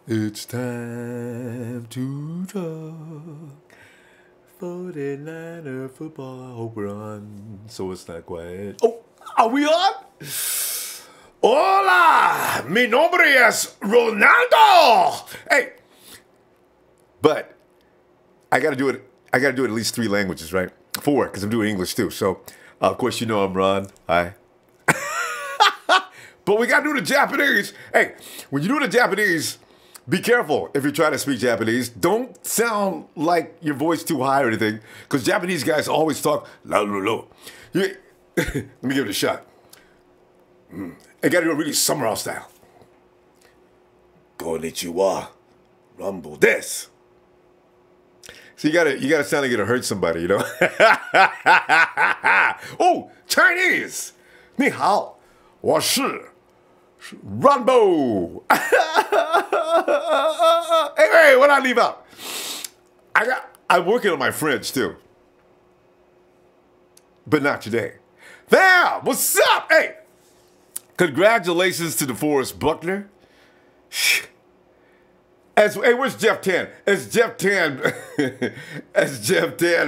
It's time to talk 49er football. I hope we're on, so it's not quiet. Oh, are we on? Hola, mi nombre es Ronaldo. Hey, but I gotta do it. I gotta do it at least 3 languages, right? 4, because I'm doing English too. So, of course, you know I'm Ron. Hi. But we gotta do the Japanese. Hey, when you do the Japanese, be careful if you try to speak Japanese. Don't sound like your voice too high or anything, because Japanese guys always talk low, low, low. Let me give it a shot. I gotta do it really samurai style. Konnichiwa, Ronbo desu. So you gotta sound like you're gonna hurt somebody, you know? Oh, Chinese. 你好，我是 Ronbo. Hey, what I leave out? I'm working on my French too. But not today. There, what's up? Hey, congratulations to DeForest Buckner. Hey, where's Jeff Tan? As Jeff Tan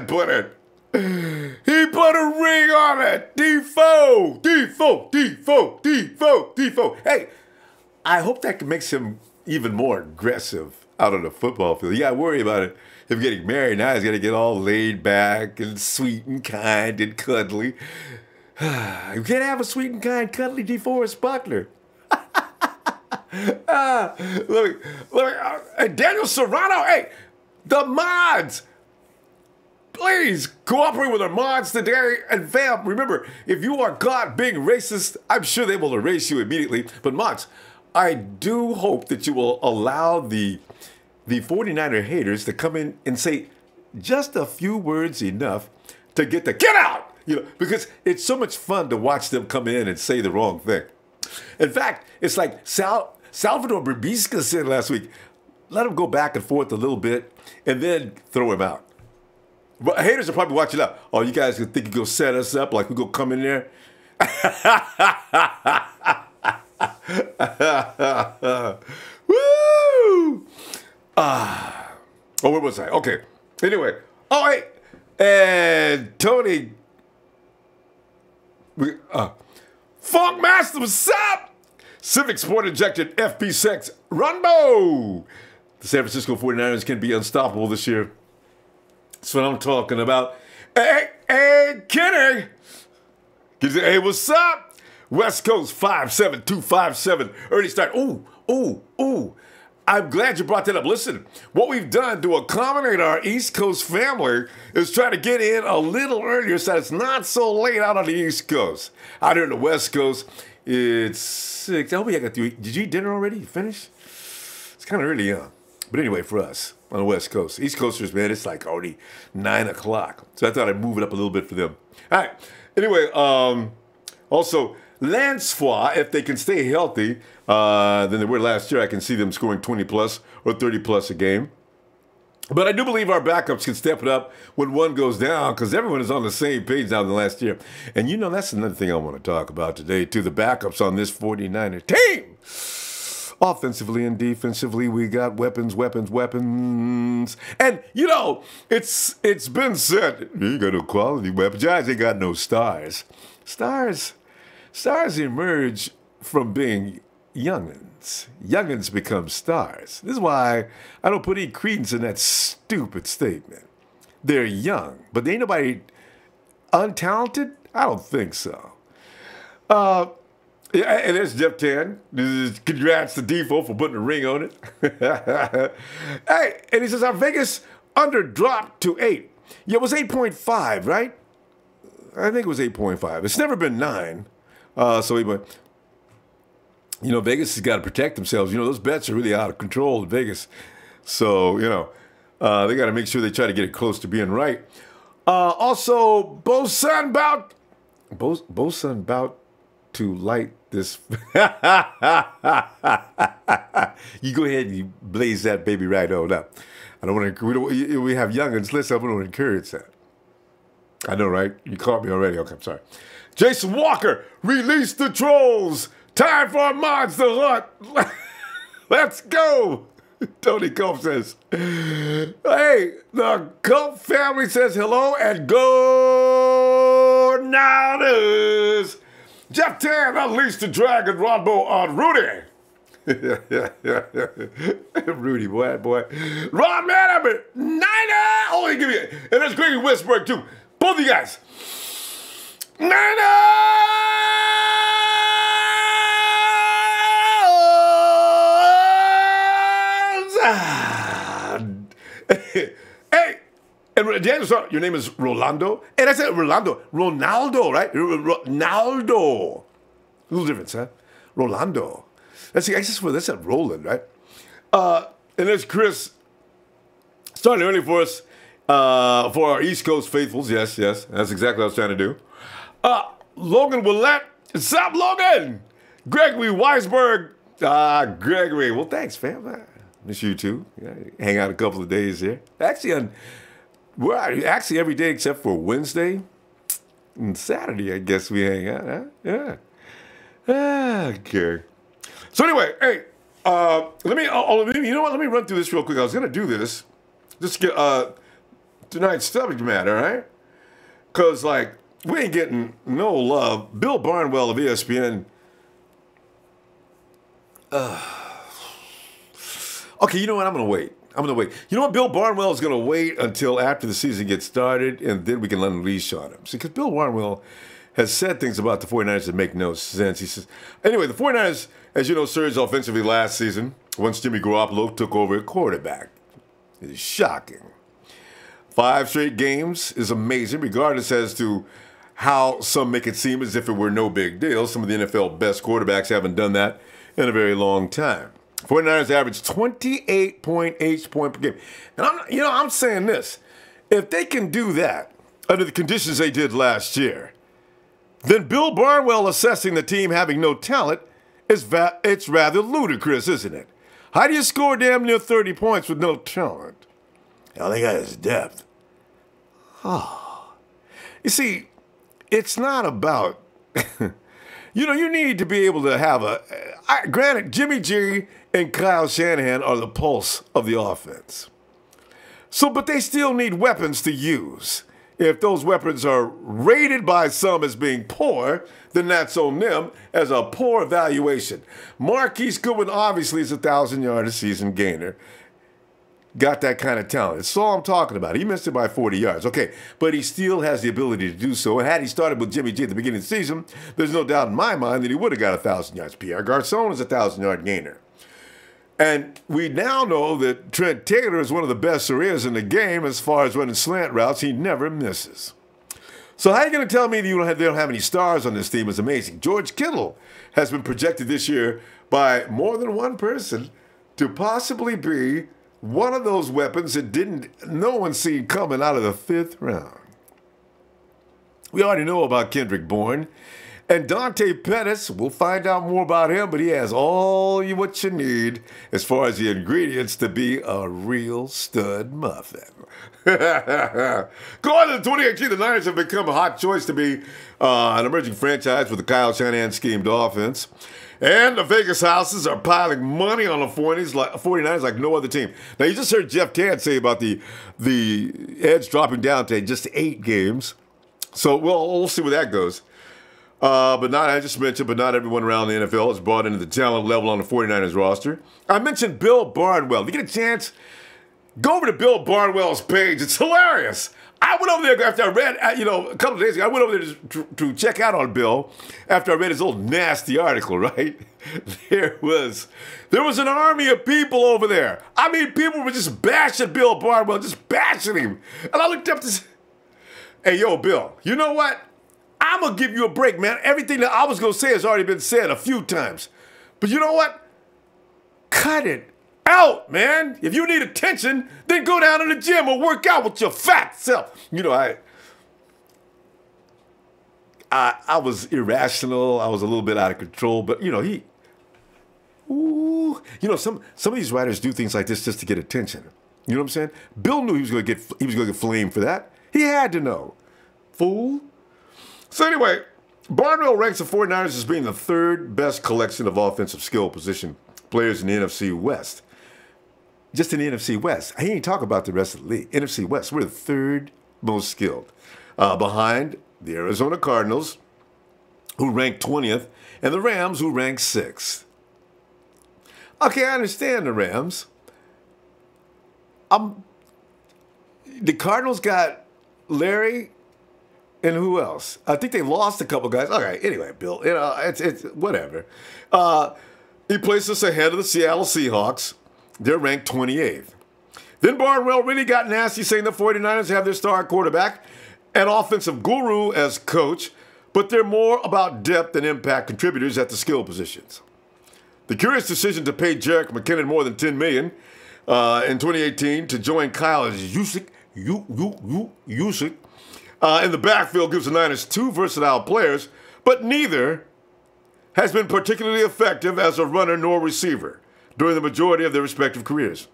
put it. He put a ring on it. Defoe. Hey, I hope that makes him even more aggressive out on the football field. Yeah, I worry about it. Him getting married now, he's got to get all laid back and sweet and kind and cuddly. You can't have a sweet and kind, cuddly DeForest Buckner. Daniel Serrano, hey, the mods. Please cooperate with our mods today. And fam, remember, if you are caught being racist, I'm sure they will erase you immediately. But mods, I do hope that you will allow the 49er haters to come in and say just a few words enough to get the get out. You know, because it's so much fun to watch them come in and say the wrong thing. In fact, it's like Salvador Berbiska said last week, let him go back and forth a little bit and then throw him out. But haters are probably watching up. Oh, you guys think you go set us up like we go come in there? Woo! Oh, where was I? Okay. Anyway. Oh, hey. And Tony. Funk Master, what's up? Civic Sport Injected FP6 Ronbo. The San Francisco 49ers can be unstoppable this year. That's what I'm talking about. Hey, Kenny. Hey, what's up? West Coast 57257. Early start. Ooh. I'm glad you brought that up. Listen, what we've done to accommodate our East Coast family is try to get in a little earlier so that it's not so late out on the East Coast. Out here in the West Coast, it's 6. I hope you got through. Did you eat dinner already? You finished? It's kind of early, huh? But anyway, for us on the West Coast, East Coasters, man, it's like already 9 o'clock. So I thought I'd move it up a little bit for them. All right. Anyway, also, Lance Foy, if they can stay healthy than they were last year, I can see them scoring 20-plus or 30-plus a game. But I do believe our backups can step it up when one goes down because everyone is on the same page now than last year. And you know, that's another thing I want to talk about today, too, the backups on this 49er team. Offensively and defensively, we got weapons. And, you know, it's been said, you got no quality weapons. Giants ain't got no stars. Stars emerge from being youngins. Youngins become stars. This is why I don't put any credence in that stupid statement. They're young, but ain't nobody untalented? I don't think so. Yeah, and there's Jeff Tan. Congrats to Defoe for putting a ring on it. Hey, and he says our Vegas under dropped to 8. Yeah, it was 8.5, right? I think it was 8.5. It's never been 9. So he went, you know, Vegas has got to protect themselves. You know, those bets are really out of control in Vegas. So, you know, they got to make sure they try to get it close to being right. Also, Bosun about to light this. You go ahead and you blaze that baby right on up. I don't want to. We have youngins. Listen, I don't encourage that. I know, right? You caught me already. Okay, I'm sorry. Jason Walker, release the trolls. Time for our mods to hunt. Let's go. Tony Cope says, hey, the Cope family says hello and go Niners. Jeff Tan unleashed the dragon Ronbo on Rudy. Rudy, boy. Ron, man, I'm a Niner. Oh, give me it. And there's Grady Westberg, too. Both of you guys. Hey, and James, your name is Rolando? And I said Rolando. Ronaldo, right? Ronaldo. A little difference, huh? Rolando. That's Roland, right? And there's Chris starting early for us for our East Coast faithfuls. Yes. That's exactly what I was trying to do. Logan Willette. Sup, Logan? Gregory Weisberg. Gregory. Well, thanks, fam. Miss you too. Yeah, hang out a couple of days here. Actually, actually every day except for Wednesday and Saturday, I guess we hang out. Huh? Yeah. Okay. So anyway, hey, let me. You know what? Let me run through this real quick. I was gonna do this, just get tonight's subject matter, right? Cause like we ain't getting no love. Bill Barnwell of ESPN. Okay, you know what? I'm gonna wait. You know what? Bill Barnwell is gonna wait until after the season gets started, and then we can unleash on him. See, because Bill Barnwell has said things about the 49ers that make no sense. He says, anyway, the 49ers, as you know, surged offensively last season once Jimmy Garoppolo took over at quarterback. It is shocking. 5 straight games is amazing, regardless as to how some make it seem as if it were no big deal. Some of the NFL best quarterbacks haven't done that in a very long time. 49ers averaged 28.8 points per game. And I'm saying this. If they can do that under the conditions they did last year, then Bill Barnwell assessing the team having no talent it's rather ludicrous, isn't it? How do you score damn near 30 points with no talent? All they got is depth. Oh. You see, it's not about, you need to be able to have granted, Jimmy G and Kyle Shanahan are the pulse of the offense. But they still need weapons to use. If those weapons are rated by some as being poor, then that's on them as a poor evaluation. Marquise Goodwin obviously is a 1,000-yard-a-season gainer. Got that kind of talent. That's all I'm talking about. He missed it by 40 yards. Okay, but he still has the ability to do so. And had he started with Jimmy G at the beginning of the season, there's no doubt in my mind that he would have got 1,000 yards. Pierre Garçon is a 1,000-yard gainer. And we now know that Trent Taylor is one of the best there is in the game as far as running slant routes. He never misses. So how are you going to tell me that they don't have any stars on this team? Is amazing. George Kittle has been projected this year by more than one person to possibly be one of those weapons that no one seen coming out of the 5th round. We already know about Kendrick Bourne. And Dante Pettis, we'll find out more about him, but he has all what you need as far as the ingredients to be a real stud muffin. Going into 2018, the Niners have become a hot choice to be an emerging franchise with the Kyle Shanahan schemed offense. And the Vegas houses are piling money on the 49ers like no other team. Now, you just heard Jeff Tan say about the edge dropping down to just 8 games. So we'll see where that goes. But not everyone around the NFL is brought into the talent level on the 49ers roster. I mentioned Bill Barnwell. If you get a chance, go over to Bill Barnwell's page. It's hilarious. I went over there after I read, a couple of days ago, I went over there to check out on Bill after I read his old nasty article, right? There was an army of people over there. I mean, people were just bashing Bill Barnwell, just bashing him. And I looked up to, hey, yo, Bill, you know what? I'm going to give you a break, man. Everything that I was going to say has already been said a few times. But you know what? Cut it out, man. If you need attention, then go down to the gym or work out with your fat self. You know, I was irrational. I was a little bit out of control. But, some of these writers do things like this just to get attention. You know what I'm saying? Bill knew he was going to get flamed for that. He had to know. Fool. So anyway, Barnwell ranks the 49ers as being the 3rd best collection of offensive skill position players in the NFC West. just in the NFC West. I ain't talking about the rest of the league. NFC West, we're the third most skilled, behind the Arizona Cardinals, who rank 20th, and the Rams, who rank 6th. Okay, I understand the Rams. The Cardinals got Larry and who else? I think they lost a couple guys. All right, anyway, Bill, it's whatever. He placed us ahead of the Seattle Seahawks. They're ranked 28th. Then Barnwell really got nasty, saying the 49ers have their star quarterback and offensive guru as coach, but they're more about depth and impact contributors at the skill positions. The curious decision to pay Jerick McKinnon more than $10 million in 2018 to join Kyle Juszczyk in the backfield gives the Niners two versatile players, but neither has been particularly effective as a runner nor receiver during the majority of their respective careers.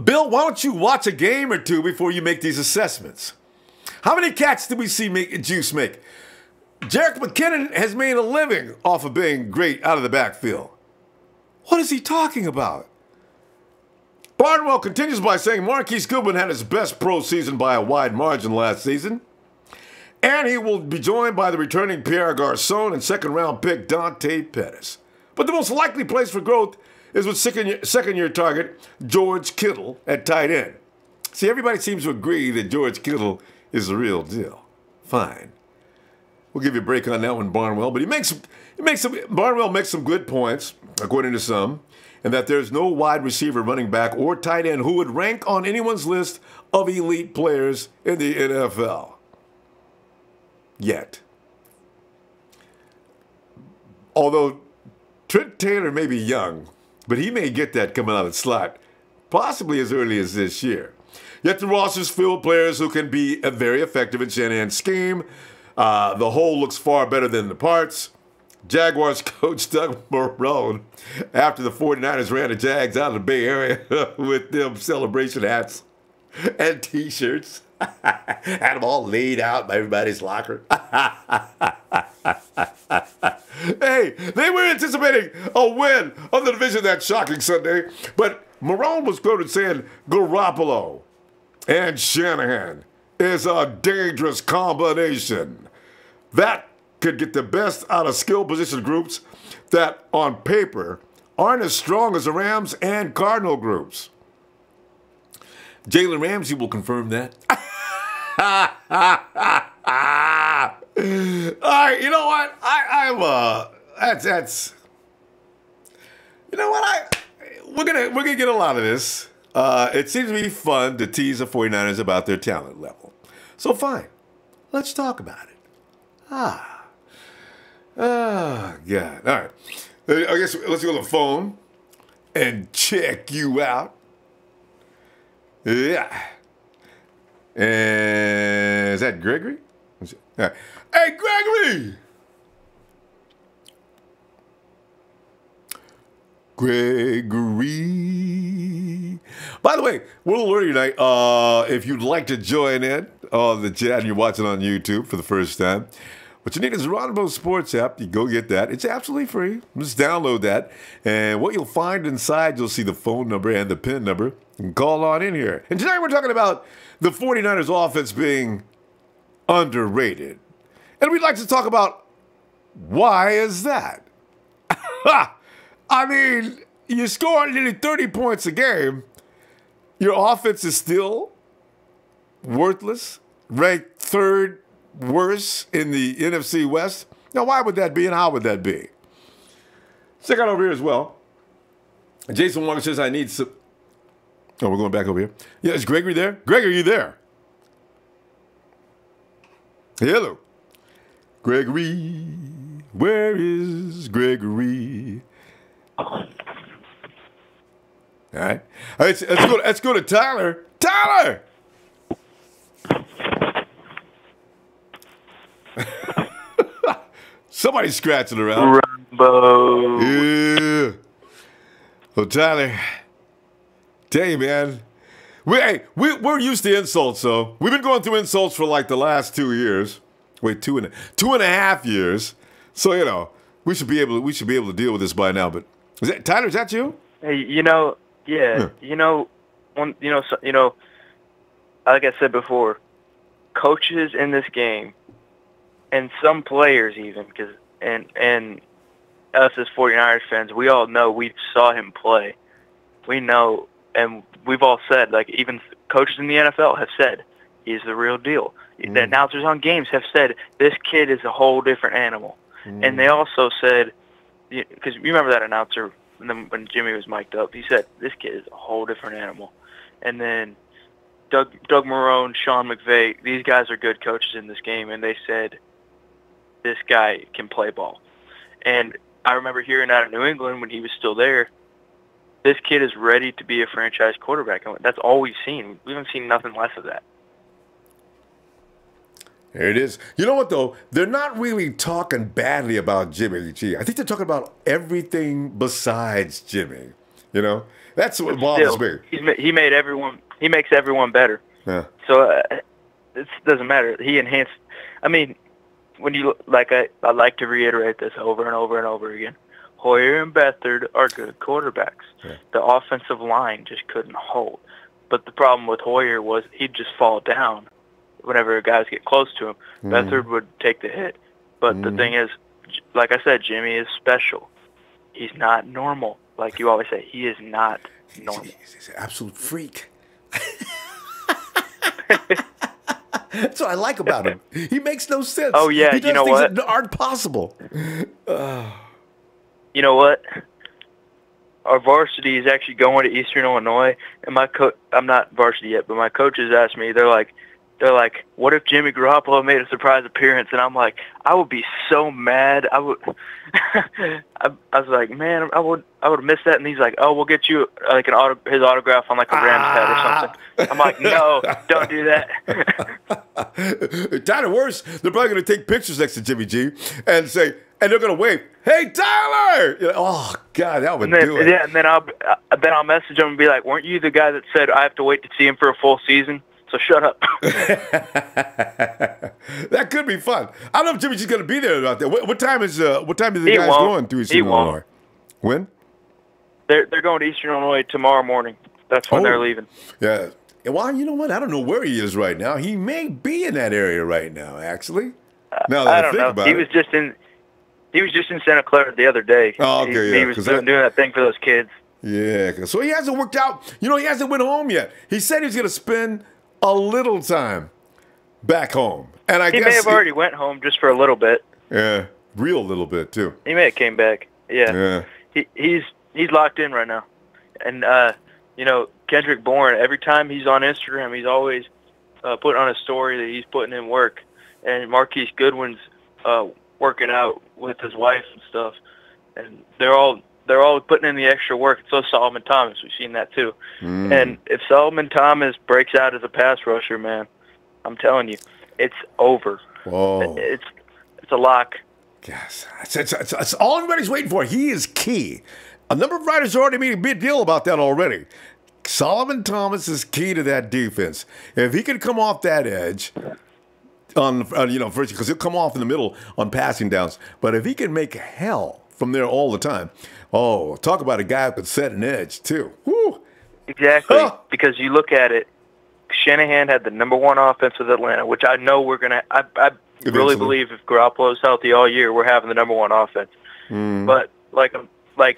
Bill, why don't you watch a game or two before you make these assessments? How many catches did we see Juice make? Jerick McKinnon has made a living off of being great out of the backfield. What is he talking about? Barnwell continues by saying Marquise Goodwin had his best pro season by a wide margin last season, and he will be joined by the returning Pierre Garçon and second-round pick Dante Pettis. But the most likely place for growth is with second-year target George Kittle at tight end. See, everybody seems to agree that George Kittle is the real deal. Fine. We'll give you a break on that one, Barnwell. But Barnwell makes some good points, according to some, and that there's no wide receiver, running back, or tight end who would rank on anyone's list of elite players in the NFL. Yet. Although Trent Taylor may be young, but he may get that coming out of the slot, possibly as early as this year. Yet the roster's filled players who can be very effective in Shanahan's scheme. The whole looks far better than the parts. Jaguars coach Doug Marrone, after the 49ers ran the Jags out of the Bay Area with them celebration hats and T-shirts, had them all laid out by everybody's locker. Hey, they were anticipating a win of the division that shocking Sunday, but Marrone was quoted saying Garoppolo and Shanahan is a dangerous combination that could get the best out of skill position groups that on paper aren't as strong as the Rams and Cardinal groups. Jalen Ramsey will confirm that. All right, you know what? You know what? We're gonna get a lot of this. It seems to be fun to tease the 49ers about their talent level. So fine, let's talk about it. Oh, God. All right. I guess let's go to the phone and check you out. Yeah. And is that Gregory? Hey, Gregory! Gregory. By the way, we're a little early tonight. If you'd like to join in on the chat and you're watching on YouTube for the first time, what you need is a Ronbo Sports app. You go get that. It's absolutely free. Just download that. And what you'll find inside, you'll see the phone number and the PIN number. You can call on in here. And tonight we're talking about the 49ers offense being underrated. And we'd like to talk about why is that? I mean, you score nearly 30 points a game. Your offense is still worthless, ranked third worst in the NFC West. Now, why would that be and how would that be? Check out over here as well. Jason Walker says, I need some... Oh, we're going back over here. Yeah, is Gregory there? Gregory, are you there? Hello. Gregory. Where is Gregory? All right. Let's go to Tyler. Tyler! Somebody's scratching around. Ronbo. Yeah. Well, Tyler, tell you, man, we're used to insults, so we've been going through insults for like the last 2 years. Wait, two and a half years. So, you know, We should be able to deal with this by now. But Tyler? Is that you? Hey, yeah. Like I said before, coaches in this game, and some players even, and us as 49ers fans, we all know we saw him play. We know, and we've all said, like even coaches in the NFL have said, he's the real deal. The announcers on games have said, this kid is a whole different animal. And they also said, because you remember that announcer when Jimmy was mic'd up, he said, this kid is a whole different animal. And then Doug Marrone, Sean McVay, these guys are good coaches in this game, and they said, this guy can play ball. And I remember hearing out of New England when he was still there, this kid is ready to be a franchise quarterback. And that's all we've seen. We haven't seen nothing less of that. There it is. You know what, though? They're not really talking badly about Jimmy G. I think they're talking about everything besides Jimmy. You know? That's what bothers me. He makes everyone better. Yeah. So it doesn't matter. He enhanced. I mean, when you I like to reiterate this over and over and over again. Hoyer and Beathard are good quarterbacks. Yeah. The offensive line just couldn't hold. But the problem with Hoyer was he'd just fall down whenever guys get close to him. Beathard would take the hit. But the thing is, like I said, Jimmy is special. He's not normal. Like you always say, he is not normal. He's an absolute freak. That's what I like about him. He makes no sense. Oh, yeah, he does you know things what? that aren't possible. You know what? Our varsity is actually going to Eastern Illinois, and my I'm not varsity yet, but my coaches asked me, they're like, what if Jimmy Garoppolo made a surprise appearance? And I'm like, I would be so mad. I would. I was like, man, I would have missed that. And he's like, oh, we'll get you like his autograph on like a Rams head or something. I'm like, no, don't do that. Tyler, worse, they're probably going to take pictures next to Jimmy G and say, and they're going to wave, hey, Tyler! You're like, oh, God, that would do it. Yeah, and then I'll message him and be like, weren't you the guy that said I have to wait to see him for a full season? So shut up. That could be fun. I don't know if Jimmy's just going to be there out there. What time is the guys going to Eastern Illinois? When? They're going to Eastern Illinois tomorrow morning. That's when they're leaving. Yeah. Well, you know what? I don't know where he is right now. He may be in that area right now, actually. Now that I don't know. He was just in Santa Clara the other day. Oh, okay, he was doing that thing for those kids. Yeah. So he hasn't worked out. You know, he hasn't went home yet. He said he was going to spend a little time back home. And I guess he may have already went home just for a little bit. Yeah. Real little bit, too. He may have came back. Yeah. He's locked in right now. And, Kendrick Bourne, every time he's on Instagram, he's always putting on a story that he's putting in work. And Marquise Goodwin's working out with his wife and stuff. And they're all putting in the extra work. So Solomon Thomas, we've seen that too. And if Solomon Thomas breaks out as a pass rusher, man, I'm telling you, it's over. Whoa. It's a lock. Yes. That's all everybody's waiting for. He is key. A number of writers already made a big deal about that already. Solomon Thomas is key to that defense. If he can come off that edge first, because he'll come off in the middle on passing downs. But if he can make hell from there all the time, talk about a guy who could set an edge too. Woo. Exactly, because you look at it, Shanahan had the number one offense with Atlanta, which I know we're going to – I really believe if Garoppolo's healthy all year, we're having the number one offense. But, like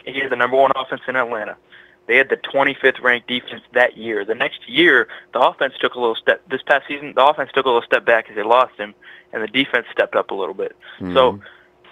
he had the number one offense in Atlanta. They had the 25th ranked defense that year. The next year, the offense took a little step. This past season, the offense took a little step back because they lost him, and the defense stepped up a little bit. So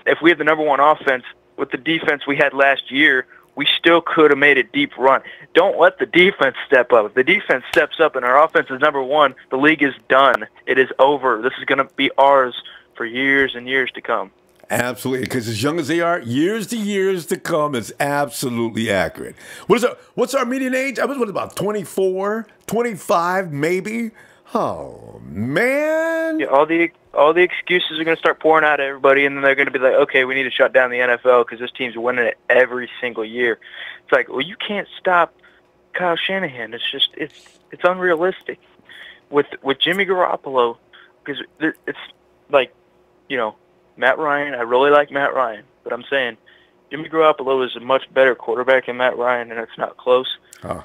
if we had the number one offense with the defense we had last year, we still could have made a deep run. Don't let the defense step up. If the defense steps up and our offense is number one, the league is done. It is over. This is going to be ours for years and years to come. Absolutely, because as young as they are, years to come is absolutely accurate. What's our median age? I was about 24, 25, maybe. Oh man! Yeah, all the excuses are going to start pouring out at everybody, and then they're going to be like, "Okay, we need to shut down the NFL because this team's winning it every single year." It's like, well, you can't stop Kyle Shanahan. It's just it's unrealistic with Jimmy Garoppolo because it's like, Matt Ryan, I really like Matt Ryan. but I'm saying Jimmy Garoppolo is a much better quarterback than Matt Ryan, and it's not close.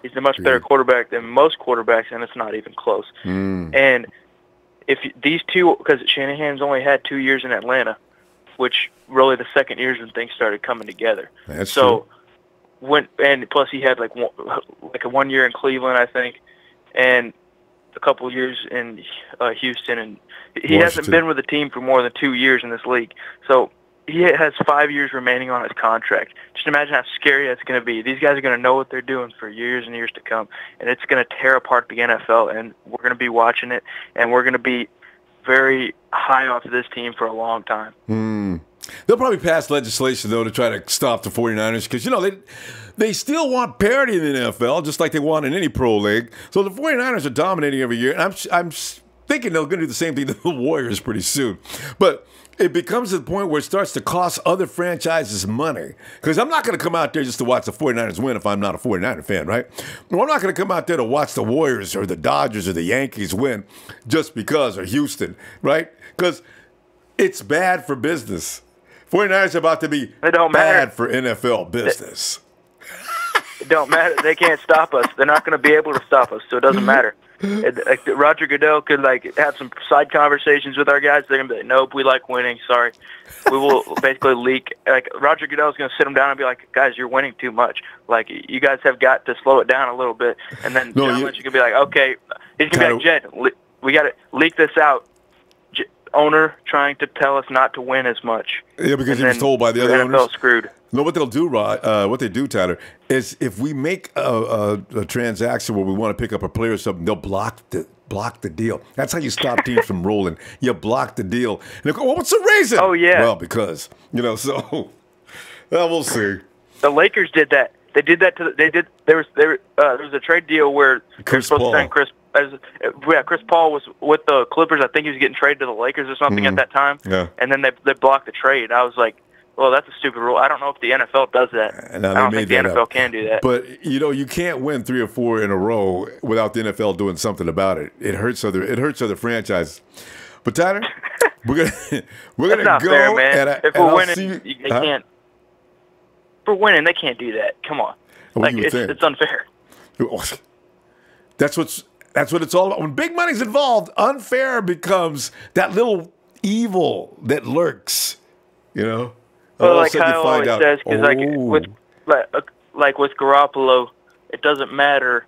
He's a much better quarterback than most quarterbacks, and it's not even close. And if these two, because Shanahan's only had 2 years in Atlanta, which really the second year is when things started coming together. That's true. And plus he had like a 1 year in Cleveland, I think, and a couple of years in Houston, and he hasn't been with the team for more than 2 years in this league. So he has 5 years remaining on his contract. Just imagine how scary that's going to be. These guys are going to know what they're doing for years and years to come, and it's going to tear apart the NFL, and we're going to be watching it, and we're going to be very high off of this team for a long time. They'll probably pass legislation, though, to try to stop the 49ers because, you know, they still want parity in the NFL, just like they want in any pro league. So the 49ers are dominating every year, and I'm thinking they're going to do the same thing to the Warriors pretty soon. But it becomes to the point where it starts to cost other franchises money. Because I'm not going to come out there just to watch the 49ers win if I'm not a 49er fan, right? Well, I'm not going to come out there to watch the Warriors or the Dodgers or the Yankees win just because, or Houston, right? Because it's bad for business. 49ers are about to be bad for NFL business. It don't matter. They can't stop us. They're not going to be able to stop us, so it doesn't matter. Roger Goodell could have some side conversations with our guys. They're gonna be like, "Nope, we like winning. Sorry, we will basically leak." Like Roger Goodell's gonna sit them down and be like, "Guys, you're winning too much. Like you guys have got to slow it down a little bit." And then John Lynch could be like, "Okay," he's gonna be like, "Jed, we got to leak this out." Owner trying to tell us not to win as much. Yeah, because he was told by the other owners. Screwed. No, what they'll do, Rod, what they do, Tyler, is if we make a transaction where we want to pick up a player or something, they'll block the deal. That's how you stop teams from rolling. You block the deal. And they go, well, what's the reason? Oh, yeah. Well, because, so we'll see. The Lakers did that. They did that there was a trade deal where Chris Paul was with the Clippers. I think he was getting traded to the Lakers or something at that time. Yeah. And then they blocked the trade. I was like, well, that's a stupid rule. I don't know if the NFL does that. I don't think the NFL can do that. But you can't win 3 or 4 in a row without the NFL doing something about it. It hurts other franchises. But Tyler, we're gonna go. Fair, man. If we're winning, they huh? can't. If we're winning, they can't do that. Come on, it's unfair. That's what it's all about. When big money's involved, unfair becomes that little evil that lurks. Well, like Kyle always says, because with Garoppolo, it doesn't matter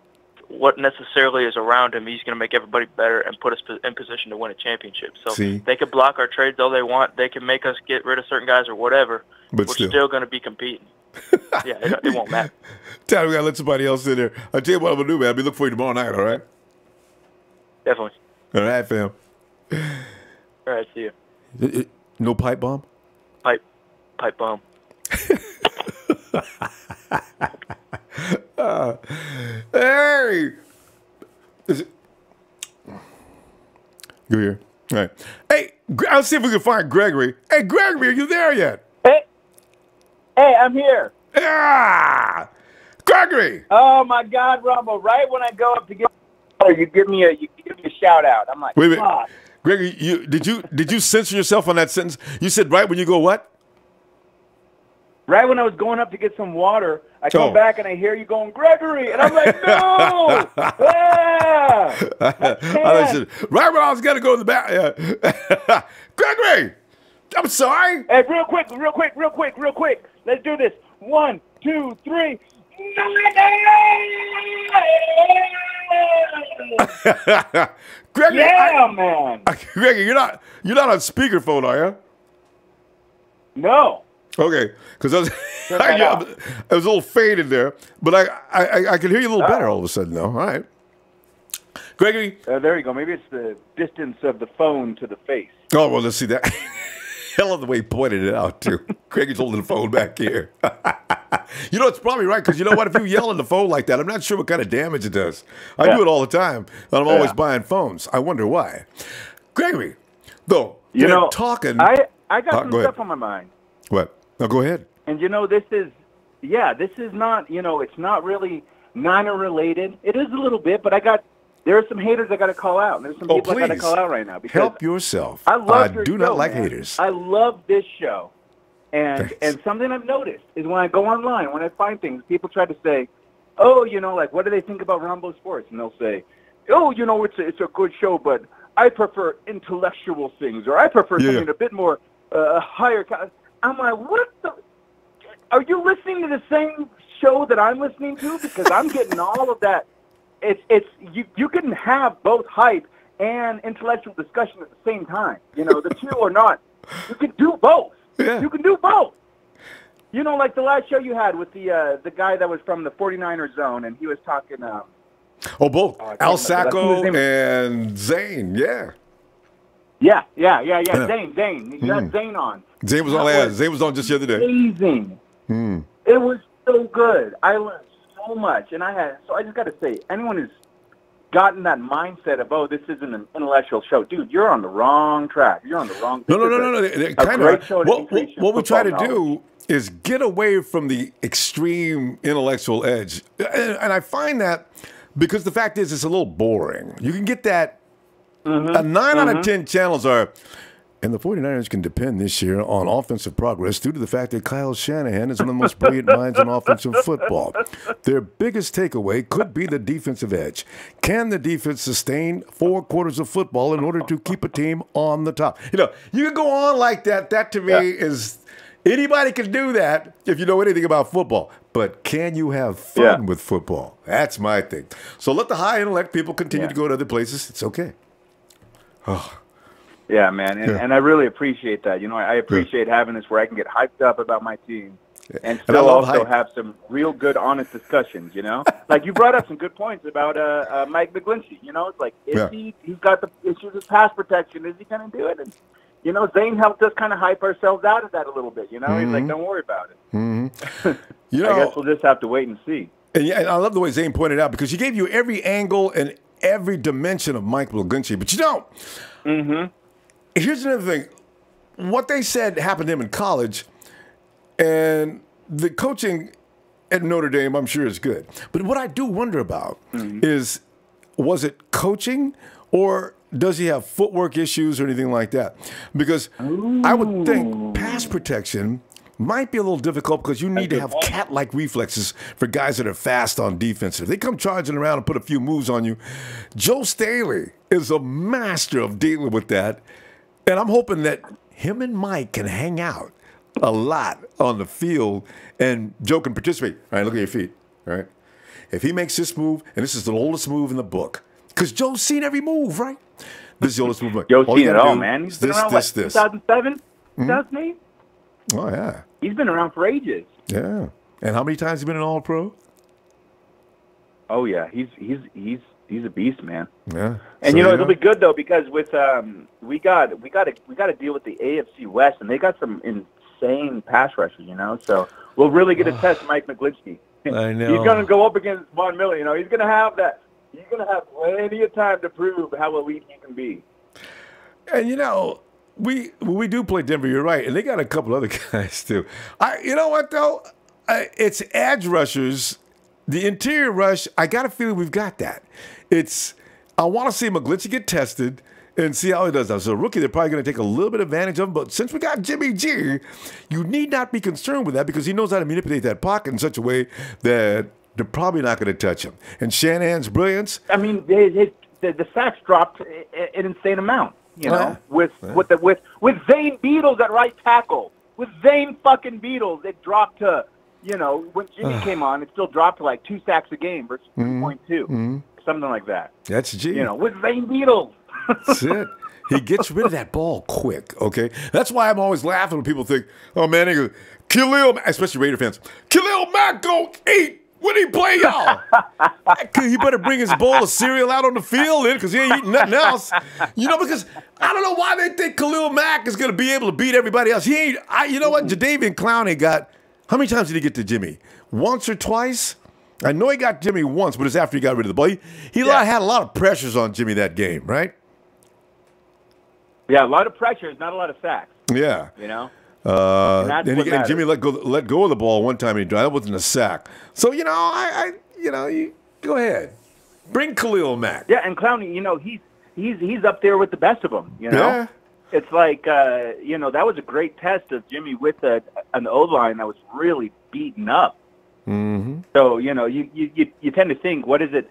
what necessarily is around him. He's going to make everybody better and put us in position to win a championship. So they could block our trades all they want. They can make us get rid of certain guys or whatever. But we're still going to be competing. Yeah, it won't matter. Tyler, we got to let somebody else in there. I'll tell you what I'm going to do, man. I'll be looking for you tomorrow night, all right? Definitely. All right, fam. All right, see you. No pipe bomb? Pipe bomb. Hey! Go here. All right. Hey, I'll see if we can find Gregory. Hey, Gregory, are you there yet? Hey, I'm here. Yeah! Gregory! Oh, my God, Ronbo. Right when I go up to get you give me a shout out. I'm like, wait a minute. Gregory, did you censor yourself on that sentence? You said right when you go what? Right when I was going up to get some water, I come back and I hear you going, Gregory, and I'm like, no! Right when I was going to go to the back. Yeah. Gregory! I'm sorry. Hey, real quick. Let's do this. 1, 2, 3. Gregory, man. Gregory, you're not on speakerphone, are you? No. Okay, because I was a little faded there, but I can hear you a little better all of a sudden, though. All right, Gregory. There you go. Maybe it's the distance of the phone to the face. Oh well, let's see that. Hell of the way he pointed it out too. Gregory's holding the phone back here. It's probably right because you know what? If you yell on the phone like that, I'm not sure what kind of damage it does. I do it all the time, and I'm always buying phones. I wonder why. Gregory, though, talking. I got some stuff on my mind. What? No, go ahead. And this is not, it's not really Niner related. It is a little bit, but there are some haters I got to call out. And there's some people I got to call out right now. Because help yourself. I love your do show, not like man. haters. I love this show. And something I've noticed is when I go online, when I find things, people try to say, oh, like, what do they think about Ronbo Sports? And they'll say, oh, it's a good show, but I prefer intellectual things, or I prefer something a bit more higher. I'm like, what the? Are you listening to the same show that I'm listening to? Because I'm getting all of that. You can have both hype and intellectual discussion at the same time. The two are not. You can do both. Yeah. You can do both. Like the last show you had with the guy that was from the 49ers zone, and he was talking. Both Al Sacco and Zane. Yeah. Yeah. Zane. You got Zane on. Zane was on. Zane was on just the other day. Amazing. It was so good. I learned so much, and I just got to say, anyone who's gotten that mindset of, oh, this isn't an intellectual show, dude, you're on the wrong track. You're on the wrong. No. What we try to do is get away from the extreme intellectual edge, and I find that because the fact is it's a little boring. You can get that. 9 out of 10 channels are. And the 49ers can depend this year on offensive progress due to the fact that Kyle Shanahan is one of the most brilliant minds in offensive football. Their biggest takeaway could be the defensive edge. Can the defense sustain 4 quarters of football in order to keep a team on the top? You can go on like that. That to me is anybody can do that if you know anything about football. But can you have fun with football? That's my thing. So let the high intellect people continue to go to other places. It's okay. Oh. Yeah, man, and I really appreciate that. I appreciate having this where I can get hyped up about my team and still also have some real good, honest discussions, Like you brought up some good points about Mike McGlinchey, It's like, he's got the issues with pass protection. Is he going to do it? And, Zane helped us kind of hype ourselves out of that a little bit, He's like, don't worry about it. I guess we'll just have to wait and see. And I love the way Zane pointed out because he gave you every angle and every dimension of Mike McGlinchey. But here's another thing. What they said happened to him in college, and the coaching at Notre Dame, I'm sure, is good. But what I do wonder about is, was it coaching, or does he have footwork issues or anything like that? Because I would think pass protection might be a little difficult because you need to have cat-like reflexes for guys that are fast on defense. If they come charging around and put a few moves on you, Joe Staley is a master of dealing with that. And I'm hoping that him and Mike can hang out a lot on the field and Joe can participate. All right, look at your feet. All right. If he makes this move, and this is the oldest move in the book, because Joe's seen every move, right? This is the oldest move. Joe's seen it all, man. He's been around, 2007? 2008? Oh, yeah. He's been around for ages. Yeah. And how many times has he been an All-Pro? Oh, yeah. He's a beast, man. Yeah. And it'll be good though because with we got to deal with the AFC West, and they got some insane pass rushers, So we'll really get to test Mike McGlinchey. I know. He's going to go up against Von Miller. He's going to have that. He's going to have plenty of time to prove how elite he can be. And we do play Denver. You're right, and they got a couple other guys too. You know what though? It's edge rushers. The interior rush, I got a feeling we've got that. I want to see McGlinchey get tested and see how he does. Now, as a rookie, they're probably going to take a little bit of advantage of him. But since we got Jimmy G, you need not be concerned with that because he knows how to manipulate that pocket in such a way that they're probably not going to touch him. And Shanahan's brilliance. I mean, the sacks dropped an insane amount. With Zane Beatles at right tackle, with Zane fucking Beatles, it dropped to. When Jimmy came on, it still dropped to like 2 sacks a game versus 3.2, something like that. That's G. With Zane Beatles. That's it. He gets rid of that ball quick, okay? That's why I'm always laughing when people think, oh, man, they go, Khalil, especially Raider fans, Khalil Mack go eat when he play y'all. He better bring his bowl of cereal out on the field because he ain't eating nothing else. Because I don't know why they think Khalil Mack is going to be able to beat everybody else. He ain't. You know what? Jadeveon Clowney got. How many times did he get to Jimmy? Once or twice? I know he got Jimmy once, but it's after he got rid of the ball. He had a lot of pressures on Jimmy that game, right? Yeah, a lot of pressures, not a lot of sacks. Yeah. And Jimmy let go of the ball one time and that wasn't a sack. So, you go ahead. Bring Khalil Mack. Yeah, and Clowney, he's up there with the best of them, Yeah. it's like that was a great test of Jimmy with an O-line that was really beaten up. Mm-hmm. So you tend to think, what is it?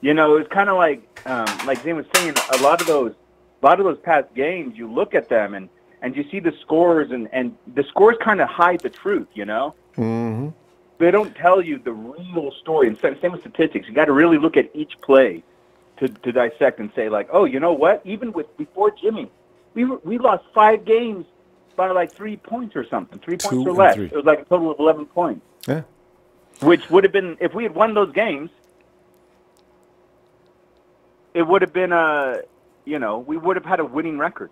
It's kind of like Zane was saying, a lot of those past games, you look at them and you see the scores, and the scores kind of hide the truth. Mm-hmm. They don't tell you the real story. And same with statistics. You got to really look at each play to dissect and say, like, oh, you know what? Even before Jimmy, we lost 5 games by like 3 points or something, 3 points or less. 3. It was like a total of 11 points. Yeah. Which would have been, if we had won those games, it would have been we would have had a winning record.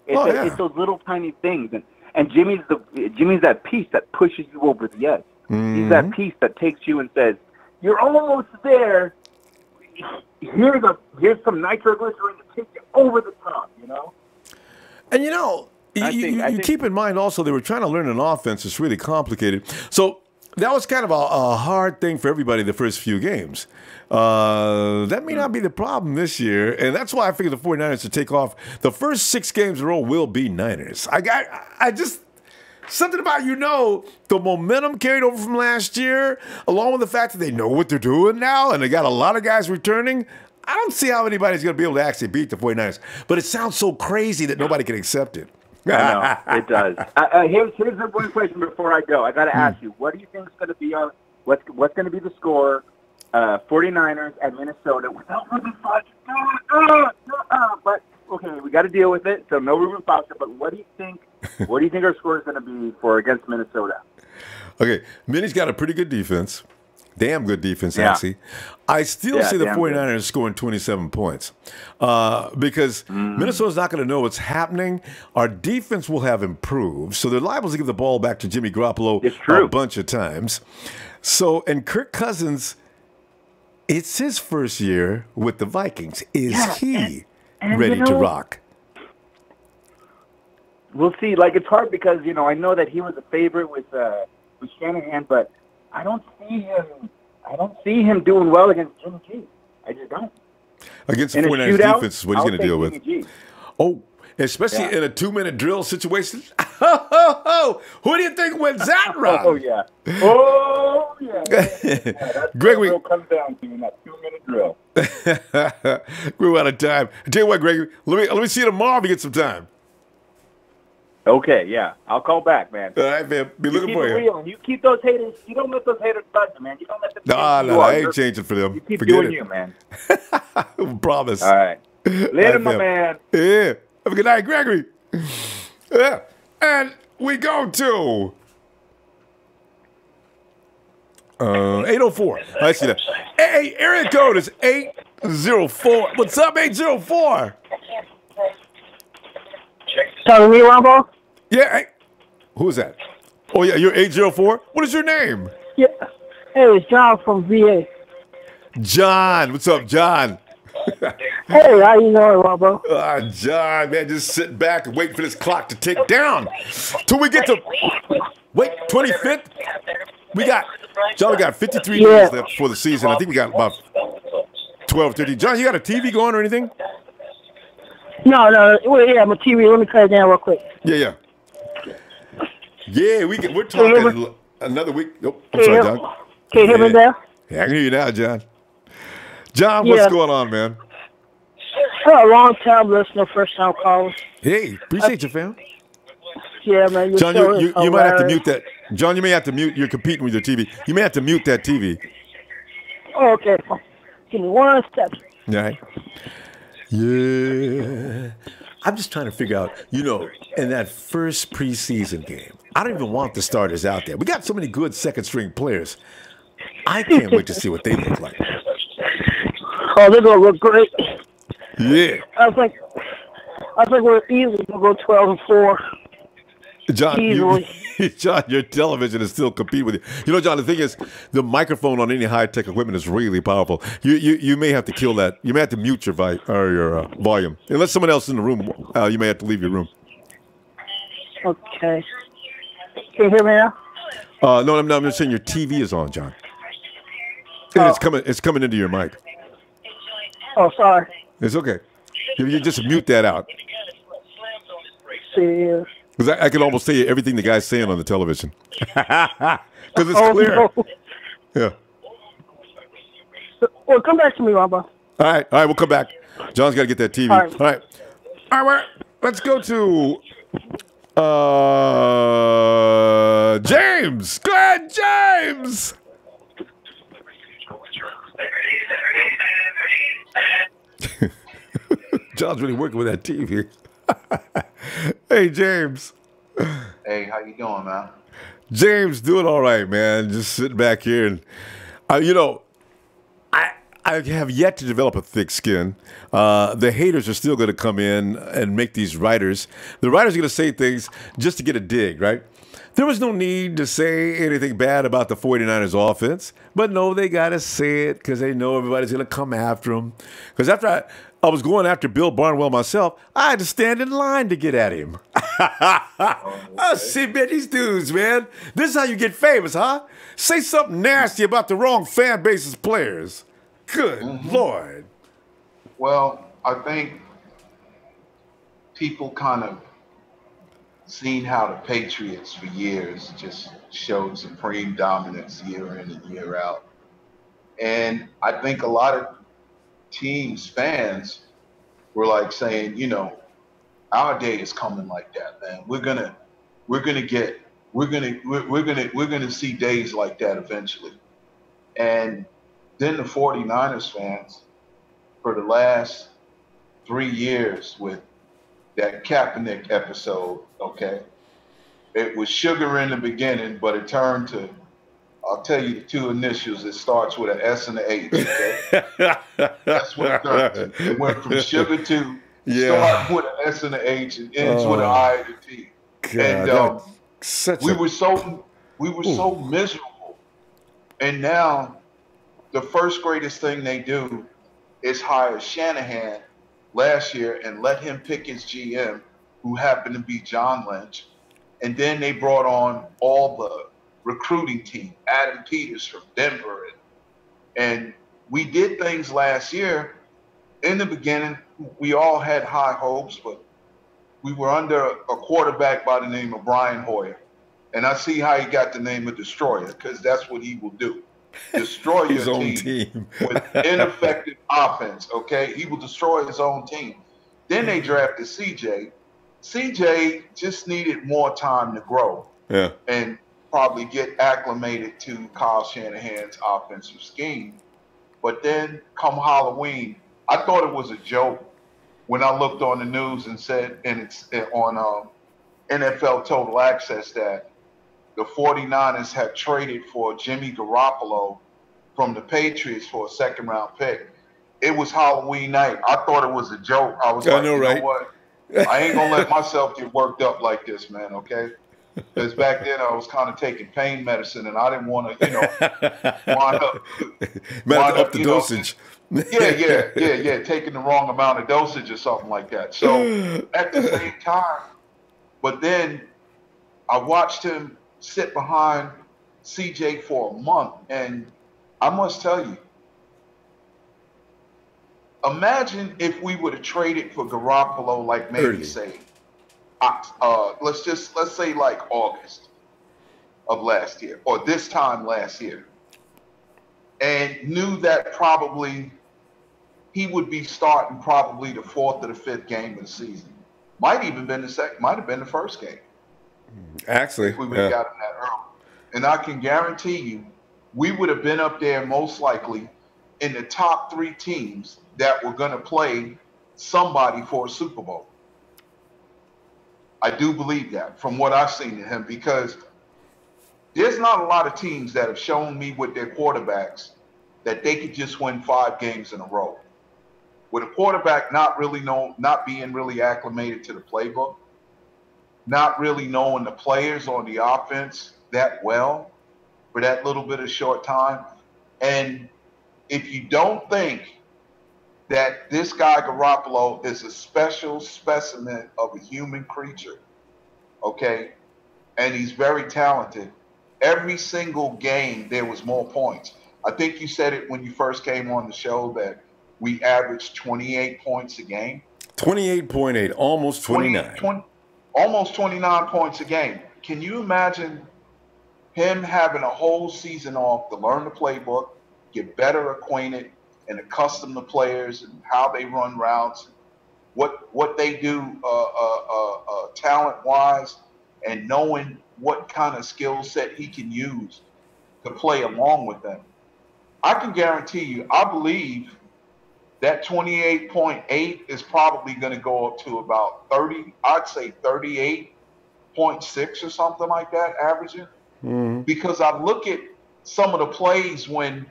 It's those little tiny things, and Jimmy's that piece that pushes you over the edge. Mm-hmm. He's that piece that takes you and says, "You're almost there. Here's some nitroglycerin to take you over the top." And you keep in mind also they were trying to learn an offense. It's really complicated. So that was kind of a hard thing for everybody the first few games. That may not be the problem this year, and that's why I figured the 49ers to take off. The first 6 games in a row will be Niners. I just something about the momentum carried over from last year, along with the fact that they know what they're doing now, and they got a lot of guys returning. I don't see how anybody's going to be able to actually beat the 49ers, but it sounds so crazy that nobody can accept it. I know, it does. Here's the one question before I go. I got to ask you, what do you think is going to be what's going to be the score? 49ers at Minnesota without Ruben Foster. But okay, we got to deal with it. So no Ruben Foster. But what do you think? What do you think our score is going to be for against Minnesota? Okay, Minnie's got a pretty good defense. Damn good defense, actually. I still see the 49ers scoring 27 points because Minnesota's not going to know what's happening. Our defense will have improved, so they're liable to give the ball back to Jimmy Garoppolo a bunch of times. So, and Kirk Cousins, it's his first year with the Vikings. Is he ready to rock? We'll see. Like, it's hard because, I know that he was a favorite with Shanahan, but I don't see him doing well against Jimmy G. I just don't. Against the 49ers defense is what he's going to deal with. Oh, especially in a 2-minute drill situation. Who do you think wins that round? Oh, yeah. Gregory. What comes down to in that 2-minute drill. We're out of time. I tell you what, Gregory, let me see you tomorrow if you get some time. Okay, yeah. I'll call back, man. All right, man. Be looking for you. Real, and you keep those haters. You don't let those haters bug you, man. You don't let them. No, I ain't changing for them. You keep Forget doing it. you, man. Promise. All right. Later, my man. Yeah. Have a good night, Gregory. Yeah. And we go to 804. I see that. Hey, area code is 804. What's up, 804? Talking to me, Ronbo? Yeah. Hey. Who is that? Oh, yeah, you're 804? What is your name? Yeah. Hey, it's John from VA. John. What's up, John? Hey, how you doing, Ronbo? John, man, just sit back and wait for this clock to tick down till we get to, 25th? We got 53 days left for the season. I think we got about 12, 13. John, you got a TV going or anything? No. Well, yeah, my TV. Let me cut it down real quick. Yeah. Yeah, we're talking another week. Nope. I'm sorry, John. Can you hear me now? Yeah, I can hear you now, John. John, what's going on, man? Oh, long time listener, first time caller. Hey, appreciate you, fam. Yeah, man. John, you might have to mute that. John, you may have to mute. You're competing with your TV. You may have to mute that TV. Oh, okay. Give me one step. All right. Yeah. I'm just trying to figure out, in that first preseason game, I don't even want the starters out there. We got so many good second-string players. I can't wait to see what they look like. Oh, they're going to look great. Yeah. I think we're easily going to go 12-4. John, John, your television is still competing with you. John, the thing is, the microphone on any high-tech equipment is really powerful. You may have to kill that. You may have to mute your volume. Unless someone else in the room, you may have to leave your room. Okay. Can you hear me now? No, I'm just saying your TV is on, John. And it's coming into your mic. Oh, sorry. It's okay. You just mute that out. see, yeah. Because I can almost tell you everything the guy's saying on the television. Because it's clear. No. Yeah. Well, come back to me, Ronbo. All right, we'll come back. John's got to get that TV. All right. All right, let's go to James. Go ahead, James. John's really working with that TV. Hey, James. Hey, how you doing, man? James, doing all right, man. Just sitting back here and, I have yet to develop a thick skin. The haters are still going to come in and make these writers. The writers are going to say things just to get a dig, right? There was no need to say anything bad about the 49ers offense, but no, they got to say it because they know everybody's going to come after them. Because after I was going after Bill Barnwell myself, I had to stand in line to get at him. I see, man, these dudes, man. This is how you get famous, huh? Say something nasty about the wrong fan base's players. Good Lord. Well, I think people kind of seen how the Patriots for years just showed supreme dominance year in and year out. And I think a lot of teams, fans were like saying, our day is coming like that, man. We're gonna see days like that eventually. And then the 49ers fans, for the last 3 years with that Kaepernick episode, okay, it was sugar in the beginning, but it turned to, I'll tell you the two initials, it starts with an S and an H, okay? That's what it turned to. It went from sugar to start with an S and an H and ends with an I and a T. God, and we were so miserable. And now the first greatest thing they do is hire Shanahan last year and let him pick his GM, who happened to be John Lynch. And then they brought on all the recruiting team, Adam Peters from Denver. And we did things last year. In the beginning, we all had high hopes, but we were under a quarterback by the name of Brian Hoyer. And I see how he got the name of Destroyer, because that's what he will do. Destroy his your own team with ineffective offense, okay? He will destroy his own team. Then they drafted CJ. CJ just needed more time to grow and probably get acclimated to Kyle Shanahan's offensive scheme. But then come Halloween, I thought it was a joke when I looked on the news and said, and it's on NFL Total Access, that the 49ers had traded for Jimmy Garoppolo from the Patriots for a second-round pick. It was Halloween night. I thought it was a joke. I was like, you know what? I ain't going to let myself get worked up like this, man, okay? Because back then I was kind of taking pain medicine, and I didn't want to, wind up the dosage. Taking the wrong amount of dosage or something like that. So at the same time, but then I watched him sit behind CJ for a month, and I must tell you, imagine if we would have traded for Garoppolo, like maybe say, let's say like August of last year or this time last year, and knew that probably he would be starting probably the fourth or the fifth game of the season. Might even been the second, might have been the first game. Actually, if we would have gotten that early. And I can guarantee you, we would have been up there most likely in the top 3 teams that were going to play somebody for a Super Bowl. I do believe that from what I've seen in him, because there's not a lot of teams that have shown me with their quarterbacks that they could just win 5 games in a row. With a quarterback not being really acclimated to the playbook, not really knowing the players on the offense that well for that little bit of short time. And if you don't think that this guy Garoppolo is a special specimen of a human creature, okay, and he's very talented, every single game there was more points. I think you said it when you first came on the show that we averaged 28 points a game. 28.8, almost 29. almost 29 points a game. Can you imagine him having a whole season off to learn the playbook, get better acquainted and accustomed to players and how they run routes, what they do talent-wise, and knowing what kind of skill set he can use to play along with them? I can guarantee you, I believe that 28.8 is probably going to go up to about 30, I'd say 38.6 or something like that, averaging. Mm-hmm. Because I look at some of the plays when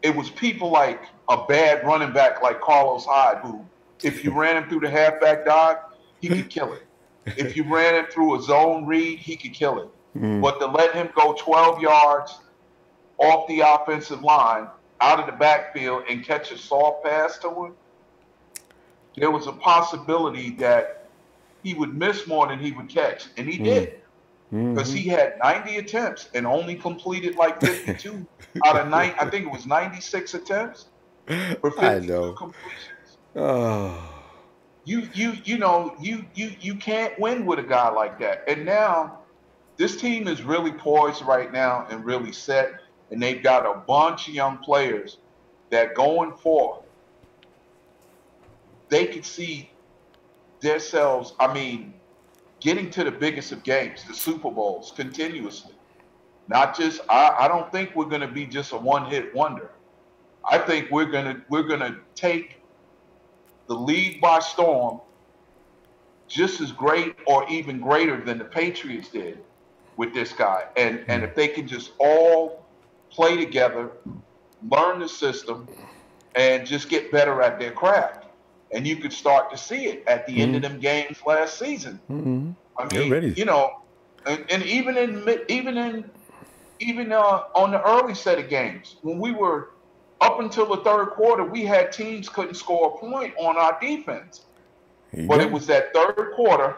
it was people like a bad running back like Carlos Hyde, who if you ran him through the halfback dive, he could kill it. If you ran him through a zone read, he could kill it. Mm-hmm. But to let him go 12 yards off the offensive line, out of the backfield, and catch a soft pass to him, there was a possibility that he would miss more than he would catch. And he did. Because he had 90 attempts and only completed like 52 out of 9. I think it was 96 attempts for 52 completions. Oh. You can't win with a guy like that. And now this team is really poised right now and really set. And they've got a bunch of young players that going forward, they could see themselves, getting to the biggest of games, the Super Bowls, continuously. Not just, I don't think we're going to be just a one-hit wonder. I think we're gonna take the league by storm, just as great or even greater than the Patriots did with this guy. And if they can just all play together, learn the system, and just get better at their craft. And you could start to see it at the end of them games last season. Mm-hmm. And even on the early set of games, when we were up until the third quarter, we had teams couldn't score a point on our defense. But it was that third quarter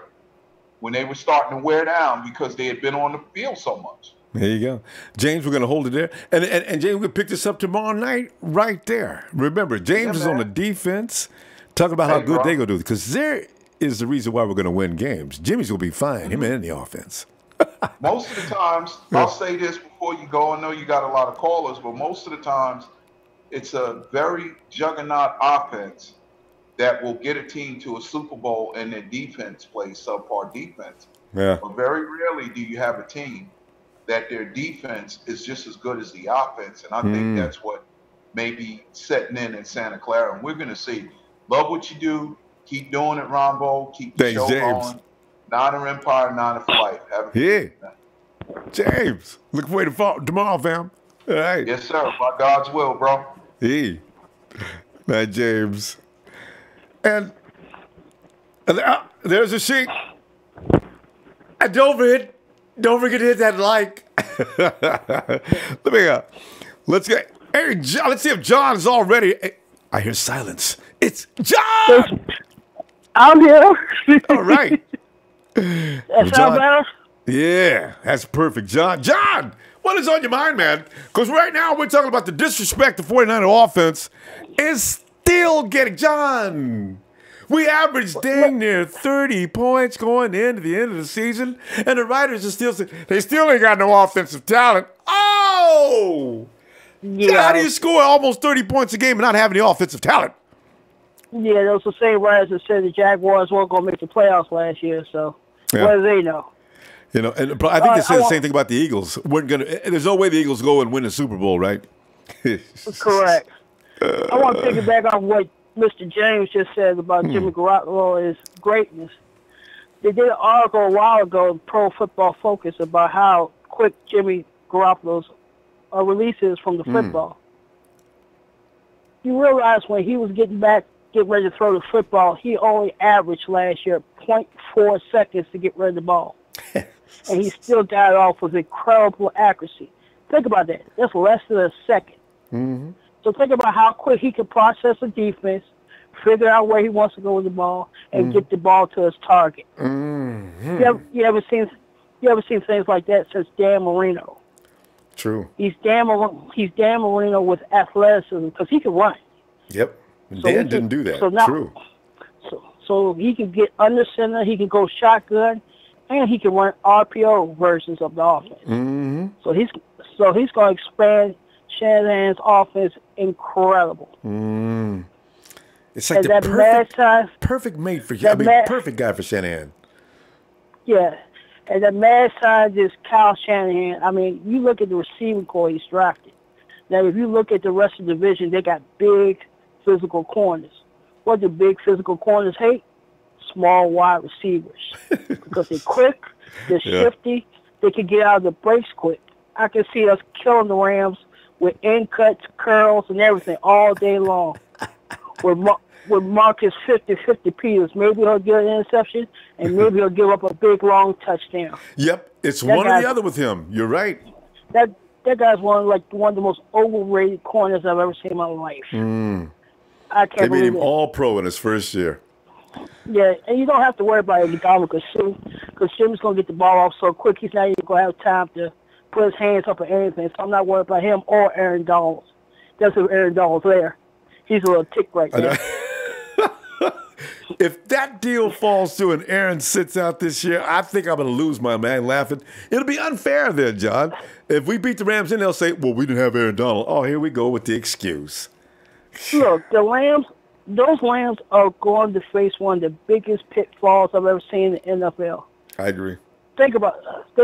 when they were starting to wear down because they had been on the field so much. There you go. James, we're going to hold it there. And James, we'll pick this up tomorrow night right there. Remember, James is on the defense. Talk about how good they're going to do. Because there is the reason why we're going to win games. Jimmy's going to be fine. Him and the offense. Most of the times, I'll say this before you go. I know you got a lot of callers, but most of the times, it's a very juggernaut offense that will get a team to a Super Bowl and their defense plays subpar defense. Yeah. But very rarely do you have a team that their defense is just as good as the offense. And I think that's what may be setting in Santa Clara. And we're going to see. Love what you do. Keep doing it, Ronbo. Keep the show going. Niner Empire, Niner for life. Have a good night. James, look forward to tomorrow, fam. All right. Yes, sir. By God's will, bro. Now, James. And there's a sheet. And don't forget to hit that like. Let's get. Hey, John, let's see if John is all ready. Hey, I hear silence. It's John. I'm here. All right. That sound better? Yeah, that's perfect, John. John, what is on your mind, man? Because right now we're talking about the disrespect the 49er offense is still getting. John, we averaged dang near 30 points going into the end of the season, and the writers are still saying they still ain't got no offensive talent. Oh! Yeah. How do you score almost 30 points a game and not have any offensive talent? Yeah, those are the same writers that said the Jaguars weren't going to make the playoffs last year, so what do they know? You know, and I think they said the same thing about the Eagles. There's no way the Eagles go and win the Super Bowl, right? Correct. I want to piggyback off what Mr. James just said about Jimmy Garoppolo is greatness. They did an article a while ago in Pro Football Focus about how quick Jimmy Garoppolo's releases from the football. You realize when he was getting ready to throw the football, he only averaged last year 0.4 seconds to get rid of the ball. And he still got it off with incredible accuracy. Think about that. That's less than a second. Mm-hmm. So think about how quick he can process a defense, figure out where he wants to go with the ball, and get the ball to his target. Mm-hmm. You ever seen things like that since Dan Marino? True. He's Dan Marino with athleticism because he can run. Yep. Dan didn't do that. So now, So So he can get under center, he can go shotgun, and he can run RPO versions of the offense. Mm-hmm. So he's going to expand Shanahan's offense incredible. Mm. It's like and the perfect mate for perfect guy for Shanahan. Yeah. And the mad scientist, Kyle Shanahan, I mean, you look at the receiving core he's drafted. Now, if you look at the rest of the division, they got big physical corners. What do big physical corners hate? Small wide receivers. Because they're quick, they're shifty, they can get out of the breaks quick. I can see us killing the Rams with in cuts, curls, and everything all day long. With Marcus 50-50 Peters, maybe he'll get an interception, and maybe he'll give up a big, long touchdown. Yep, it's one or the other with him. You're right. That guy's one of the most overrated corners I've ever seen in my life. I can't believe it. They made him all-pro in his first year. Yeah, and you don't have to worry about Garoppolo because Jim's going to get the ball off so quick, he's not even going to have time to put his hands up or anything. So I'm not worried about him or Aaron Donald. That's if Aaron Donald's there. He's a little tick right there. If that deal falls through and Aaron sits out this year, I think I'm going to lose my mind laughing. It'll be unfair there, John. If we beat the Rams in, they'll say, well, we didn't have Aaron Donald. Oh, here we go with the excuse. Look, those Rams are going to face one of the biggest pitfalls I've ever seen in the NFL. I agree. Think about it.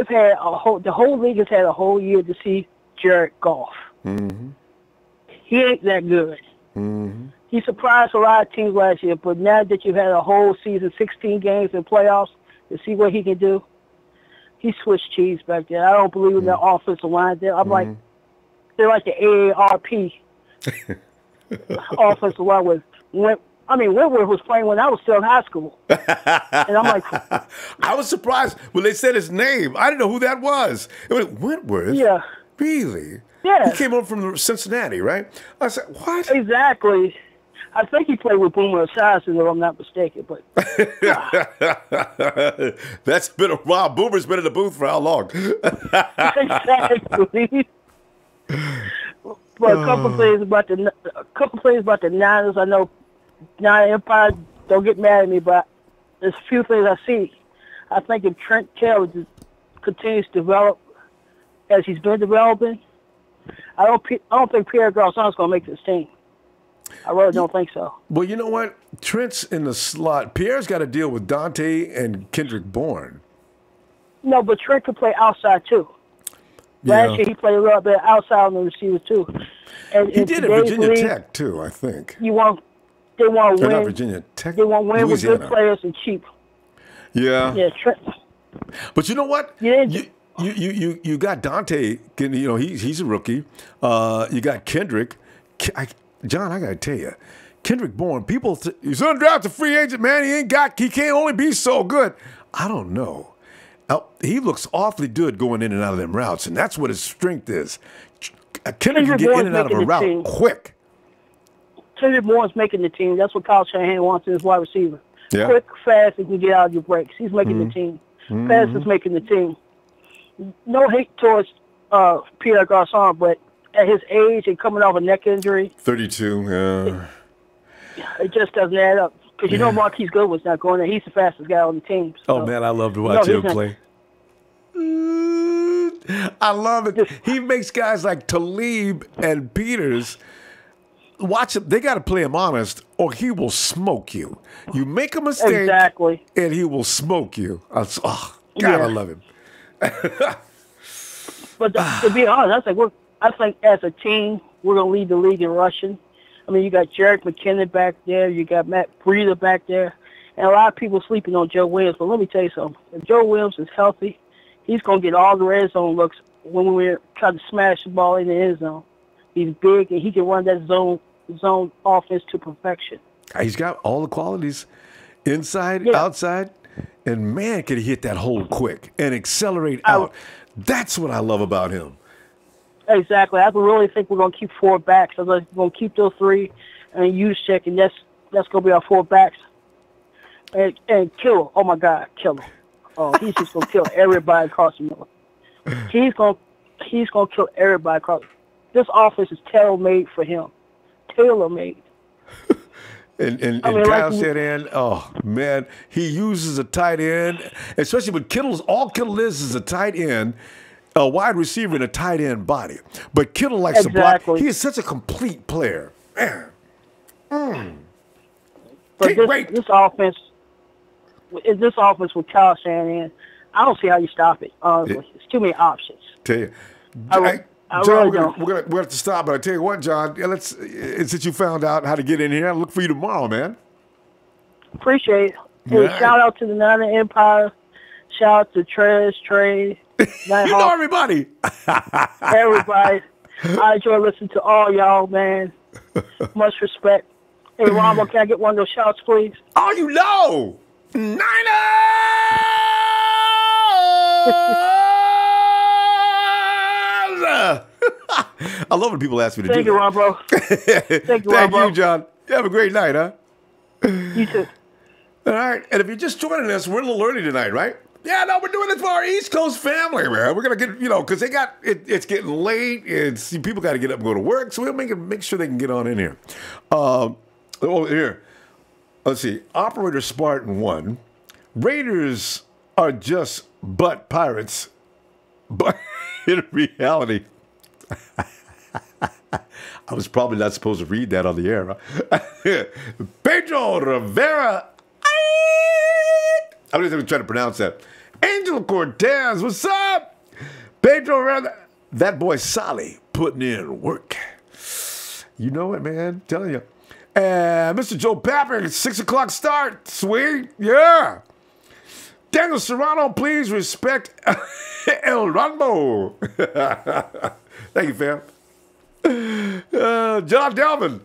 The whole league has had a whole year to see Jared Goff. Mm-hmm. He ain't that good. Mm-hmm. He surprised a lot of teams last year, but now that you've had a whole season, 16 games in playoffs, to see what he can do, he switched cheese back there. I don't believe in that offensive line there. I'm like, they're like the AARP offensive line with Whitworth was playing when I was still in high school. And I'm like, I was surprised when they said his name. I didn't know who that was. It was Whitworth? Yeah. Really? Yeah. He came over from Cincinnati, right? I said, what? Exactly. I think he played with Boomer Esiason, if I'm not mistaken. But that's been a while. Boomer's been in the booth for how long? Exactly. But a couple things about the Niners. I know Niner Empire, don't get mad at me, but there's a few things I see. I think if Trent Taylor continues to develop as he's been developing, I don't think Pierre Garçon's going to make this team. I really don't think so. Well, you know what? Trent's in the slot. Pierre's got to deal with Dante and Kendrick Bourne. No, but Trent could play outside too. Yeah. Last year he played a little bit outside on the receiver too. And he did at Virginia Tech too, I think. They want to win. Not Virginia Tech. They want to win with good players and cheap. Yeah. Yeah, Trent. But you know what? You got Dante. You know he's a rookie. You got Kendrick. John, I got to tell you, Kendrick Bourne, he's undrafted free agent, man. He can't only be so good. I don't know. He looks awfully good going in and out of them routes, and that's what his strength is. Kendrick can get in and out of a route quick. Kendrick Bourne's making the team. That's what Kyle Shanahan wants in his wide receiver. Yeah. Quick, fast, and can get out of your breaks. He's making the team. Fast is making the team. No hate towards Pierre Garçon, but at his age and coming off a neck injury. 32, yeah. It just doesn't add up. Because you know Marquise Goodwin's not going there. He's the fastest guy on the team. So. Oh, man, I love to watch him play. I love it. He makes guys like Talib and Peters, watch him. They got to play him honest or he will smoke you. You make a mistake and he will smoke you. I love him. But to be honest, I think as a team, we're going to lead the league in rushing. I mean, you got Jerick McKinnon back there. You got Matt Breida back there. And a lot of people sleeping on Joe Williams. But let me tell you something. If Joe Williams is healthy, he's going to get all the red zone looks when we're trying to smash the ball in the end zone. He's big, and he can run that zone offense to perfection. He's got all the qualities, inside, outside. And, man, can he hit that hole quick and accelerate out. That's what I love about him. Exactly. I really think we're going to keep 4 backs. We're going to keep those 3 and use check, and that's going to be our 4 backs. And kill. Oh, my God, kill him. Oh, he's just going to kill everybody across the middle. He's going to kill everybody across. This offense is tailor-made for him. Tailor-made. And I mean, Kyle like Shanahan, oh, man, he uses a tight end, especially when all Kittle is a tight end, a wide receiver and a tight end body. But Kittle likes to block. He is such a complete player. Man. But this offense with Kyle Shanahan, I don't see how you stop it, honestly. It's too many options. Tell you. John, we're gonna have to stop, but I tell you what, John, since you found out how to get in here, I'll look for you tomorrow, man. Appreciate it. Hey, shout out to the Niner Empire. Shout out to Trey. You know everybody. Everybody. I enjoy listening to all y'all, man. Much respect. Hey, Ronbo, can I get one of those shouts, please? Oh, you know! Niners! I love when people ask me to Thank do you, that. Ronbo. Thank you, Thank Ronbo. you, John. You have a great night, huh? You too. All right. And if you're just joining us, we're a little early tonight, right? Yeah, no, we're doing it for our East Coast family, man. We're going to get, because it's getting late. People got to get up and go to work, so we'll make sure they can get on in here. Here. Let's see. Operator Spartan 1. Raiders are just butt pirates, but in reality, I was probably not supposed to read that on the air. Huh? Pedro Rivera. I'm just going to try to pronounce that. Angel Cortez, what's up? Pedro Rivera. That boy Solly putting in work. You know it, man. I'm telling you. And Mr. Joe Papper, 6 o'clock start. Sweet. Yeah. Daniel Serrano, please respect El Ronbo. Thank you, fam. John Delvin.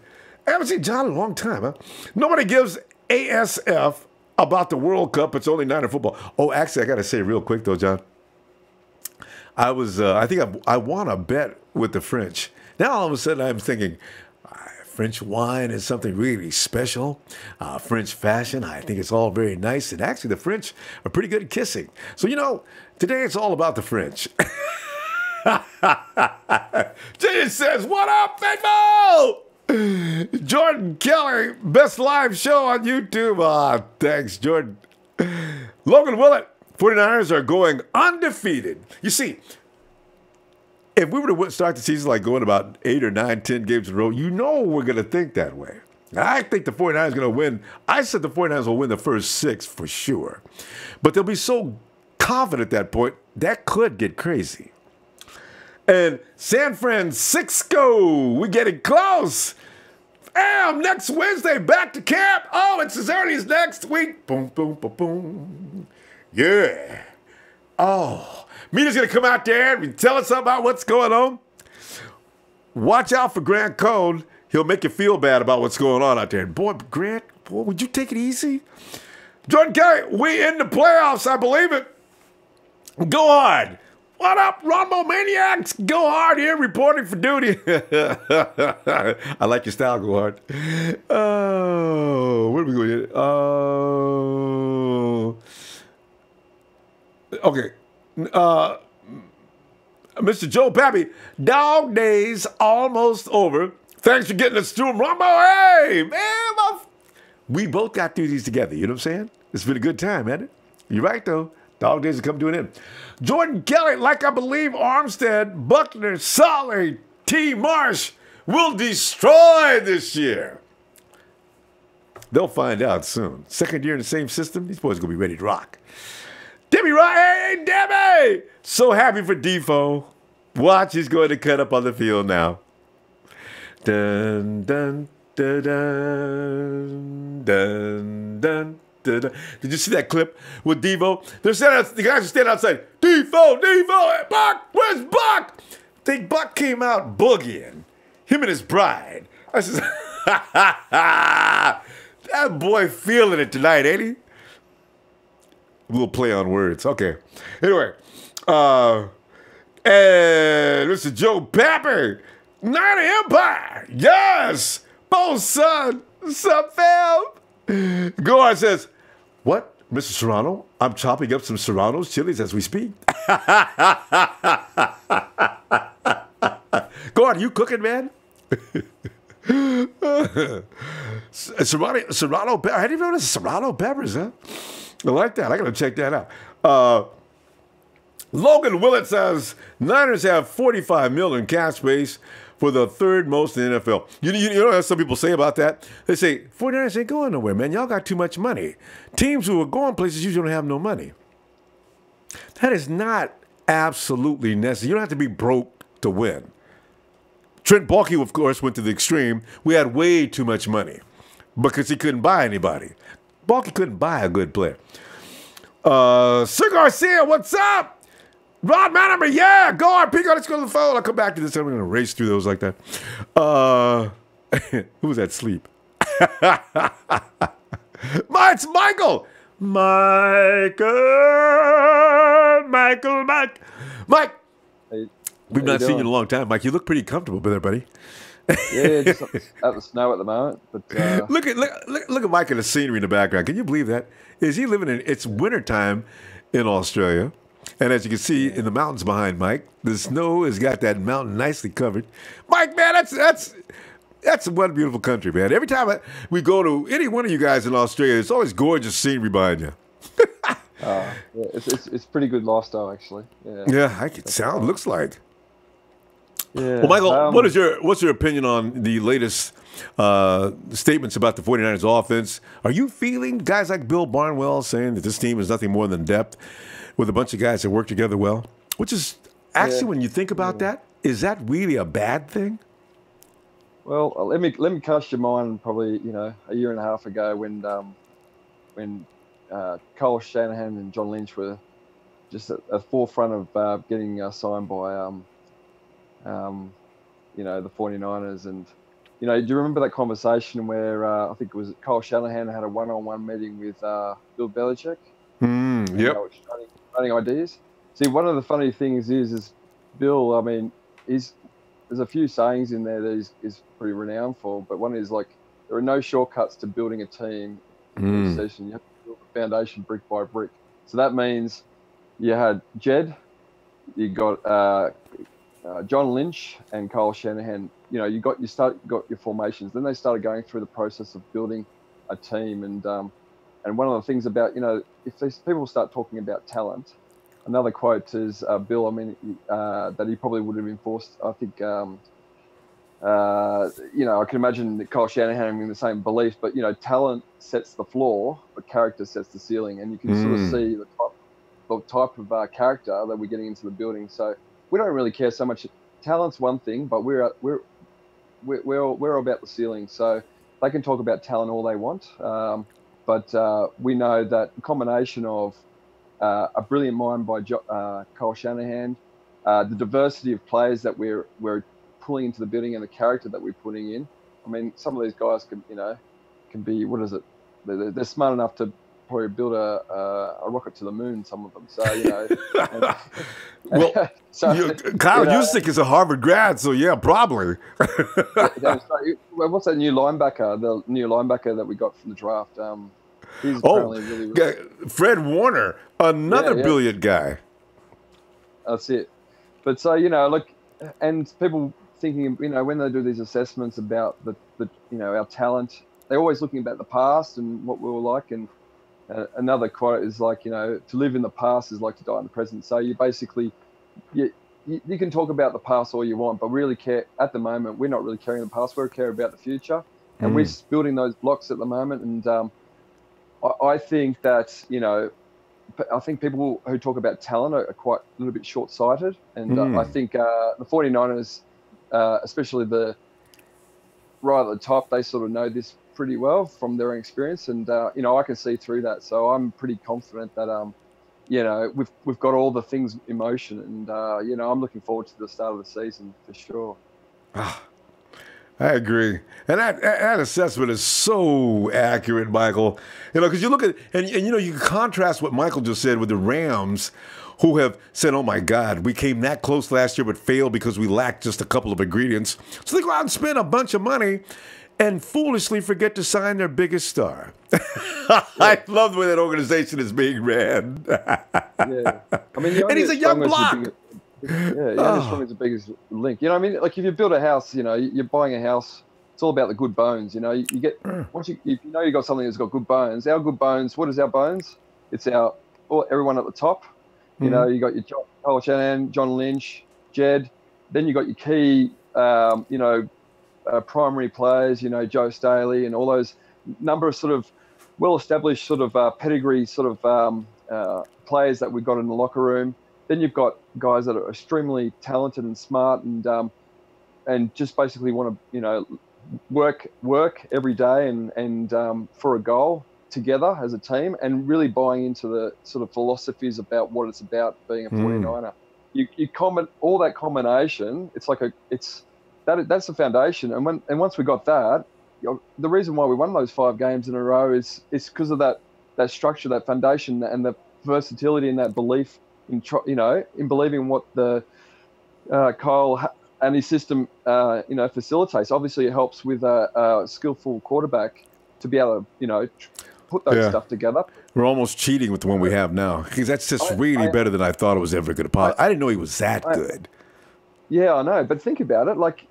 I haven't seen John in a long time, huh? Nobody gives ASF about the World Cup. It's only Niner football. Oh, actually, I got to say real quick, though, John. I think I won a bet with the French. Now, all of a sudden, I'm thinking, French wine is something really special. French fashion, I think it's all very nice. And actually, the French are pretty good at kissing. So, today it's all about the French. Jay says, what up, faithful? Jordan Kelly, best live show on YouTube. Thanks, Jordan. Logan Willett, 49ers are going undefeated. You see, if we were to start the season like going about 8 or 9, 10 games in a row, we're going to think that way. I think the 49ers are going to win. I said the 49ers will win the first 6 for sure. But they'll be so confident at that point, that could get crazy. And San Francisco, we're getting close. Damn, next Wednesday, back to camp. Oh, it's as early as next week. Boom, boom, boom, boom. Yeah. Oh, Mina's going to come out there and tell us about what's going on. Watch out for Grant Cohn. He'll make you feel bad about what's going on out there. Boy, Grant, would you take it easy? Jordan Kelly, we in the playoffs, I believe it. Go hard. What up, Ronbo Maniacs? Go hard here, reporting for duty. I like your style, go hard. Oh, where are we going? Okay. Mr. Joe Pappy, dog days almost over. Thanks for getting us through them, Ronbo. Hey, man, we both got through these together. You know what I'm saying? It's been a good time, hasn't it? You're right, though. Dog days are coming to an end. Jordan Kelly, like I believe Armstead, Buckner, Solly, T. Marsh will destroy this year. They'll find out soon. Second year in the same system, these boys are going to be ready to rock. Debbie Wright, hey, Debbie! So happy for Defoe. Watch, he's going to cut up on the field now. Dun, dun, dun, dun, dun, dun. Did you see that clip with Devo? The guys are standing outside. Devo, hey, Buck, where's Buck? Buck came out boogieing. Him and his bride. I said, that boy feeling it tonight, ain't he? A little play on words. Okay. Anyway, and Mr. Joe Papper, Niner Empire. Yes, both son. What's up, fam? Goard says, what, Mr. Serrano? I'm chopping up some Serrano's chilies as we speak. Goard, you cooking, man? Serrano Peppers. I didn't even know this Serrano Peppers, huh? I like that. I got to check that out. Logan Willett says Niners have $45 million cap space for the third most in the NFL. You know what some people say about that? They say 49ers ain't going nowhere, man. Y'all got too much money. Teams who are going places usually don't have no money. That is not absolutely necessary. You don't have to be broke to win. Trent Baalke, of course, went to the extreme. We had way too much money because he couldn't buy anybody. Baalke couldn't buy a good player. Sir Garcia, what's up? Rod Manamer, yeah, go on, Pico, let's go to the phone. I'll come back to this. I'm going to race through those like that. Who was that sleep? It's Michael. Mike. Hey, we've not seen you in a long time, Mike. You look pretty comfortable there, buddy. Yeah, just at the snow at the moment. But look at Mike and the scenery in the background. Can you believe that? Is he living in? It's wintertime in Australia, and as you can see in the mountains behind Mike, the snow has got that mountain nicely covered. Mike, man, that's one beautiful country, man. Every time we go to any one of you guys in Australia, it's always gorgeous scenery behind you. Yeah, it's pretty good lifestyle actually. Yeah, I can sound looks like. Yeah. Well, Michael, what's your opinion on the latest statements about the 49ers offense? Are you feeling guys like Bill Barnwell saying that this team is nothing more than depth with a bunch of guys that work together well? Which is actually, when you think about that, is that really a bad thing? Well, let me cast your mind probably a year and a half ago when Kyle Shanahan and John Lynch were just at the forefront of getting signed by the 49ers. And, do you remember that conversation where I think it was Kyle Shanahan had a one-on-one meeting with Bill Belichick? Yep. Running ideas. See, one of the funny things is Bill, I mean, there's a few sayings in there that is pretty renowned for, but one is like, there are no shortcuts to building a team in a season. You have to build a foundation brick by brick. So that means you had Jed, you got John Lynch and Kyle Shanahan. You got your formations. Then they started going through the process of building a team. And one of the things about if these people start talking about talent, another quote is Bill. I mean, that he probably would have enforced. I think I can imagine Kyle Shanahan having the same belief. But talent sets the floor, but character sets the ceiling, and you can sort of see the type of character that we're getting into the building. So we don't really care so much. Talent's one thing, but we're about the ceiling. So they can talk about talent all they want, but we know that the combination of a brilliant mind by Kyle Shanahan, the diversity of players that we're pulling into the building, and the character that we're putting in. I mean, some of these guys can be, what is it? They're smart enough to probably build a rocket to the moon. Some of them, so well, Kyle Juszczyk is a Harvard grad, so yeah, probably. What's that new linebacker? The new linebacker that we got from the draft. He's apparently really Fred Warner, another brilliant guy. That's it. But so look, and people thinking, when they do these assessments about the our talent, they're always looking about the past and what we were like. And another quote is like, to live in the past is like to die in the present. So you basically, you can talk about the past all you want, but really care at the moment. We're not really caring the past. We're care about the future, and we're building those blocks at the moment. And I think that I think people who talk about talent are quite a little bit short-sighted, and I think the 49ers, especially the right at the top, they sort of know this pretty well from their own experience, and I can see through that. So I'm pretty confident that we've got all the things in motion, and I'm looking forward to the start of the season for sure. I agree, and that assessment is so accurate, Michael. Because you look at and you contrast what Michael just said with the Rams, who have said, "Oh my God, we came that close last year, but failed because we lacked just a couple of ingredients." So they go out and spend a bunch of money, and foolishly forget to sign their biggest star. I love the way that organization is being ran. Yeah, I mean, and he's a young block. Strong is the biggest link. Like if you build a house, you're buying a house it's all about the good bones. You know, you get once if you know you got something that's got good bones. Our good bones. What is our bones? It's everyone at the top. You know, you got your Shanahan, John Lynch, Jed. Then you got your key, primary players. You know, Joe Staley and all those number of sort of well-established sort of pedigree sort of players that we've got in the locker room. Then you've got guys that are extremely talented and smart and just basically want to, you know, work every day and for a goal together as a team and really buying into the sort of philosophies about what it's about being a 49er. You comment all that combination. It's like that's the foundation. And once we got that, the reason why we won those 5 games in a row is because of that structure, that foundation, and the versatility and that belief in believing what the Kyle and his system facilitates. Obviously, it helps with a skillful quarterback to be able to put that stuff together. We're almost cheating with the one we have now because that's just really better than I thought it was ever going to. I didn't know he was that good. Yeah, I know, but think about it. Like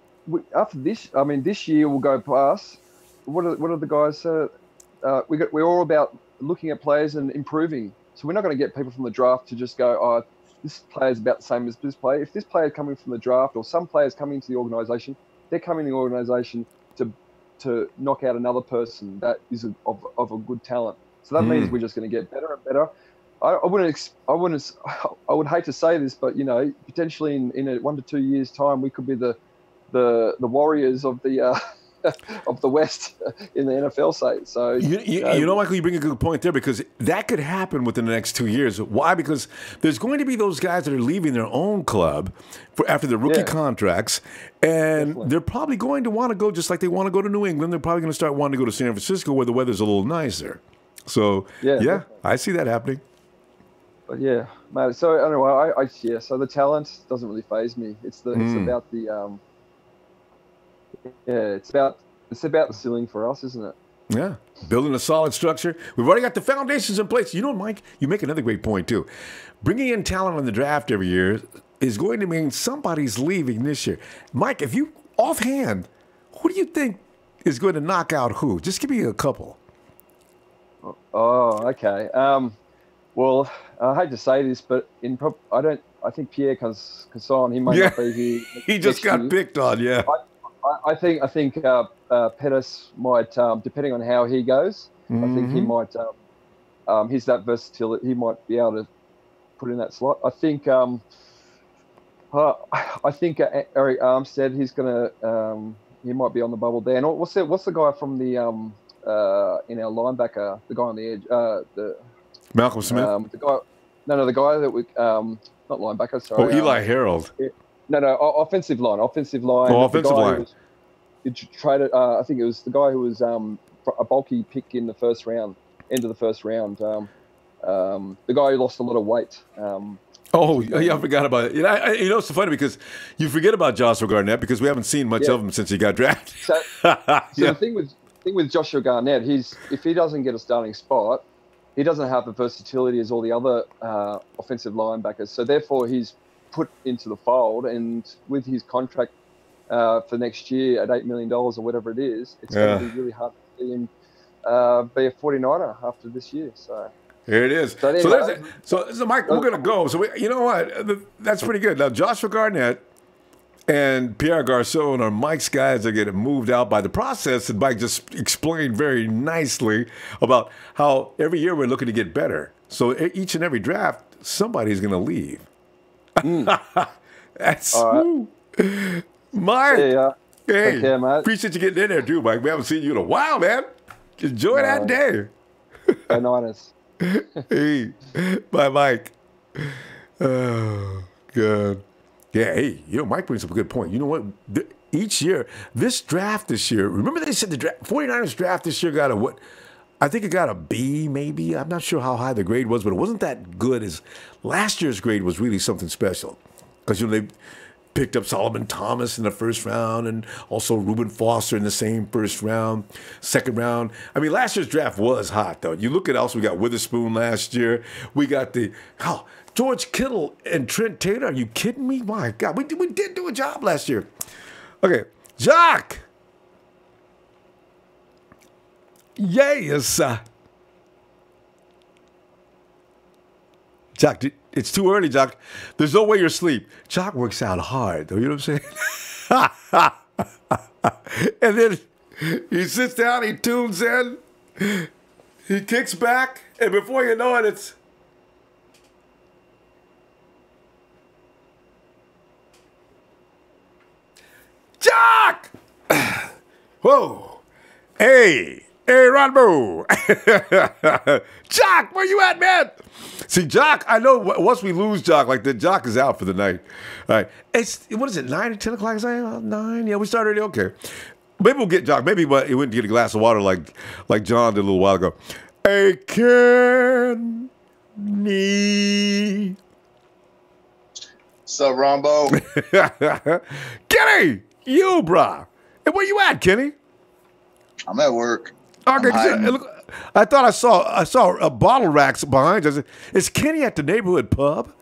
after this, I mean, this year we'll go past. What are the guys? We're all about looking at players and improving. So we're not going to get people from the draft to just go, oh, this player is about the same as this player. If this player is coming from the draft or some players coming into the organisation, they're coming to the organisation to knock out another person that is of a good talent. So that means we're just going to get better and better. I would hate to say this, but potentially in a 1 to 2 years' time, we could be the Warriors of the of the West in the NFL side. So Michael, you bring a good point there because that could happen within the next 2 years. Why? Because there's going to be those guys that are leaving their own club after their rookie contracts, and they're probably going to want to go just like they want to go to New England. They're probably going to start wanting to go to San Francisco where the weather's a little nicer. So I see that happening. But yeah, mate. So anyway, so the talent doesn't really faze me. It's about the it's about the ceiling for us, isn't it? Yeah, building a solid structure. We've already got the foundations in place. You know, Mike, you make another great point too. Bringing in talent on the draft every year is going to mean somebody's leaving this year. Mike, if you offhand, who do you think is going to knock out who? Just give me a couple. Oh, okay. Well, I hate to say this, but I think Pierre Casson, he might not be here. He just got picked on. Yeah. I think Pettis might, depending on how he goes, I think he might. He's that versatility. He might be able to put in that slot. I think. Eric Armstead. He's gonna. He might be on the bubble there. And what's the guy from the in our linebacker? The guy on the edge. The Malcolm Smith. The guy that we not linebacker. Sorry. Oh, Eli Harold. No, offensive line. Oh, offensive line. Traded. I think it was the guy who was a bulky pick in the first round, end of the first round. The guy who lost a lot of weight. I forgot about it. It's so funny because you forget about Joshua Garnett because we haven't seen much of him since he got drafted. The thing with Joshua Garnett, if he doesn't get a starting spot, he doesn't have the versatility as all the other offensive linebackers. So therefore, he's put into the fold, and with his contract for next year at $8 million or whatever it is, it's going to be really hard to see him be a 49er after this year. So here it is. So, anyway, so Mike, we're going to go. So you know what? That's pretty good. Now Joshua Garnett and Pierre Garçon are Mike's guys that get moved out by the process, and Mike just explained very nicely about how every year we're looking to get better. So each and every draft, somebody's going to leave. That's Mike. Hey, take care, mate. Appreciate you getting in there too, Mike. We haven't seen you in a while, man. Enjoy that day. Go Niners. Hey, bye, Mike. Oh, God. Yeah, hey, Mike brings up a good point. You know what? Each year, this draft this year, remember they said the 49ers draft this year got a what? I think it got a B, maybe. I'm not sure how high the grade was, but it wasn't that good as last year's grade was really something special. Because, they picked up Solomon Thomas in the first round and also Reuben Foster in the same first round, second round. I mean, last year's draft was hot, though. You look at also, we got Witherspoon last year. We got George Kittle and Trent Taylor. Are you kidding me? My God, we did do a job last year. Okay, Jock. Yes. Jock, it's too early, Jock. There's no way you're asleep. Jock works out hard, though. You know what I'm saying? And then he sits down, he tunes in, he kicks back, and before you know it, it's... Jock! Whoa. Hey, Ronbo. Jock, where you at, man? See, Jock, I know once we lose Jock, like the Jock is out for the night. All right. What is it, 9 or 10 o'clock? Is that 9? Yeah, we started early. Okay. Maybe we'll get Jock. Maybe he went to get a glass of water like John did a little while ago. Hey, Kenny. What's up, Ronbo? Kenny, you, brah. Hey, where you at, Kenny? I'm at work. Okay, look, I thought I saw a bottle racks behind us. Is Kenny at the neighborhood pub?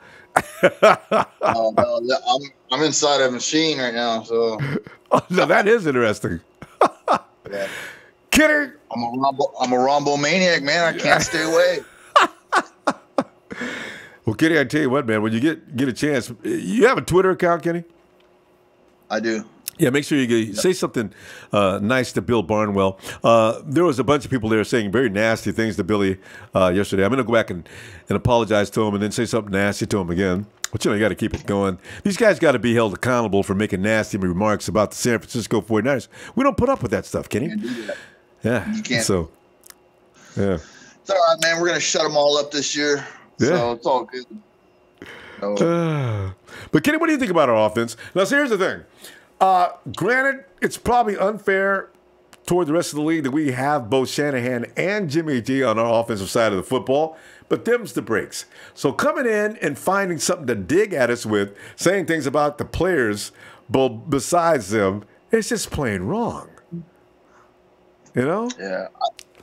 Oh, no, I'm inside a machine right now, so. Oh, no, that is interesting. Yeah. Kenny, I'm a Ronbo maniac, man. I can't stay away. Well, Kenny, I tell you what, man. When you get a chance, you have a Twitter account, Kenny? I do. Yeah, make sure you say something nice to Bill Barnwell. There was a bunch of people there saying very nasty things to Billy yesterday. I'm going to go back and apologize to him and then say something nasty to him again. But, you got to keep it going. These guys got to be held accountable for making nasty remarks about the San Francisco 49ers. We don't put up with that stuff, Kenny. You can't do that. Yeah. You can't. So, yeah. It's all right, man. We're going to shut them all up this year. Yeah. So it's all good. So. But, Kenny, what do you think about our offense? Now, so here's the thing. Granted, it's probably unfair toward the rest of the league that we have both Shanahan and Jimmy G on our offensive side of the football, but them's the breaks. So coming in and finding something to dig at us with, saying things about the players besides them, it's just plain wrong. You know? Yeah.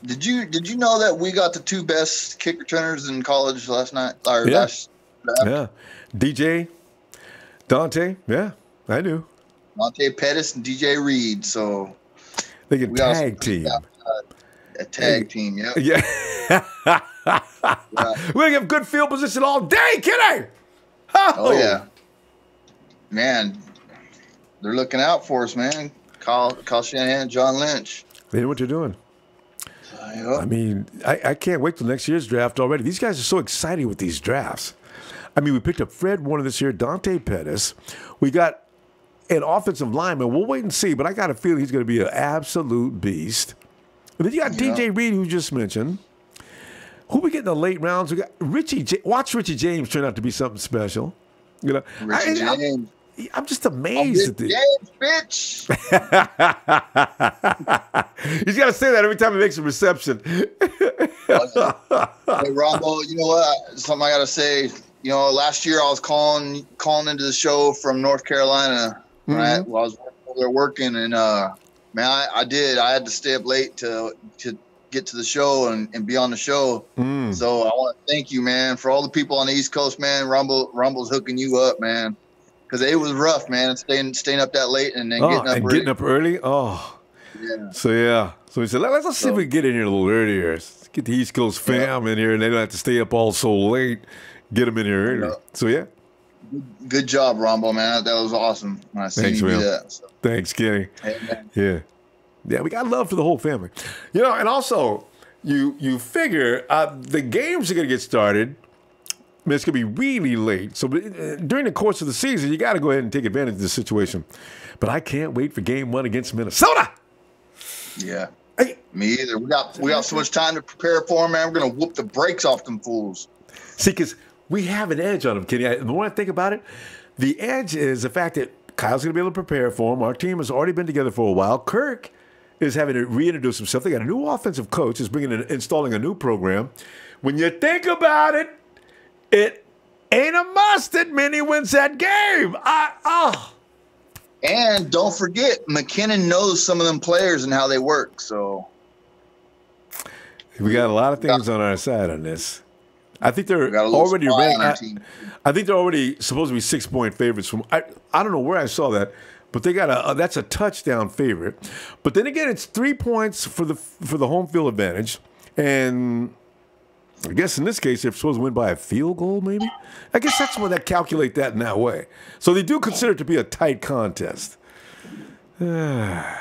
Did you know that we got the 2 best kick returners in college last night? Or Yeah. last draft? Yeah. DJ, Dante, yeah, I knew. Monte Pettis and DJ Reed. So They can tag team. A tag team, yeah. Yeah. Right. We're going to have good field position all day, Kenny. Oh, yeah. Man, they're looking out for us, man. Kyle Shanahan and John Lynch. They know what they're doing. Yep. I mean, I can't wait till next year's draft already. These guys are so excited with these drafts. I mean, we picked up Fred Warner this year, Dante Pettis. We got an offensive lineman. We'll wait and see, but I got a feeling he's going to be an absolute beast. And then you got DJ Reed, who you just mentioned. Who we get in the late rounds? We got watch Richie James turn out to be something special. Richie James. I'm just amazed at this. James, bitch. He's got to say that every time he makes a reception. Hey, Ronbo, you know what? Something I got to say. Last year I was calling into the show from North Carolina, right? While I was over there working, and man, I did. I had to stay up late to get to the show and be on the show. So I want to thank you, man, for all the people on the East Coast, man. Rumbo's hooking you up, man, because it was rough, man, staying up that late and then getting up early. Oh, yeah. So he said, let's see if we can get in here a little earlier. Let's get the East Coast fam in here, and they don't have to stay up all so late. Get them in here early. So, yeah. Good job, Ronbo, man. That was awesome when I seen you do that. So. Thanks, Kenny. Hey, man. Yeah. Yeah, we got love for the whole family. And also, you figure the games are going to get started. I mean, it's going to be really late. So during the course of the season, you got to go ahead and take advantage of the situation. But I can't wait for game 1 against Minnesota. Yeah. Hey. Me either. We got so much time to prepare for them, man. We're going to whoop the brakes off them fools. See, because we have an edge on them, Kenny. The more I think about it, the edge is the fact that Kyle's going to be able to prepare for him. Our team has already been together for a while. Kirk is having to reintroduce himself. They got a new offensive coach. Is installing a new program. When you think about it, it ain't a must that Minnie wins that game. And don't forget, McKinnon knows some of them players and how they work. So we got a lot of things on our side on this. I think they're already ranked. I think they're already supposed to be 6-point favorites. I don't know where I saw that, but they got that's a touchdown favorite. But then again, it's 3 points for the home field advantage, and I guess in this case they're supposed to win by a field goal, maybe. I guess that's why they calculate that in that way. So they do consider it to be a tight contest. Yeah,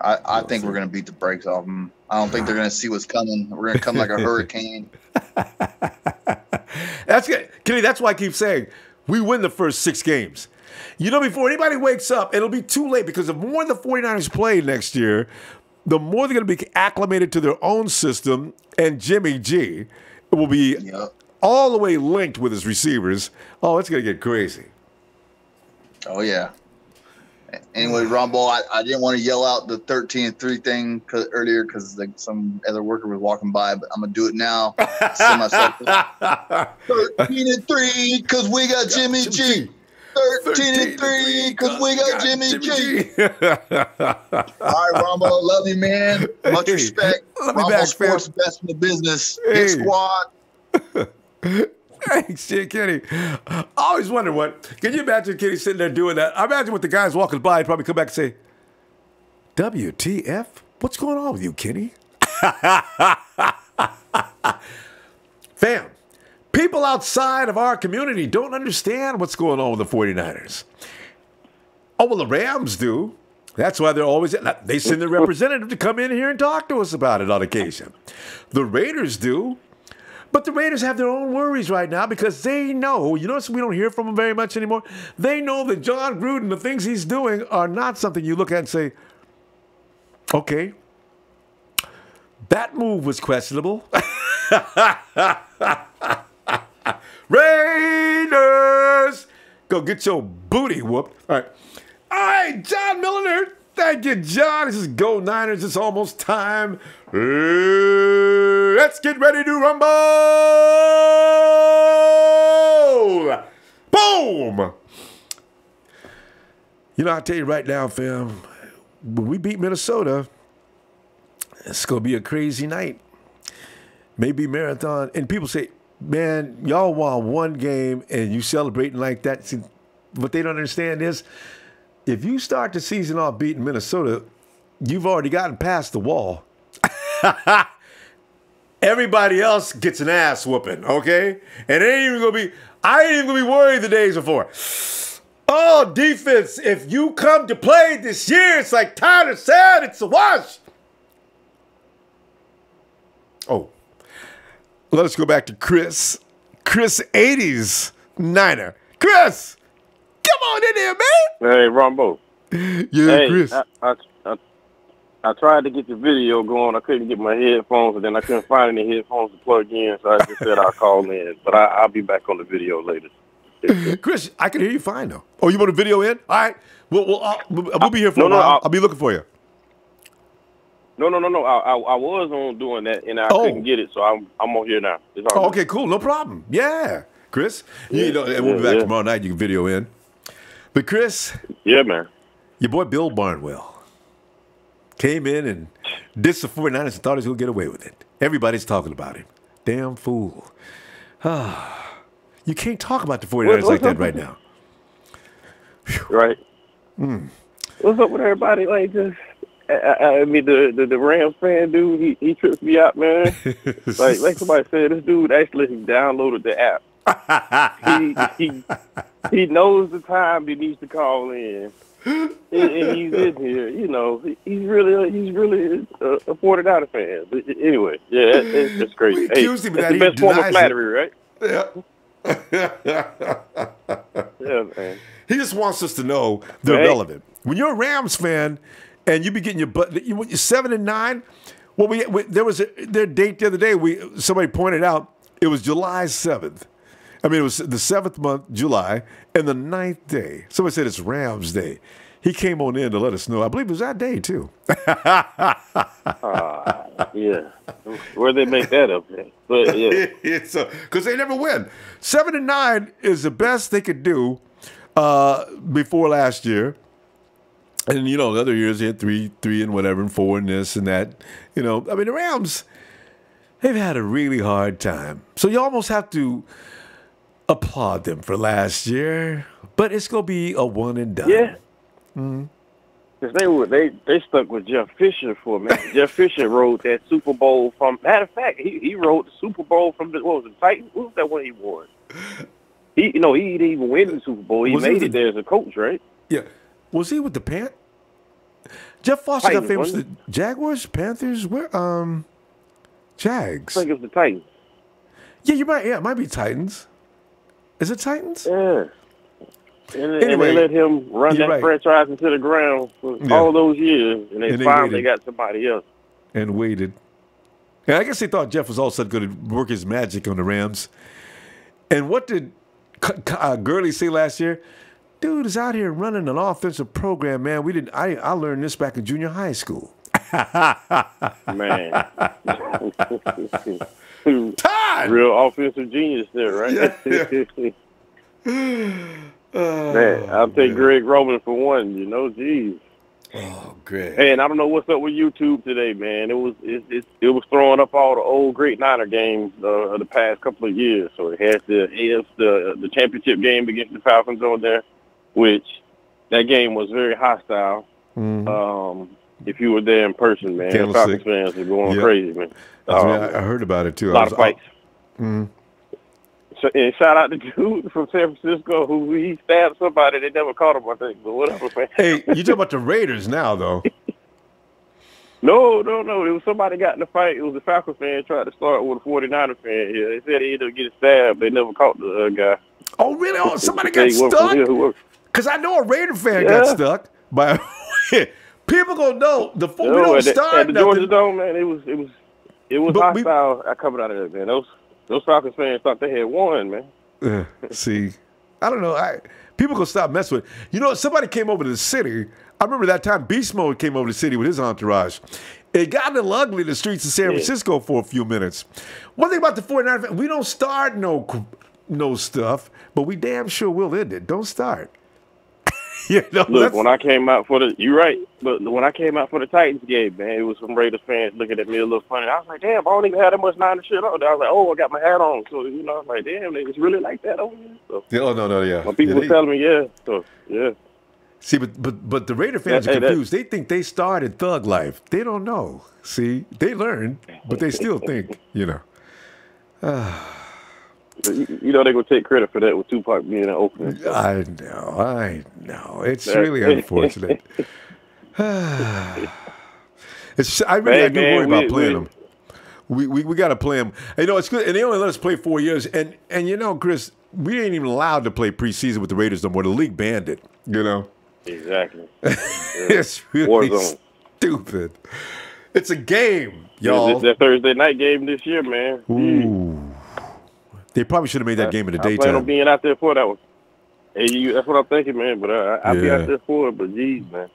I think we're going to beat the brakes off them. I don't think they're going to see what's coming. We're going to come like a hurricane. That's good. Kenny, that's why I keep saying we win the first 6 games. You know, before anybody wakes up, it'll be too late because the more the 49ers play next year, the more they're going to be acclimated to their own system, and Jimmy G will be all the way linked with his receivers. Oh, it's going to get crazy. Oh, yeah. Anyway, Ronbo, I didn't want to yell out the 13-3 thing earlier because some other worker was walking by, but I'm going to do it now. Send myself 13-3 because we got Jimmy G. 13-3 because we got Jimmy G. All right, Ronbo, love you, man. Much respect. Ronbo Sports, best in the business. Big squad. Thanks, Kenny. I always wonder can you imagine Kenny sitting there doing that? I imagine what the guys walking by would probably come back and say, WTF? What's going on with you, Kenny? Fam, people outside of our community don't understand what's going on with the 49ers. Oh, well, the Rams do. That's why they're always, they send their representative to come in here and talk to us about it on occasion. The Raiders do. But the Raiders have their own worries right now because they know, you notice we don't hear from them very much anymore? They know that John Gruden, the things he's doing are not something you look at and say, okay, that move was questionable. Raiders! Go get your booty whooped. All right, John Milliner. Thank you, John. This is Go Niners. It's almost time. Let's get ready to rumble. Boom. You know, I'll tell you right now, fam, when we beat Minnesota, it's going to be a crazy night. Maybe marathon. And people say, man, y'all won one game and you celebrating like that. See, what they don't understand is, if you start the season off beating Minnesota, you've already gotten past the wall. Everybody else gets an ass whooping, okay? And I ain't even gonna be worried the days before. Oh, defense, if you come to play this year, it's like Tyler said, it's a wash. Oh, let us go back to Chris. Chris 80s Niner. Chris! Come on in here, man. Hey, Ronbo. Yeah, hey, Chris. I tried to get the video going. I couldn't get my headphones, and then I couldn't find any headphones to plug in, so I just said I'll call in. But I'll be back on the video later. Chris, I can hear you fine, though. Oh, you want a video in? All right. We'll be here for a while. I'll be looking for you. No. I was on doing that, and I couldn't get it, so I'm on here now. Okay, cool. No problem. Yeah. Chris, and we'll be back tomorrow night. You can video in. But Chris, yeah, man, your boy Bill Barnwell came in and dissed the 49ers and thought he was going to get away with it. Everybody's talking about him. Damn fool. You can't talk about the 49ers like that right now. Right. What's up with everybody? Like, just, I mean, the Rams fan dude, he trips me out, man. like somebody said, this dude actually downloaded the app. He knows the time he needs to call in, and he's in here. You know, he's really a 49er fan. But anyway, yeah, it's crazy. It's the best form of flattery, right? Yeah. Yeah, man. He just wants us to know they're relevant. When you're a Rams fan and you be getting your butt, you're 7-9. Well, there was their date the other day. Somebody pointed out it was July 7th. I mean, it was the 7th month, July, and the 9th day. Somebody said it's Rams Day. He came on in to let us know. I believe it was that day, too. Yeah. Where'd they make that up at? But, yeah. It's because they never win. 7-9 is the best they could do before last year. And, the other years they had 3 and whatever, and 4 and this and that. I mean, the Rams, they've had a really hard time. So you almost have to applaud them for last year. But But it's going to be a one and done. Yeah. Mm-hmm. Because they stuck with Jeff Fisher for a minute. Jeff Fisher wrote that Super Bowl from. Matter of fact, he wrote the Super Bowl from what was it, Titans? What was that one he won? He didn't even win the Super Bowl. He made it there as a coach, right? Yeah. Was he with the Panthers? Jeff Foster Titans, got famous. The Jaguars, Panthers, where? Jags. I think it was the Titans. Yeah, you might. Yeah, it might be Titans. Is it Titans? Yeah. And Anyway, they let him run that right. franchise into the ground for all those years, and they finally got somebody else. And waited. And I guess they thought Jeff was all set good to work his magic on the Rams. And what did Gurley say last year? Dude is out here running an offensive program, man. I learned this back in junior high school. Man. Todd! Real offensive genius there, right? Man, I'll take Greg Roman for one, geez. Oh, Greg. Hey, and I don't know what's up with YouTube today, man. It was throwing up all the old great Niner games of the past couple of years. So it has the championship game against the Falcons on there, which that game was very hostile. Mm-hmm. If you were there in person, man, the Falcons fans are going crazy, man. I heard about it too. A lot of fights. Mm-hmm. So, and shout out to dude from San Francisco who he stabbed somebody. They never caught him, I think, but whatever, man. Hey, you talking about the Raiders now, though? No. It was somebody got in the fight. It was a Falcons fan tried to start with a 49er fan. Yeah, they said he ended up getting stabbed. They never caught the guy. Oh, really? Oh, somebody got stuck? Because I know a Raider fan got stuck. But people gonna know we don't start at the Georgia Dome, man. It was hostile. I covered out of there, man. Those Falcons fans thought they had won, man. See, I don't know. People gonna stop messing with. Somebody came over to the city. I remember that time Beast Mode came over to the city with his entourage. It got a little ugly in the streets of San Francisco for a few minutes. One thing about the 49ers, we don't start no stuff, but we damn sure will end it. Don't start. Look, when I came out you're right, but when I came out for the Titans game, man, it was some Raiders fans looking at me a little funny. I was like, damn, I don't even have that much Niner shit on. I was like, oh, I got my hat on. So, I was like, damn, it's really like that over here. So, yeah. My people were telling me, so, yeah. See, but the Raider fans are confused. They think they started thug life. They don't know. See, they learned, but they still think, they're going to take credit for that with Tupac being an opener. So. I know. It's really unfortunate. I do worry about playing them. We got to play them. It's good. And they only let us play 4 years. And Chris, we ain't even allowed to play preseason with the Raiders no more. The league banned it, Exactly. It's really stupid. It's a game, y'all. It's that Thursday night game this year, man. Ooh. They probably should have made that game in the daytime. I plan on being out there for that one. Hey, that's what I'm thinking, man. But I'll be out there for it. But geez, man.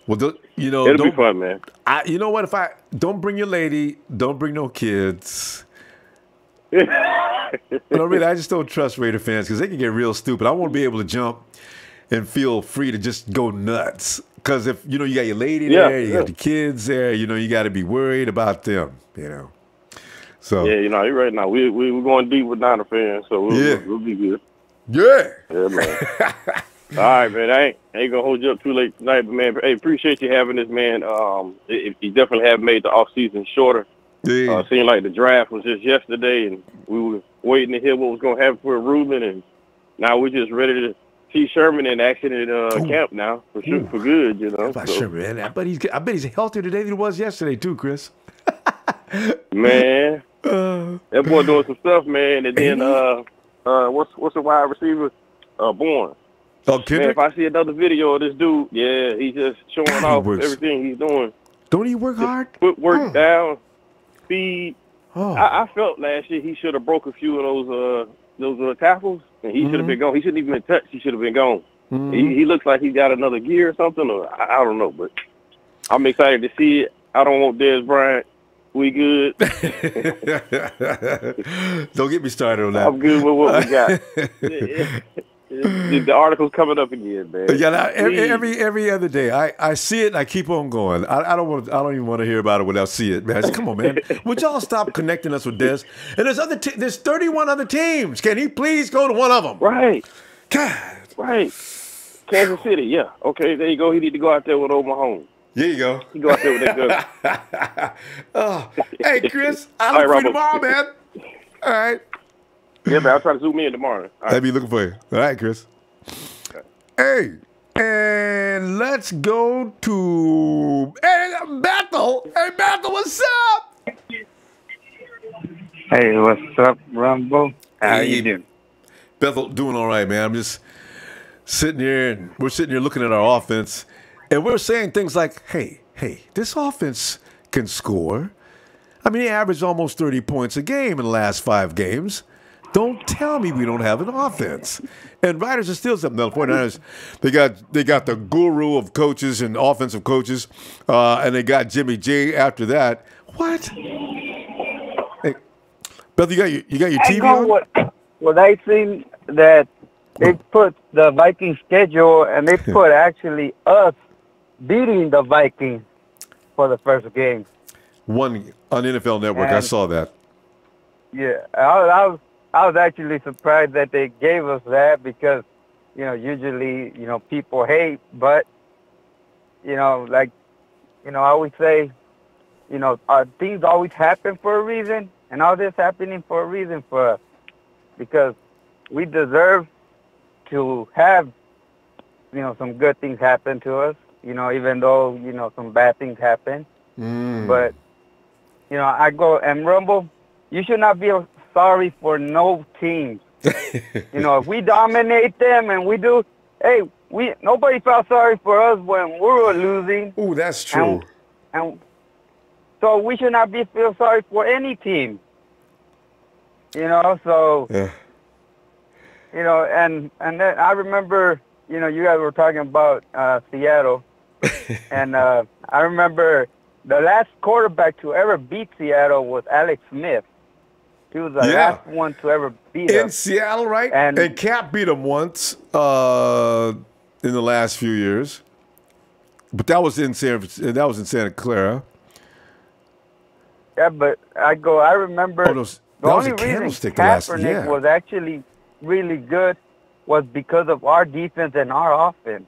Well, it'll be fun, man. You know what? If I don't bring your lady, don't bring no kids. I just don't trust Raider fans because they can get real stupid. I won't be able to jump and feel free to just go nuts. Because if you got your lady there, you got the kids there, you got to be worried about them. So you're right. Now we're going deep with Niner fans, so we'll be good. Yeah, man. All right, man. I ain't gonna hold you up too late tonight, but man, hey, appreciate you having this, man. You definitely have made the offseason shorter. Yeah. Seemed like the draft was just yesterday, and we were waiting to hear what was gonna happen for Ruben, and now we're just ready to see Sherman in action at camp now for good. About Sherman, I bet he's healthier today than he was yesterday too, Chris. Man, that boy doing some stuff, man. And then what's the wide receiver? Bourne. Oh, Kendrick? Man, if I see another video of this dude, he's just showing off everything he's doing. Don't he work hard? Footwork down, speed. Oh. I felt last year he should have broke a few of those tackles, and he should have been gone. He shouldn't even been touched. He should have been gone. Mm-hmm. He looks like he got another gear or something, or I don't know, but I'm excited to see it. I don't want Dez Bryant. We good. Don't get me started on that. I'm good with what we got. The article's coming up again, man. Yeah, every other day, I see it and I keep on going. I don't even want to hear about it without see it, man. Come on, man. Would y'all stop connecting us with this? And there's 31 other teams. Can he please go to one of them? Right. God. Right. Kansas City, yeah. Okay, there you go. He need to go out there with old Mahomes. There you go. He go out there with that gun. Oh, hey, Chris, I'll look for you tomorrow, man. All right. Yeah, man, I'll try to zoom in tomorrow. I'll be looking for you. All right, Chris. Okay. Hey, and let's go to Bethel. Hey, Bethel, what's up? Hey, what's up, Ronbo? How you doing? Bethel, doing all right, man. I'm just sitting here, and we're sitting here looking at our offense, and we're saying things like, hey, this offense can score. I mean, he averaged almost 30 points a game in the last 5 games. Don't tell me we don't have an offense. And Riders are still something else. 49ers, they got the guru of coaches and offensive coaches, and they got Jimmy G after that. What? Hey, Beth, you got your TV on? Well, I seen that they put the Vikings schedule, and they put actually us beating the Vikings for the first game. One on NFL Network, I saw that. Yeah, I was actually surprised that they gave us that because, usually, people hate, but, I always say, things always happen for a reason, and all this happening for a reason for us, because we deserve to have, some good things happen to us, even though, some bad things happen. But, I go, and Rumble, you should not be sorry for no teams. If we dominate them and we do, nobody felt sorry for us when we were losing. Ooh, that's true. And so we should not feel sorry for any team. So, yeah. And then I remember, you guys were talking about Seattle. And I remember the last quarterback to ever beat Seattle was Alex Smith. He was the last one to ever beat him. In Seattle, right? And Cap beat him once in the last few years. But that was in Santa Clara. Yeah, but I remember the only reason Kaepernick was actually really good was because of our defense and our offense.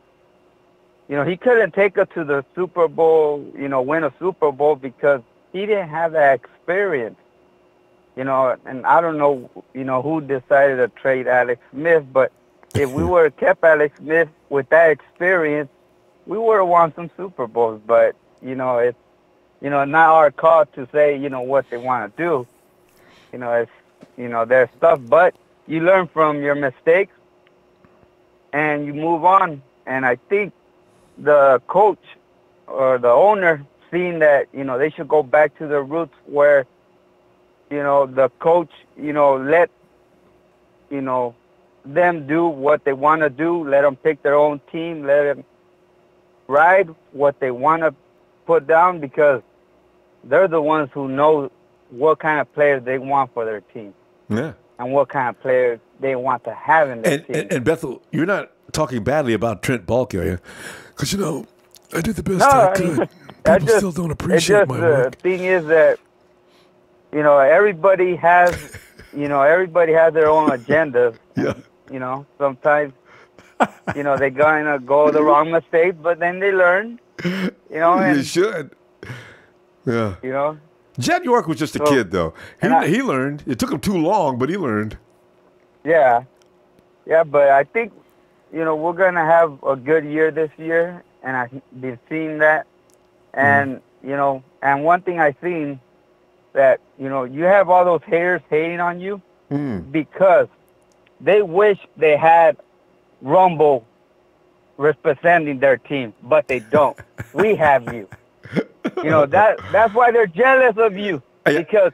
He couldn't take us to the Super Bowl, win a Super Bowl because he didn't have that experience. And I don't know, who decided to trade Alex Smith, but if we would have kept Alex Smith with that experience, we would have won some Super Bowls. But, it's, not our call to say, what they want to do. It's, their stuff. But you learn from your mistakes and you move on. And I think the coach or the owner seen that, they should go back to their roots where, the coach, let, them do what they want to do. Let them pick their own team. Let them ride what they want to put down because they're the ones who know what kind of players they want for their team. Yeah. And what kind of players they want to have in their team. And Bethel, you're not talking badly about Trent Baalke, are you? Because, I did the best I could. People still don't appreciate my work. The thing is that, everybody has, everybody has their own agenda. Yeah. Sometimes, they're going to go the wrong mistake, but then they learn, And, you should. Yeah. Jet York was just a kid, though. He learned. It took him too long, but he learned. Yeah. Yeah, but I think, we're going to have a good year this year, and I've been seeing that. And, and one thing I've seen that, you have all those haters hating on you because they wish they had Ronbo representing their team, but they don't. We have you. That's why they're jealous of you because,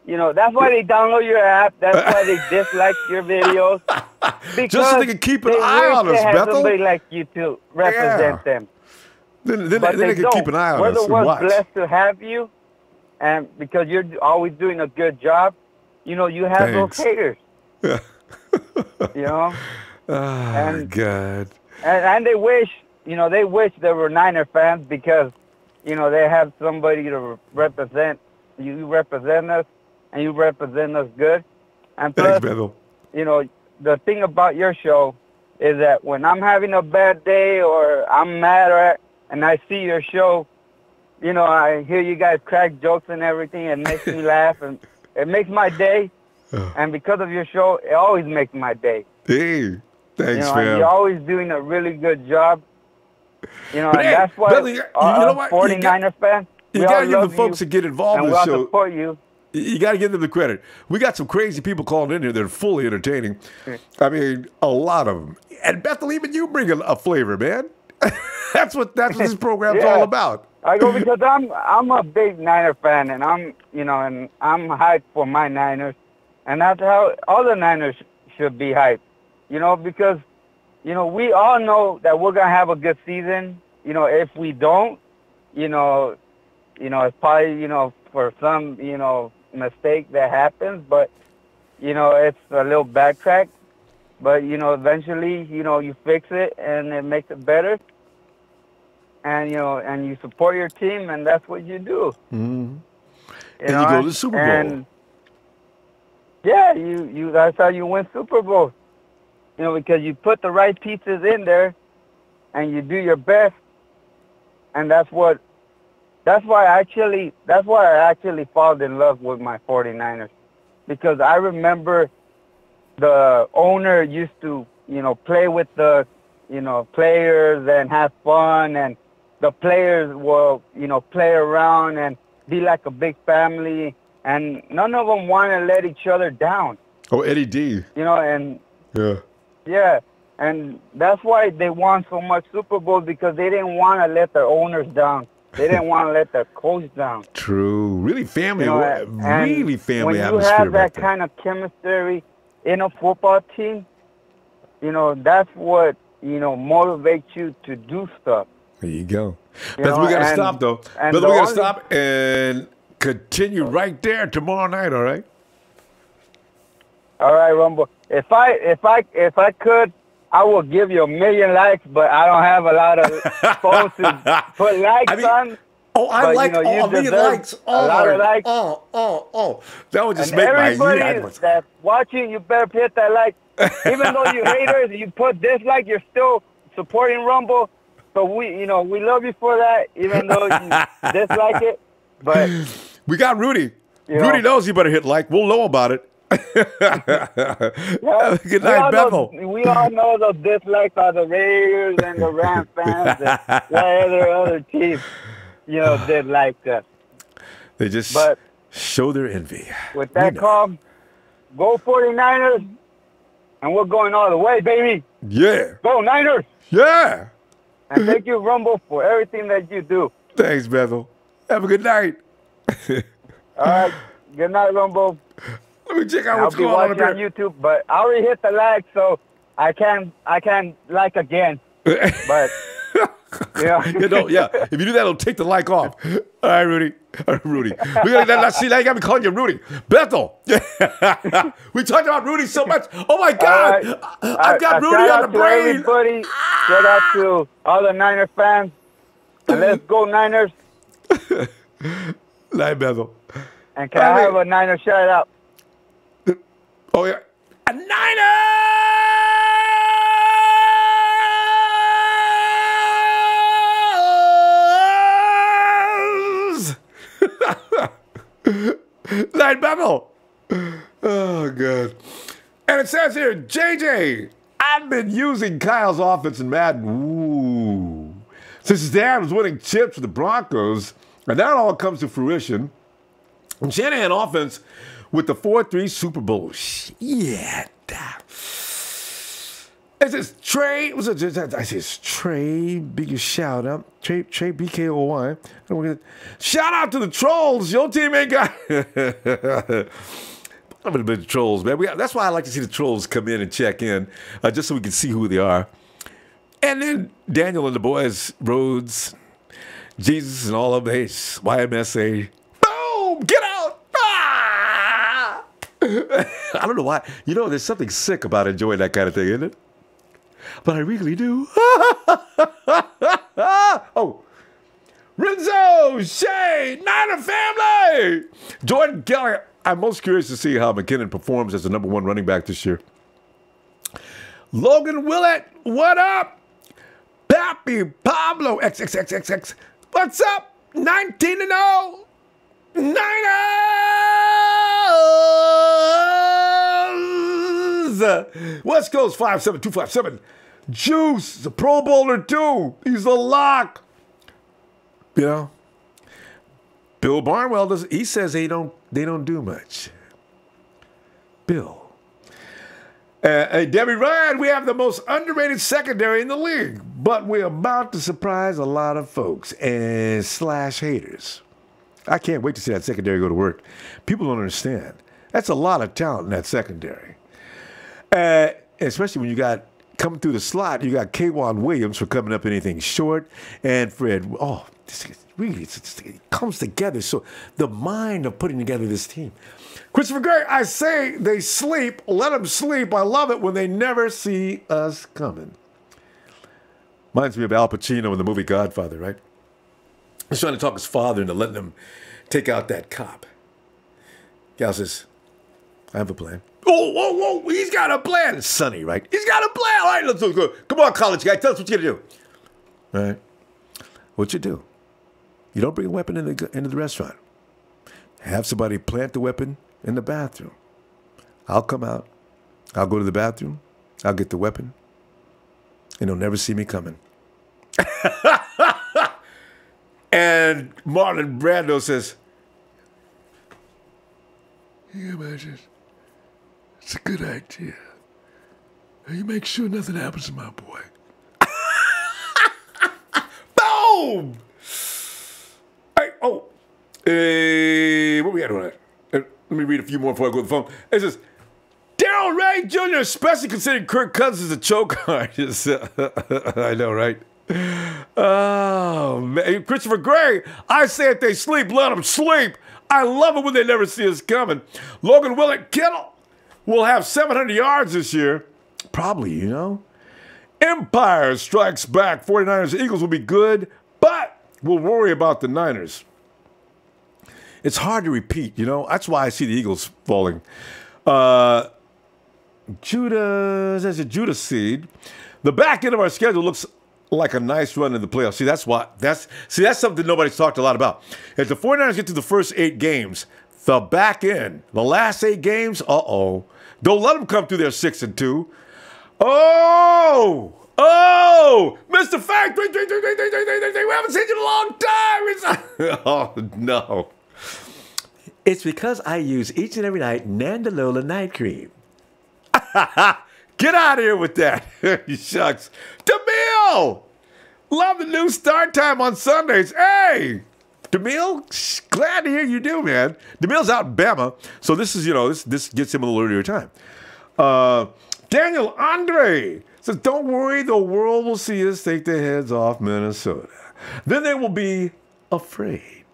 that's why they download your app. That's why they dislike your videos. Because just so they can keep an eye on us, Bethel. They have somebody like you to represent them. Then they can keep an eye on us. We're the ones blessed to have you, and because you're always doing a good job, you have those haters. Yeah. Oh, God. And they wish, they wish they were Niner fans because, they have somebody to represent. You represent us, and you represent us good. And plus, thanks, Bethel. The thing about your show is that when I'm having a bad day or I'm mad and I see your show, you know, I hear you guys crack jokes and everything. It makes me laugh, and it makes my day. And because of your show, it always makes my day. Hey, thanks, you know, fam. You're always doing a really good job. You know, but and hey, that's why Billy, you know what? 49er fans, you got to give the folks that get involved in the show. Support you. You got to give them the credit. We got some crazy people calling in here that are fully entertaining. I mean, a lot of them. And Bethel, even you bring a flavor, man. That's what this program's all about. I go because I'm a big Niner fan, and I'm hyped for my Niners, and that's how all the Niners should be hyped. You know, because we all know that we're gonna have a good season. You know, if we don't, it's probably for some mistake that happens, but it's a little backtrack. But eventually, you fix it and it makes it better. And and you support your team, and that's what you do. Mm-hmm. And you go to the Super Bowl. And yeah, that's how you win Super Bowl. Because you put the right pieces in there, and you do your best. And that's why I actually fall in love with my 49ers, because I remember the owner used to play with the players and have fun, and the players will play around and be like a big family, and none of them want to let each other down. Oh, Eddie D. And yeah, and that's why they won so much Super Bowls, because they didn't want to let their owners down. They didn't want to let their coach down. True, really family, really family when atmosphere. When you have that there. kind of chemistry in a football team, that's what motivates you to do stuff. There you go. But we got to stop, though. But we got to stop and continue right there tomorrow night, all right? All right, Ronbo. If I could, I would give you 1 million likes, but I don't have a lot of phones to put likes on. Oh, I like a million likes. A lot of likes. Oh. That would just make my year. Everybody that's watching, you better hit that like. Even though you haters, you put dislike, you're still supporting Ronbo. So we love you for that, even though you dislike it. But we got Rudy. Rudy knows you better hit like. We'll know about it. Good night, Bethel. We all know the dislikes are the Raiders and the Rams fans and other teams, did like us. They just show their envy. With that call, go 49ers, and we're going all the way, baby. Yeah. Go Niners. Yeah. And thank you, Ronbo, for everything that you do. Thanks, Bethel. Have a good night. All right. Good night, Ronbo. Let me check out what's going on on YouTube, but I already hit the like, so I can like again. But yeah. If you do that, it'll take the like off. All right, Rudy. Rudy. See, now you got me calling you Rudy. Bethel. We talked about Rudy so much. Oh my God. I've got Rudy on the brain. Everybody. Shout out to all the Niner fans. And let's go Niners. Night, Bethel. And can I have a Niner shout out? Oh, yeah. A Niners! Night, Bethel. Oh, God. And it says here, JJ, I've been using Kyle's offense in Madden. Ooh. Since his dad was winning chips for the Broncos, and that all comes to fruition. And Shanahan offense with the 4-3 Super Bowl. Yeah. Is this Trey? I say it's Trey. Biggest shout out. Trey BKOY. Shout out to the trolls. Your team ain't got. I'm a bit of trolls, man. That's why I like to see the trolls come in and check in, just so we can see who they are. And then Daniel and the boys, Rhodes, Jesus, and all of them. Hey, YMSA. Boom! Get out! I don't know why. There's something sick about enjoying that kind of thing, isn't it? But I really do. Oh. Renzo, Shay, Niner family! Jordan Keller. I'm most curious to see how McKinnon performs as the #1 running back this year. Logan Willett, what up? Pappy Pablo, XXXXX, what's up? 19-0. Niners! West Coast 57257. Juice, the Pro Bowler too. He's a lock. You know, Bill Barnwell he says they don't do much. Bill. Hey, Debbie Ryan, we have the most underrated secondary in the league, but we're about to surprise a lot of folks and / haters. I can't wait to see that secondary go to work. People don't understand. That's a lot of talent in that secondary. Especially when you got, coming through the slot, you got K'Wan Williams for coming up anything short, and Fred, it comes together. So the mind of putting together this team. Christopher Gray, I say they sleep. Let them sleep. I love it when they never see us coming. Reminds me of Al Pacino in the movie Godfather, right? He's trying to talk his father into letting him take out that cop. Gal says, I have a plan. Whoa, he's got a plan. It's Sonny, right? He's got a plan. All right, let's go. Come on, college guy. Tell us what you're going to do. All right. What you do? You don't bring a weapon into the restaurant. Have somebody plant the weapon in the bathroom. I'll come out. I'll go to the bathroom. I'll get the weapon. And they'll never see me coming. And Marlon Brando says, you imagine, it's a good idea. You make sure nothing happens to my boy. Boom! What we got on that? Let me read a few more before I go to the phone. It says, Daryl Ray Jr., especially considering Kirk Cousins a choke artist. I know, right? Oh, man. Christopher Gray, I say if they sleep, let them sleep. I love it when they never see us coming. Logan Willett Kittle will have 700 yards this year. Probably, you know. Empire strikes back. 49ers, Eagles will be good, but we'll worry about the Niners. It's hard to repeat, you know. That's why I see the Eagles falling. Judah seed. The back end of our schedule looks like a nice run in the playoffs. That's something nobody's talked a lot about. If the 49ers get to the first 8 games, the back end, the last 8 games, don't let them come through there 6-2. Oh, Mr. Fact, we haven't seen you in a long time. Oh, no. It's because I use each and every night Nandalola night cream. Get out of here with that. Shucks. DeMille! Love the new start time on Sundays. Hey! DeMille, glad to hear you do, man. DeMille's out in Bama, so this is, this gets him a little earlier time. Daniel Andre says, don't worry, the world will see us take their heads off Minnesota. Then they will be afraid.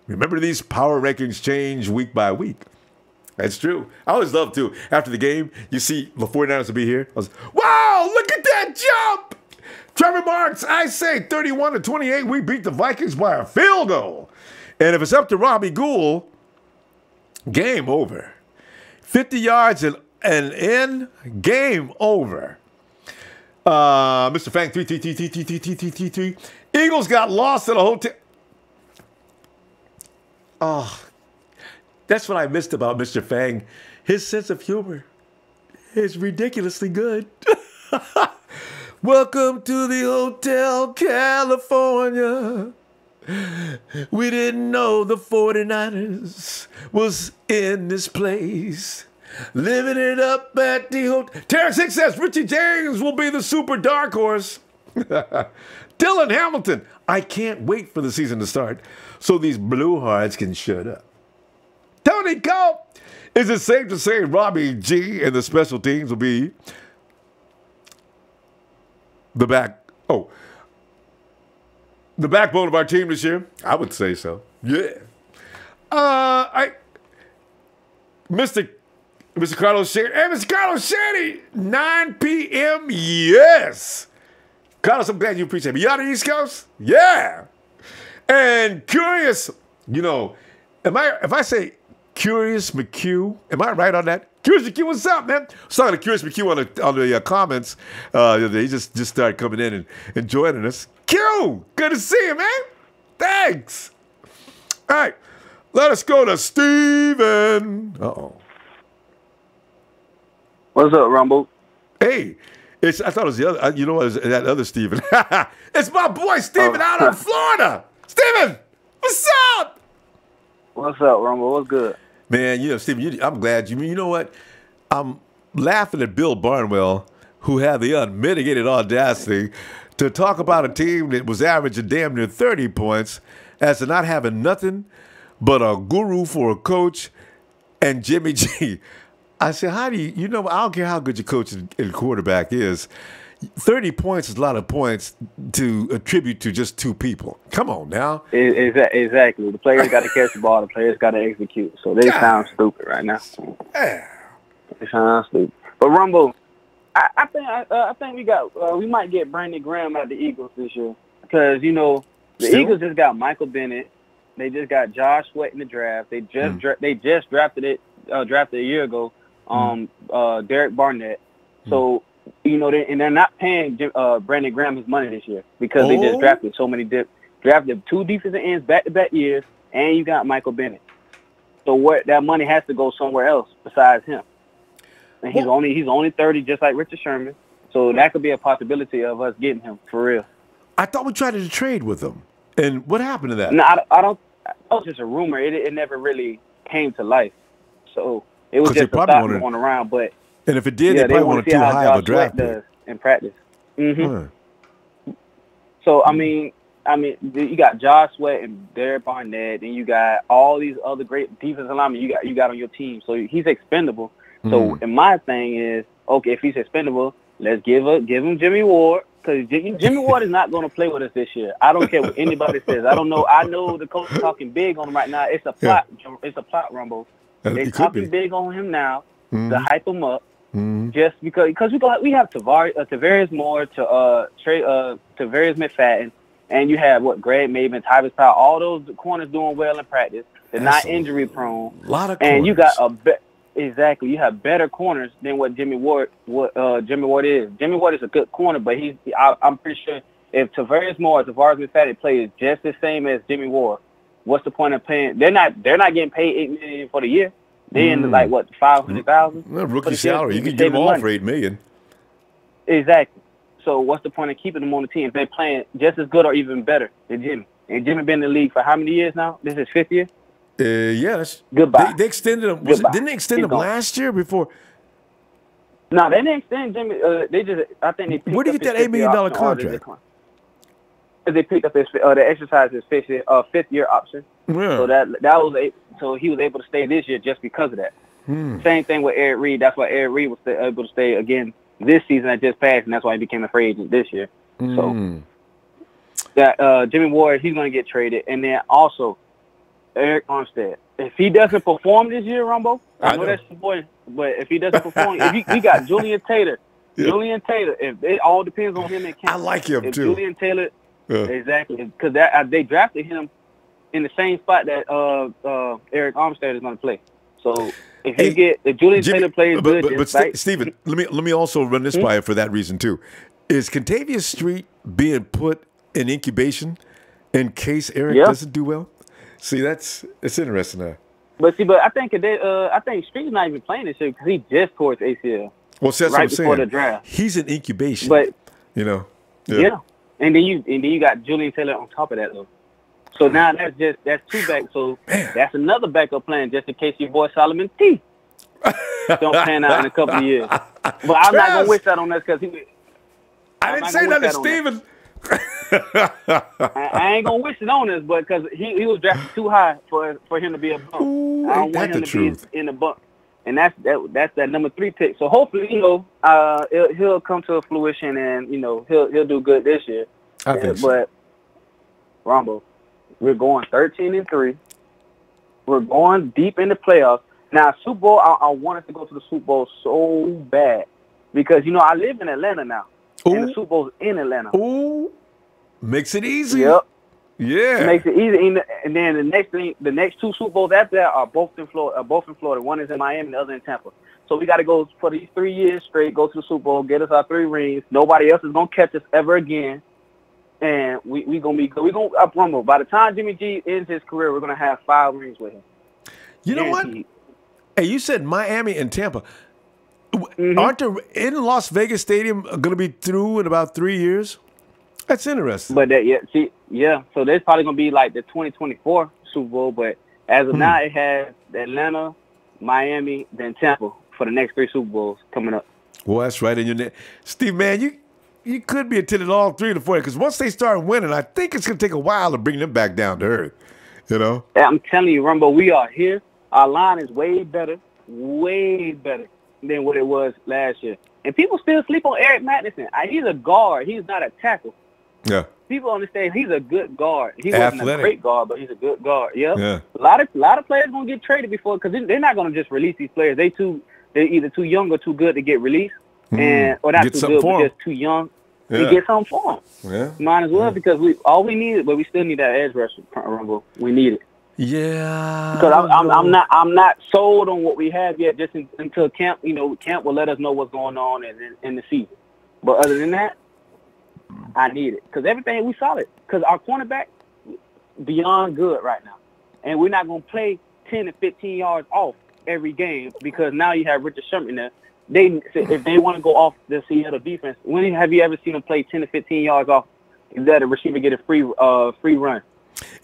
Remember, these power rankings change week by week. That's true. I always love, too, after the game, you see the 49ers will be here. Wow, look at that jump! Trevor Marks, I say 31-28, we beat the Vikings by a field goal. And if it's up to Robbie Gould, game over. 50 yards and in, game over. Mr. Fang, 3. Eagles got lost at a hotel. Oh, that's what I missed about Mr. Fang. His sense of humor is ridiculously good. Welcome to the Hotel California. We didn't know the 49ers was in this place. Living it up at the hotel. Terrence Hicks says Richie James will be the super dark horse. Dylan Hamilton, I can't wait for the season to start so these blue hearts can shut up. Tony Cope, is it safe to say Robbie G and the special teams will be the backbone of our team this year? I would say so. Yeah. Mr. Carlos Shandy. Hey, Mr. Carlos Shandy, 9 p.m. Yes. Carlos, I'm glad you appreciate me. You on the East Coast? Yeah. And Curious, if I say Curious McHugh, am I right on that? Curious McQ, what's up, man? I was talking to Curious McQ on the comments. He just started coming in and joining us. Q, good to see you, man. Thanks. All right, let us go to Steven. Uh-oh. What's up, Rumble? Hey, I thought it was the other. You know what? It was that other Steven. It's my boy Steven out in Florida. Steven, what's up? What's up, Rumble? What's good? Man, Steven, I'm glad you know what? I'm laughing at Bill Barnwell, who had the unmitigated audacity to talk about a team that was averaging damn near 30 points as to not having nothing but a guru for a coach and Jimmy G. I said, how do you know, I don't care how good your coach and quarterback is. 30 points is a lot of points to attribute to just two people. Come on now. Exactly. The players got to catch the ball. The players got to execute. So they sound stupid right now. Yeah. They sound stupid. But Rumble, I think we might get Brandon Graham out of the Eagles this year because the Eagles just got Michael Bennett. They just got Josh Sweat in the draft. They just drafted a year ago. Derek Barnett. So. And they're not paying Brandon Graham his money this year because they just drafted so many drafted two defensive ends back-to-back years, and you got Michael Bennett. So that money has to go somewhere else besides him. And he's only 30, just like Richard Sherman. So that could be a possibility of us getting him for real. I thought we tried to trade with him, and what happened to that? No, I don't. That was just a rumor. It never really came to life. So it was just a thought going around, but. And if it did, they probably wanted too high of a draft pick in practice. So I mean, you got Josh Sweat and Derek Barnett, and you got all these other great defensive linemen you got on your team. So he's expendable. So and my thing is, okay, if he's expendable, let's give him Jimmy Ward because Jimmy Ward is not going to play with us this year. I don't care what anybody says. I don't know. I know the coach is talking big on him right now. It's a plot. Yeah. It's a plot, Rumble. They're talking big on him now to hype him up. Just because we have Tavares Moore to Tavares McFadden, and you have Greg Maven, Tyvis Powell, all those corners doing well in practice. They're not injury prone. A lot of corners. And you got you have better corners than what Jimmy Ward is. Jimmy Ward is a good corner, but I'm pretty sure if Tavares Moore or Tavares McFadden plays just the same as Jimmy Ward, what's the point of paying? They're not getting paid $8 million for the year. They in like $500,000. Rookie salary. You can get them all for $8 million. Exactly. So what's the point of keeping them on the team if they're playing just as good or even better than Jimmy? And Jimmy been in the league for how many years now? This is his 5th year. Yes. Goodbye. They extended him. Didn't they extend him last year before? No, they didn't extend Jimmy. I think they. Where did you get that $8 million contract? They picked up they exercised his 5th year option. Yeah. So that was so he was able to stay this year just because of that. Same thing with Eric Reed. That's why Eric Reed was able to stay again this season that just passed, and that's why he became a free agent this year. So that Jimmy Ward, he's going to get traded, and then also Eric Armstead. If he doesn't perform this year, Rumbo, I know that's your boy, but if he doesn't perform, we got Julian Taylor. Julian Taylor. If it all depends on him and Kent. I like him too. Julian Taylor. Exactly, because they drafted him in the same spot that Eric Armstead is going to play. So if Julian Taylor plays good, but Steven, let me also run this by you for that reason too. Is Contavious Street being put in incubation in case Eric doesn't do well? See, it's interesting now. But I think Street's not even playing this year because he just tore his ACL. Well, that's what I'm saying. Before the draft, he's in incubation. But yeah. And then you got Julian Taylor on top of that though. So now that's two backs. So that's another backup plan just in case your boy Solomon T don't pan out in a couple of years. But I'm not gonna wish that on us because I didn't say that to Steven. I ain't gonna wish it on us, but because he was drafted too high for him to be a bump. Ooh, I don't want him to be in the bump. And that's that number 3 pick. So hopefully, he'll come to fruition and he'll do good this year. I think so. But Ronbo, we're going 13-3. We're going deep in the playoffs. Now, Super Bowl, I want us to go to the Super Bowl so bad because I live in Atlanta now, and the Super Bowl's in Atlanta. Ooh, makes it easy. Yep. Yeah, makes it easy. And then the next 2 Super Bowls after that are both in Florida. One is in Miami, the other in Tampa. So we got to go for these 3 years straight, go to the Super Bowl, get us our 3 rings. Nobody else is going to catch us ever again. And we going to be good. We're going to up Ronbo. By the time Jimmy G ends his career, we're going to have 5 rings with him. You know what? Hey, you said Miami and Tampa. Aren't there in Las Vegas Stadium going to be through in about 3 years? That's interesting. But so there's probably going to be like the 2024 Super Bowl. But as of now, it has Atlanta, Miami, then Tampa for the next 3 Super Bowls coming up. Well, that's right in your net. Steve, man, you could be attending all 3 of the 4 because once they start winning, I think it's going to take a while to bring them back down to earth. You know? Yeah, I'm telling you, Ronbo, we are here. Our line is way better than what it was last year. And people still sleep on Eric Madison. He's a guard. He's not a tackle. Yeah. People understand he's a good guard. He wasn't a great guard, but he's a good guard. Yeah. A lot of players gonna get traded before because they're not gonna just release these players. They're either too young or too good to get released, or not too good, but just too young to get something for them. Yeah. Might as well because we need it, but we still need that edge rusher. Rumble. We need it. Yeah. Because I'm not sold on what we have yet. Just until camp, camp will let us know what's going on in the season. But other than that, I need it because everything we solid. Because our cornerback beyond good right now, and we're not gonna play 10 to 15 yards off every game because now you have Richard Sherman there. If they want to go off the Seattle defense, when have you ever seen them play 10 to 15 yards off? Let a receiver get a free run.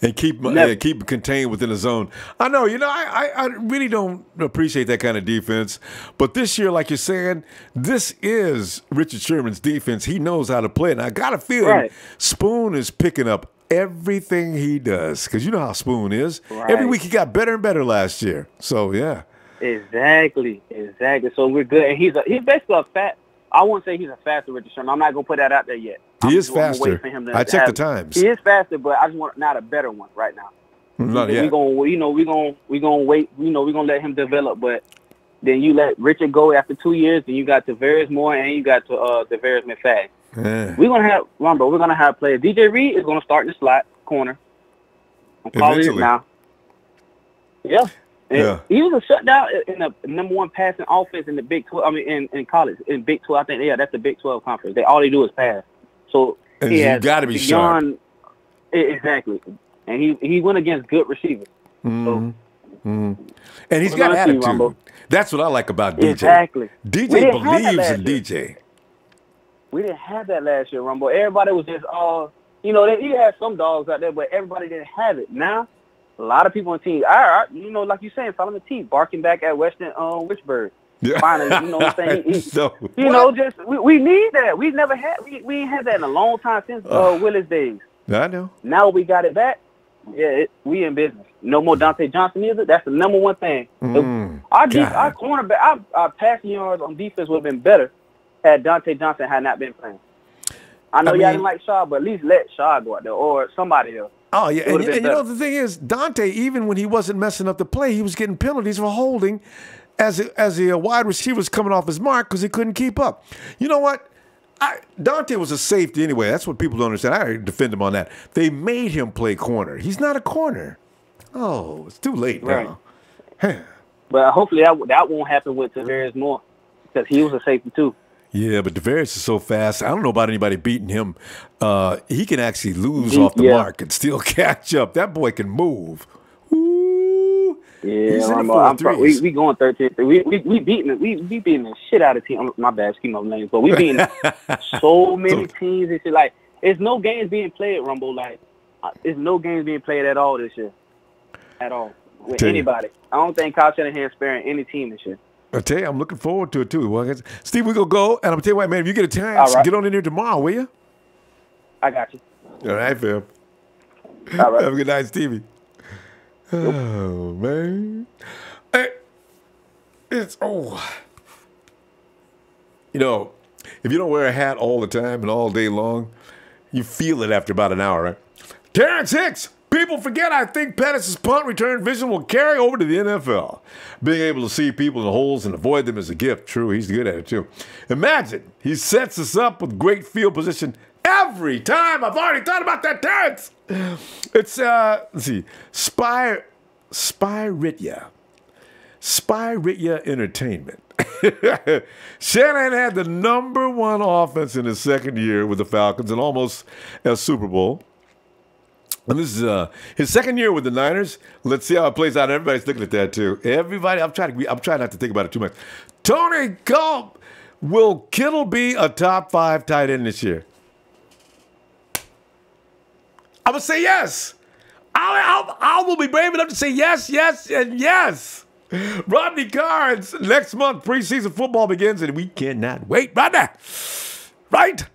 And keep it contained within the zone. I know, I really don't appreciate that kind of defense. But this year, like you're saying, this is Richard Sherman's defense. He knows how to play it. And I got a feeling Spoon is picking up everything he does. Because you know how Spoon is. Right. Every week he got better and better last year. So, yeah. Exactly. So we're good. And he's basically a fat. I won't say he's a faster Richard Sherman. I'm not going to put that out there yet. He is faster. I checked the times. He is faster, but I just want not a better one right now. Not yet. We're gonna wait. We're gonna let him develop, but then you let Richard go after 2 years, then you got Tavares Moore and you got Tavares McFadden. Yeah. We're gonna have Ronbo. We're gonna have players. DJ Reed is gonna start in the slot corner. I'm calling it now. Yeah. He was a shutdown in the number 1 passing offense in the Big 12. I mean, in college, in Big 12. I think that's the Big 12 conference. All they do is pass. So and you got to be sharp. Exactly, and he went against good receivers. And he's got attitude. That's what I like about DJ. Exactly. DJ believes in DJ. We didn't have that last year, Rumble. Everybody was just he had some dogs out there, but everybody didn't have it. Now, a lot of people on the team, like you saying, Solomon T barking back at Western Witchburg. Yeah. Finally, you know what I'm saying? We need that. We never had we ain't had that in a long time since Willis days. I know. Now we got it back. Yeah, we in business. No more Dante Johnson either. That's the number 1 thing. Our cornerback, our passing yards on defense would have been better had Dante Johnson had not been playing. I know y'all didn't like Shaw, but at least let Shaw go out there or somebody else. Oh, yeah. And you know, the thing is, Dante, even when he wasn't messing up the play, he was getting penalties for holding as a wide receiver was coming off his mark because he couldn't keep up. You know what? Dante was a safety anyway. That's what people don't understand. I defend him on that. They made him play corner. He's not a corner. Oh, it's too late now. But hopefully that won't happen with Tavares Moore because he was a safety too. Yeah, but Tavares is so fast. I don't know about anybody beating him. He can actually lose off the mark and still catch up. That boy can move. Ooh. Yeah, he's in the we going 13. We beating the shit out of teams. My bad, scheme of names, but we beating so many teams and shit. Like, there's no games being played, Rumble. Like, there's no games being played at all this year, at all with anybody. I don't think Kyle Shanahan's sparing any team this year. I tell you, I'm looking forward to it too. Well, Steve, we're gonna go, and I'm gonna tell you what, man. If you get a chance, get on in here tomorrow, will you? I got you. All right, Phil. All right. Have a good night, Stevie. Oh, man. Hey, if you don't wear a hat all the time and all day long, you feel it after about an hour, right? Terrence Hicks. People forget, I think Pettis' punt return vision will carry over to the NFL. Being able to see people in the holes and avoid them is a gift. True, he's good at it, too. Imagine he sets us up with great field position every time. I've already thought about that, Terrence. It's, let's see, Spyritya. Spyria Entertainment. Shanahan had the #1 offense in his second year with the Falcons and almost a Super Bowl. And this is his second year with the Niners. Let's see how it plays out. Everybody's looking at that too. Everybody, I'm trying not to think about it too much. Tony Culp, will Kittle be a top 5 tight end this year? I'm gonna say yes. I will be brave enough to say yes, yes, and yes. Rodney Carnes, next month preseason football begins, and we cannot wait. Rodney, right?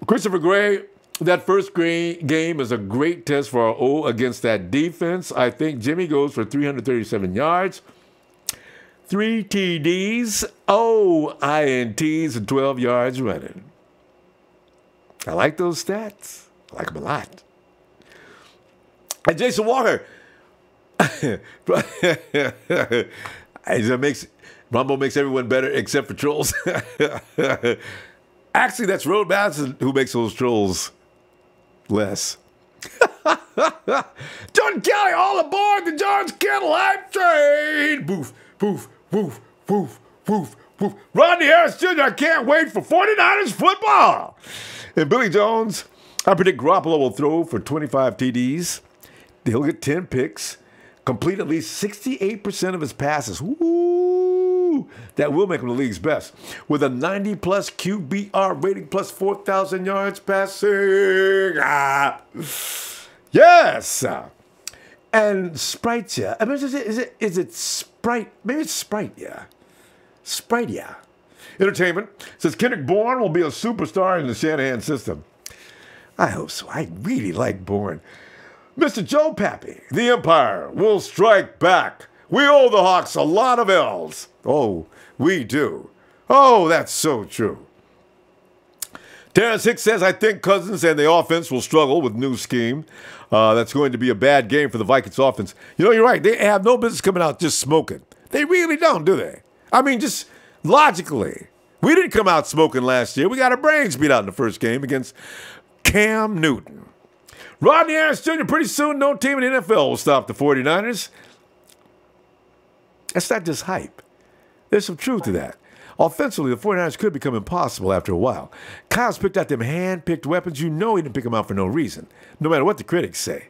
Christopher Gray. That first game is a great test for our O against that defense. I think Jimmy goes for 337 yards, 3 TDs, INTs, and 12 yards running. I like those stats. I like them a lot. And Jason Walker. Ronbo makes everyone better except for trolls. Actually, that's Road Madison who makes those trolls less. John Kelly, all aboard the George Kittle hype train. Boof, boof, boof, boof, boof, boof. Rodney Harris Jr., I can't wait for 49ers football. And Billy Jones, I predict Garoppolo will throw for 25 TDs. He'll get 10 picks, complete at least 68% of his passes. Woo! That will make him the league's best. With a 90-plus QBR rating plus 4,000 yards passing. Yes! And Sprite, yeah. I mean, is it Sprite? Maybe it's Sprite, yeah. Sprite, yeah. Entertainment says Kendrick Bourne will be a superstar in the Shanahan system. I hope so. I really like Bourne. Mr. Joe Pappy, the Empire will strike back. We owe the Hawks a lot of L's. Oh, we do. Oh, that's so true. Terrence Hicks says, I think Cousins and the offense will struggle with new scheme. That's going to be a bad game for the Vikings offense. You know, you're right. They have no business coming out just smoking. They really don't, do they? I mean, just logically. We didn't come out smoking last year. We got our brains beat out in the first game against Cam Newton. Rodney Harris Jr., pretty soon no team in the NFL will stop the 49ers. That's not just hype. There's some truth to that. Offensively, the 49ers could become impossible after a while. Kyle's picked out them hand-picked weapons. You know he didn't pick them out for no reason, no matter what the critics say.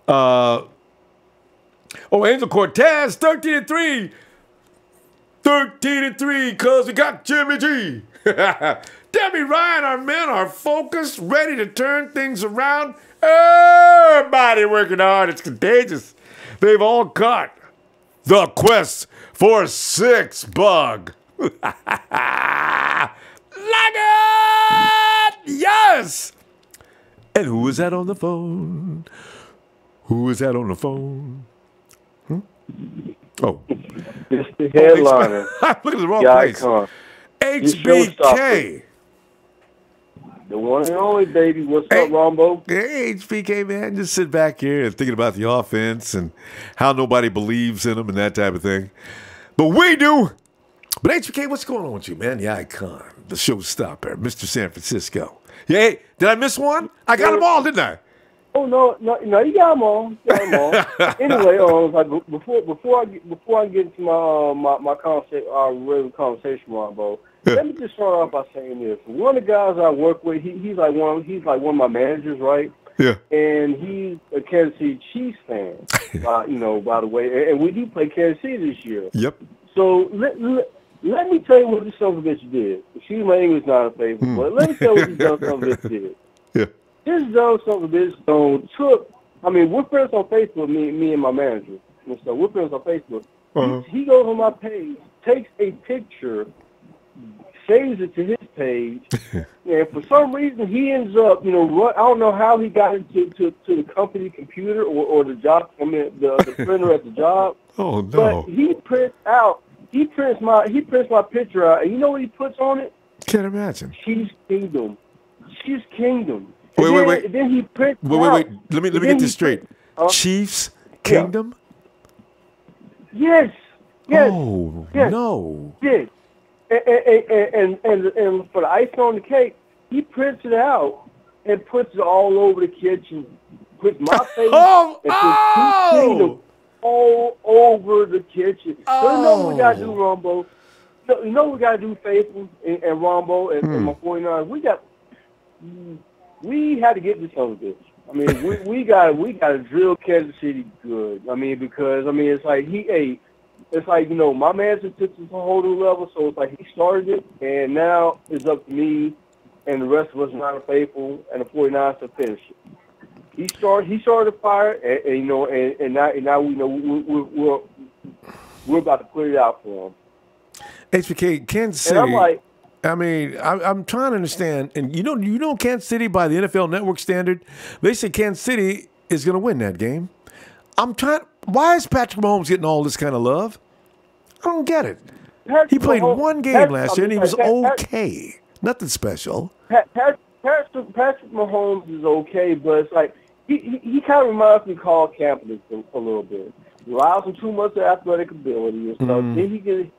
Angel Cortez, 13-3. 13-3, because we got Jimmy G. Debbie Ryan, our men are focused, ready to turn things around. Everybody working hard. It's contagious. They've all caught the quest for 6 bug. Like it! Yes! And who is that on the phone? Who is that on the phone? Oh. It's the headliner. Look at the wrong place. HBK. The one and only, baby. What's up, Ronbo? Hey, HBK, man. Just sit back here and thinking about the offense and how nobody believes in them and that type of thing. But we do. But HBK, what's going on with you, man? The icon, the showstopper, Mr. San Francisco. Yeah, hey, did I miss one? I got them all, didn't I? Oh no, you got them all. Anyway, before I get into my conversation, our regular conversation, Ronbo, let me just start off by saying this. One of the guys I work with, he's like one of my managers, right? Yeah. And he's a Kansas City Chiefs fan, by the way. And we do play Kansas City this year. Yep. So let me tell you what this son of a bitch did. Excuse my English not a favorite, but let me tell you what this dumb son of a bitch did. Yeah. This dumb son of a bitch we're friends on Facebook, me and my manager. And so we're friends on Facebook. Uh-huh. He goes on my page, takes a picture, saves it to his page, and for some reason he ends up, I don't know how he got into the company computer or the job, the printer at the job. Oh no! But he prints my picture out, and you know what he puts on it? Can't imagine. Chiefs Kingdom. Chiefs Kingdom. Wait. Then he prints. Wait. Let me get this straight. Chiefs Kingdom. Yeah. Yes. Oh yes. no. Yes. And for the icing on the cake, he prints it out and puts it all over the kitchen. Puts my face and puts Chiefs Kingdom. all over the kitchen. Oh. So you know what we got to do, Ronbo? You know what we got to do, Faithful and Ronbo and my 49ers? We had to get this other bitch. I mean, we got to drill Kansas City good. I mean, because, I mean, it's like it's like, you know, my man just took it to a whole new level, so it's like he started it, and now it's up to me and the rest of us not faithful and the 49ers to finish it. He started the fire, and you know, and now we know we're about to put it out for him. HBK, Kansas City. And I'm like, I mean, I'm trying to understand, and you know, Kansas City by the NFL Network standard, they say Kansas City is going to win that game. Why is Patrick Mahomes getting all this kind of love? I don't get it. He played one game last year, and he was okay. Nothing special. Patrick Mahomes is okay, but it's like he kind of reminds me of Carl Kaepernick a little bit. He allows him too much athletic ability and stuff. Then he gets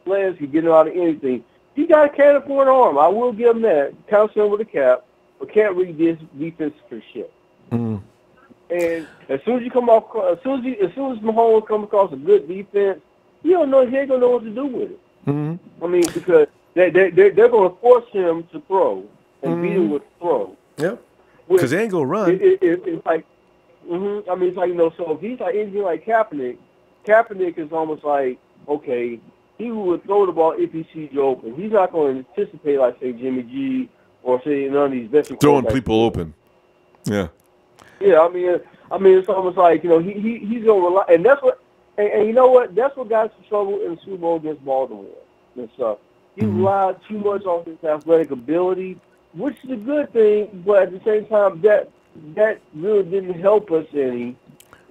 legs, he getting out of anything. He got a cannon for an arm. I will give him that. Counts him with a cap, but can't read this defense for shit. And as soon as you come off, as soon as Mahomes comes across a good defense, he ain't gonna know what to do with it. I mean, because they're gonna force him to throw and beat him with throw. Yep. Because they ain't gonna run. It's like, I mean, it's like, you know, so if he's like anything like Kaepernick is almost like, okay, he would throw the ball if he sees you open. He's not going to anticipate, like, say, Jimmy G or, say, none of these veteran throwing people open. Yeah. Yeah, I mean, it's almost like, you know, he's going to rely. And that's what – and you know what? That's what got us in trouble in the Super Bowl against Baltimore and stuff. He relied too much on his athletic ability, which is a good thing, but at the same time, that really didn't help us any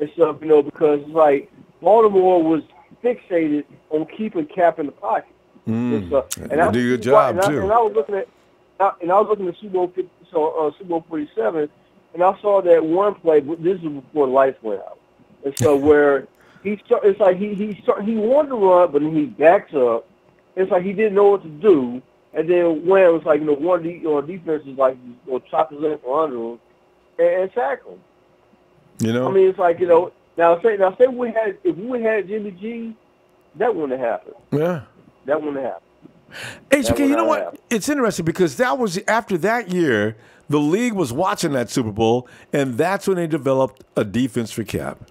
and stuff, you know, because, like, Baltimore was fixated on keeping Cap in the pocket. And I did a good job too. And I was looking at Super Bowl 47, and I saw that one play. This is before the lights went out, and so where it's like he wanted to run, but then he backs up. It's like he didn't know what to do, and then when it was like, you know, one of the defenses like, you know, chop his leg from under him and tackle him. You know, I mean, it's like, you know. Now say if we had Jimmy G, that wouldn't have happened. Yeah. That wouldn't have happened. HBK, you know what? It's interesting because that was after that year, the league was watching that Super Bowl, and that's when they developed a defense for Cap.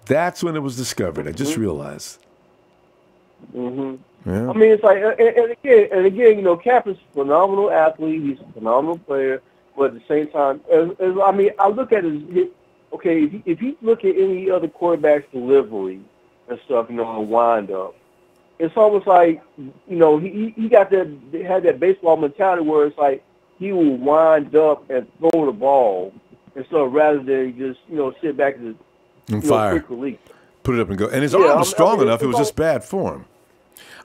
That's when it was discovered. I just realized. Yeah. Yeah. I mean, it's like, and again, you know, Cap is a phenomenal athlete. He's a phenomenal player, but at the same time, I mean, I look at his. Okay, if you look at any other quarterback's delivery and stuff, you know, and wind up, it's almost like, you know, he had that baseball mentality where it's like he will wind up and throw the ball and stuff rather than just, you know, sit back and fire, quick release. Put it up and go. And his arm was strong enough; it was just bad form.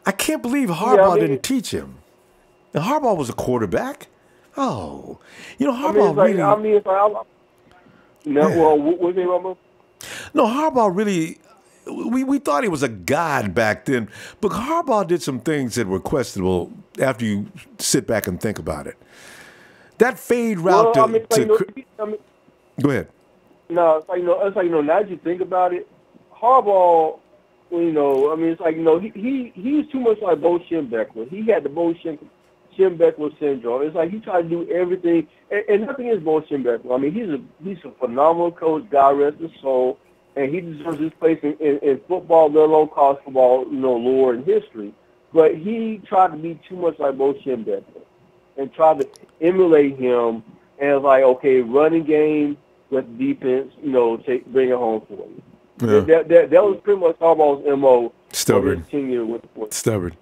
I can't believe Harbaugh didn't teach him. And Harbaugh was a quarterback. Oh, you know, Harbaugh really. No, well, what do you Ronbo? No, Harbaugh really, we thought he was a god back then, but Harbaugh did some things that were questionable after you sit back and think about it. That fade route go ahead. No, it's like, you know, now that you think about it, Harbaugh, you know, I mean, it's like, you know, he's too much like Bo Schembechler. He had the Bo Schembechler syndrome. It's like he tried to do everything, and nothing is Bo Schembechler. I mean, he's a phenomenal coach, God rest his soul, and he deserves his place in football, let alone college football, you know, lore and history. But he tried to be too much like Bo Schembechler and tried to emulate him, and it's like, okay, running game with defense, you know, bring it home for you. Yeah. That was pretty much Harbaugh's MO. Stubborn. Stubborn.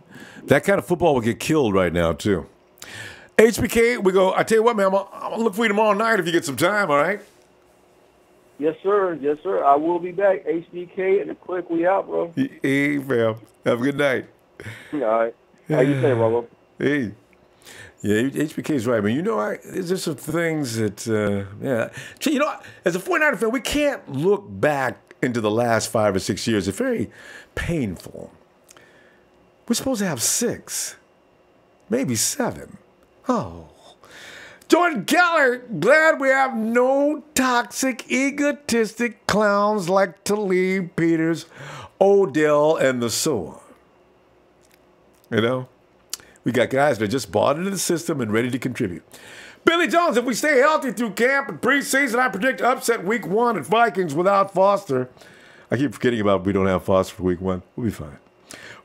That kind of football will get killed right now, too. HBK, I tell you what, man, I'm going to look for you tomorrow night if you get some time, all right? Yes, sir. Yes, sir. I will be back. HBK and the quick, we out, bro. Hey, fam. Have a good night. All right. How you saying, Ronbo? Hey. Yeah, HBK's right, man. You know, there's just some things that, You know, as a 49er fan, we can't look back into the last 5 or 6 years. It's very painful. We're supposed to have 6, maybe 7. Oh. Jordan Keller, glad we have no toxic, egotistic clowns like Talib, Peters, Odell, and the so on. You know? We got guys that are just bought into the system and ready to contribute. Billy Jones, if we stay healthy through camp and preseason, I predict upset week 1 at Vikings without Foster. I keep forgetting about we don't have Foster for week 1. We'll be fine.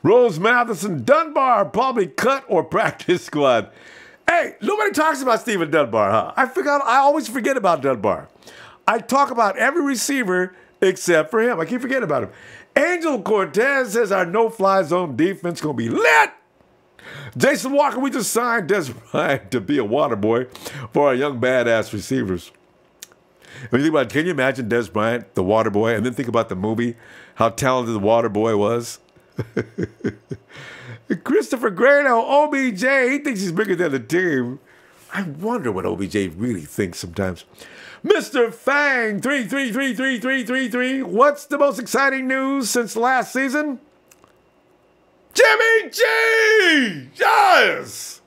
Rose Matheson, Dunbar, probably cut or practice squad. Hey, nobody talks about Stephen Dunbar, huh? I always forget about Dunbar. I talk about every receiver except for him. I keep forgetting about him. Angel Cortez says our no-fly zone defense going to be lit. Jason Walker, we just signed Des Bryant to be a water boy for our young badass receivers. When you think about it, can you imagine Des Bryant, the water boy, and then think about the movie, how talented the water boy was? Christopher Grano, OBJ, he thinks he's bigger than the team. I wonder what OBJ really thinks sometimes. Mr. Fang, 3333333, what's the most exciting news since last season? Jimmy G! Yes!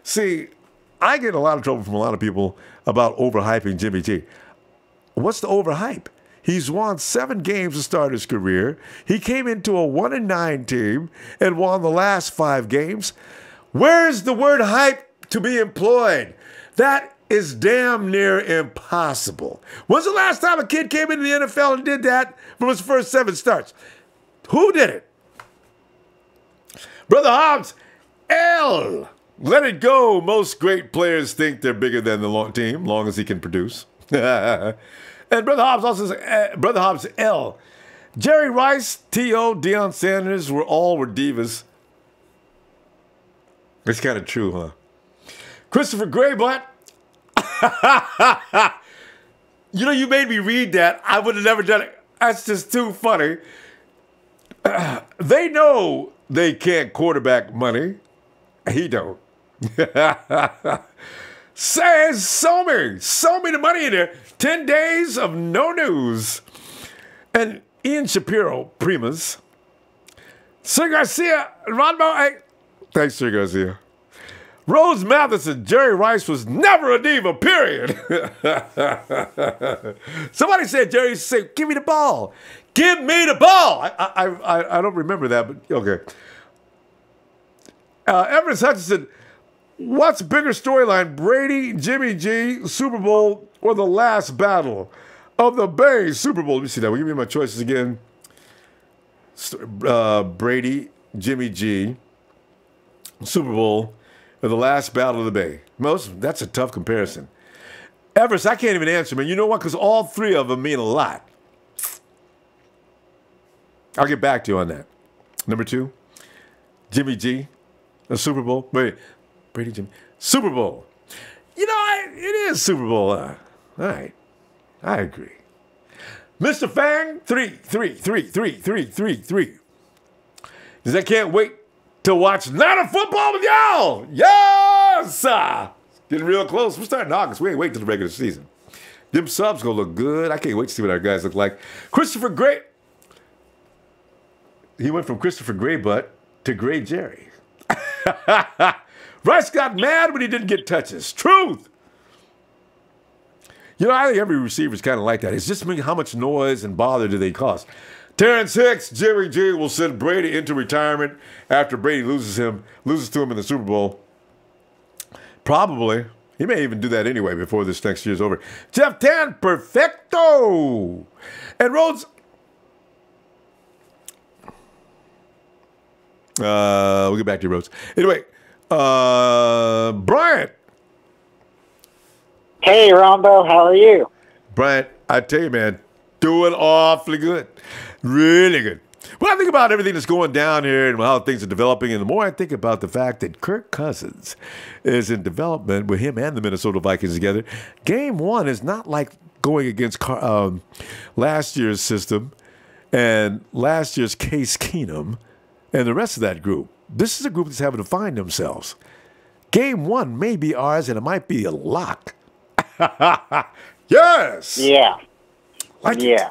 See, I get a lot of trouble from a lot of people about overhyping Jimmy G. What's the overhype? He's won 7 games to start his career. He came into a 1-9 team and won the last 5 games. Where's the word hype to be employed? That is damn near impossible. When's the last time a kid came into the NFL and did that from his first 7 starts? Who did it? Brother Hobbs, L. Let it go. Most great players think they're bigger than the team, long as he can produce. And Brother Hobbs also says, Brother Hobbs, L. Jerry Rice, T.O., Deion Sanders were divas. It's kind of true, huh? Christopher Graybutt. You know, you made me read that. I would have never done it. That's just too funny. They know they can't quarterback money. He don't. Says so me the money in there. 10 days of no news. And Ian Shapiro, Primas. Sir Garcia, Ronbo, hey. Thanks, Sir Garcia. Rose Matheson, Jerry Rice was never a diva, period. Somebody said Jerry used to say, give me the ball. Give me the ball. I don't remember that, but okay. Everett Hutchinson, what's bigger storyline, Brady, Jimmy G, Super Bowl, or the last battle of the Bay Super Bowl? Let me see that. Will you give me my choices again? Brady, Jimmy G, Super Bowl, or the last battle of the Bay. That's a tough comparison. Everest, I can't even answer, man. You know what? Because all 3 of them mean a lot. I'll get back to you on that. Number 2, Jimmy G, the Super Bowl. Wait, Brady, Jimmy. Super Bowl. You know, it is Super Bowl. All right. I agree. Mr. Fang, 3. Because I can't wait to watch Night of Football with y'all. Yes! Getting real close. We're starting in August. We ain't waiting till the regular season. Them subs gonna look good. I can't wait to see what our guys look like. Christopher Gray. He went from Christopher Graybutt to Gray Jerry. Rice got mad when he didn't get touches. Truth. You know, I think every receiver is kind of like that. It's just how much noise and bother do they cause. Terrence Hicks, Jimmy G will send Brady into retirement after Brady loses to him in the Super Bowl. Probably. He may even do that anyway before this next year's over. Jeff Tan, perfecto. And Rhodes. We'll get back to you, Rhodes. Anyway, Bryant. Hey, Ronbo, how are you? Bryant, I tell you, man, doing awfully good. Really good. When I think about everything that's going down here and how things are developing, and the more I think about the fact that Kirk Cousins is in development with him and the Minnesota Vikings together, game 1 is not like going against last year's system and last year's Case Keenum and the rest of that group. This is a group that's having to find themselves. Game 1 may be ours, and it might be a lock. Yes! Yeah. Like yeah.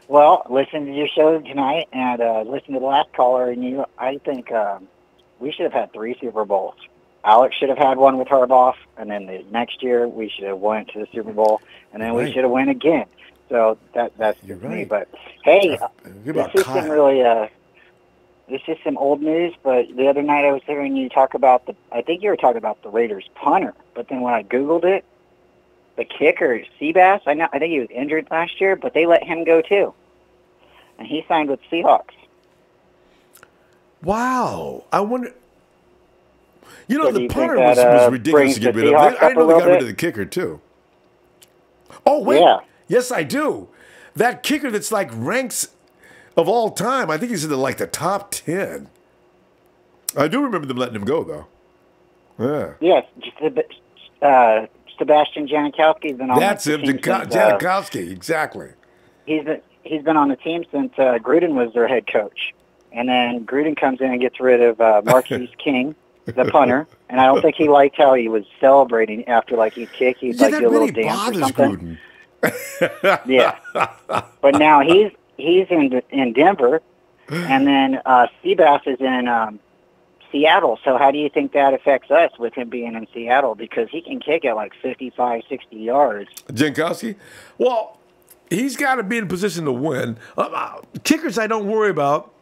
Well, listen to your show tonight and listen to the last caller, and I think we should have had 3 Super Bowls. Alex should have had one with Harbaugh, and then the next year we should have went to the Super Bowl, and then we should have went again. So that's just me. But hey, this isn't really this is some old news. But the other night I was hearing you talk about I think you were talking about the Raiders punter. But then when I Googled it, the kicker, Seabass, I think he was injured last year, but they let him go too, and he signed with Seahawks. Wow, I wonder. You know, the punter was ridiculous to get rid of. I didn't know they got rid of the kicker, too. Oh, wait. Yeah. Yes, I do. That kicker that's like ranks of all time, I think he's in the top 10. I do remember them letting him go, though. Yeah. Yes. Sebastian Janikowski's been on That's him, Janikowski, exactly. He's been on the team since Gruden was their head coach. And then Gruden comes in and gets rid of Marquise King, the punter, and I don't think he liked how he was celebrating after he'd kick. He'd do a little dance or something. Yeah, but now he's in Denver, and then Seabass is in Seattle. So how do you think that affects us with him being in Seattle? Because he can kick at 55, 60 yards. Jankowski? Well, he's got to be in a position to win. Kickers I don't worry about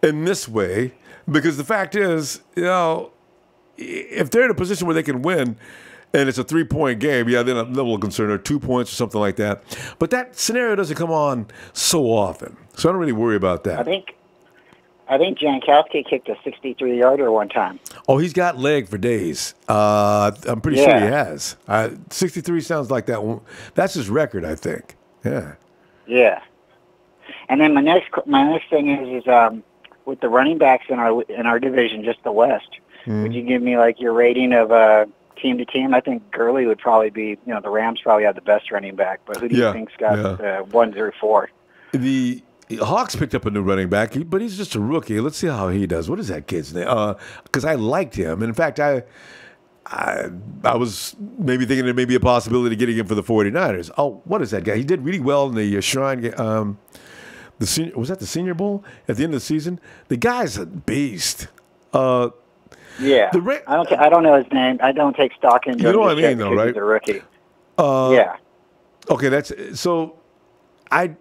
in this way. Because the fact is, if they're in a position where they can win and it's a 3-point game, then I'm a little concerned, or 2 points or something like that. But that scenario doesn't come on so often. So I don't really worry about that. I think Jankowski kicked a 63-yarder one time. Oh, he's got leg for days. I'm pretty sure he has. 63 sounds like that one. That's his record, I think. Yeah. Yeah. And then my next thing is with the running backs in our division, just the West, would you give me your rating of team to team? I think Gurley would probably be, the Rams probably have the best running back, but who do you think's got 1 through 4? The Hawks picked up a new running back, but he's just a rookie. Let's see how he does. What is that kid's name? Because I liked him, and in fact, I was maybe thinking there may be a possibility of getting him for the 49ers. Oh, what is that guy? He did really well in the Shrine game. Was that the Senior Bowl at the end of the season? The guy's a beast. I don't know his name. I don't take stock in. You know what I mean, though, right? He's a rookie. Yeah. Okay, that's so. I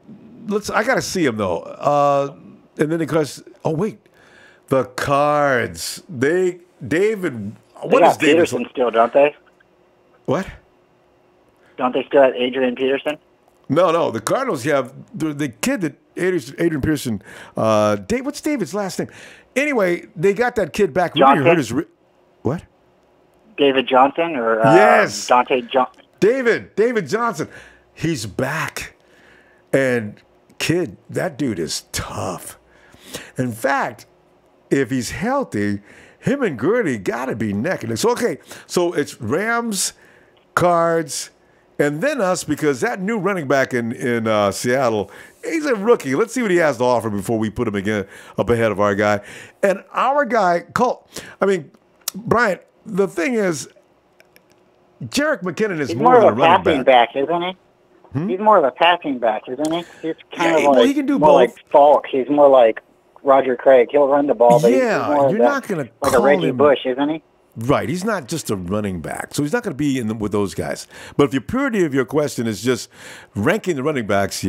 got to see him though. And then because the Cards. David. What is David? Peterson still, don't they? What? Don't they still have Adrian Peterson? No. The Cardinals have the kid that Adrian Peterson. What's David's last name? Anyway, they got that kid back. Johnson? Hurt his what? David Johnson or yes, Dante Johnson. David Johnson. He's back, and kid, that dude is tough. In fact, if he's healthy, him and Gurley got to be neck and neck. So it's Rams, Cards, and then us, because that new running back in Seattle, he's a rookie. Let's see what he has to offer before we put him again up ahead of our guy. And our guy, Brian, the thing is, Jerick McKinnon is more of a running back, isn't he? He's more of a passing back, isn't he? He's kind of he can do more both. Like Falk. He's more like Roger Craig. He'll run the ball, but he's more you're not going to like a Reggie Bush, isn't he? Right. He's not just a running back, so he's not going to be with those guys. But if your purity of your question is just ranking the running backs,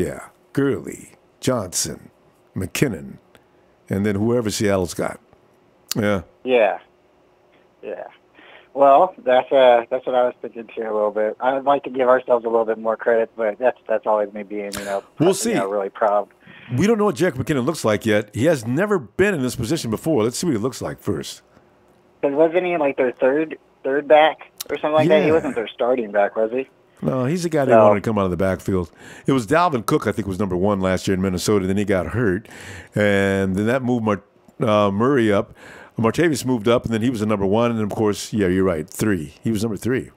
Gurley, Johnson, McKinnon, and then whoever Seattle's got. Yeah. Yeah. Well, that's what I was thinking too a little bit. I'd like to give ourselves a little bit more credit, but that's always me being, we'll see. Really proud. We don't know what Jerick McKinnon looks like yet. He has never been in this position before. Let's see what he looks like first. Because wasn't he like their third back or something like that? He wasn't their starting back, was he? No, he's the guy that wanted to come out of the backfield. It was Dalvin Cook, I think, was number 1 last year in Minnesota. Then he got hurt, and then that moved Murray up. Martavis moved up, and then he was the number 1. And, of course, you're right, 3. He was number 3.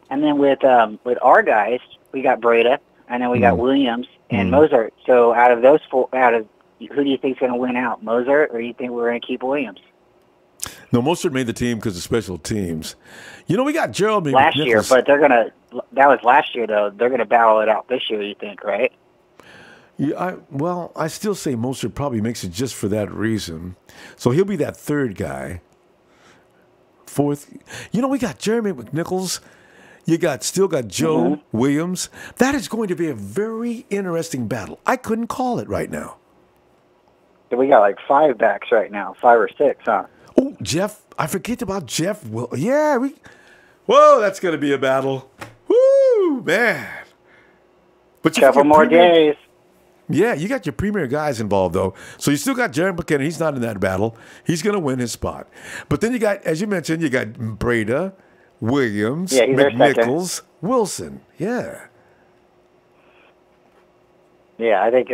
And then with our guys, we got Brady, and then we got Williams and Mozart. So out of those 4, who do you think is going to win out, Mozart, or do you think we're going to keep Williams? No, Mostert made the team because of special teams. We got Gerald last year, but that was last year, though. They're going to battle it out this year, you think, right? Yeah, I still say Mostert probably makes it just for that reason. So he'll be that third guy. fourth. You know, we got Jeremy McNichols. You still got Joe Williams. That is going to be a very interesting battle. I couldn't call it right now. We got like 5 backs right now, 5 or 6, huh? Oh, Jeff. I forget about Jeff. Well, yeah. Whoa, that's going to be a battle. Woo, man. But you couple more days. Yeah, you got your premier guys involved, though. So you still got Jerry McKinnon. He's not in that battle. He's going to win his spot. But then you got, as you mentioned, you got Brady, Williams, McNichols, Wilson. Yeah. Yeah, I think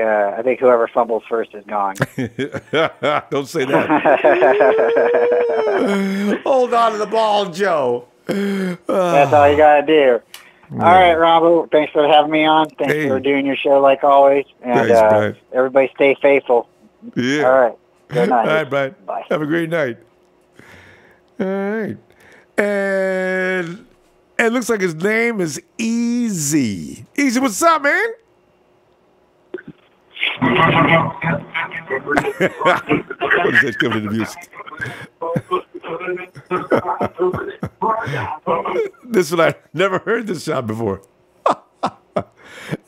whoever fumbles first is gone. Don't say that. Hold on to the ball, Joe. That's all you got to do. All right, Ronbo, thanks for having me on. Thanks for doing your show like always. And thanks, everybody stay faithful. Yeah. All right. Good night. All right, Brian. Bye. Have a great night. All right. And it looks like his name is Easy. Easy, what's up, man? What is that coming to the music? This one, I never heard this sound before.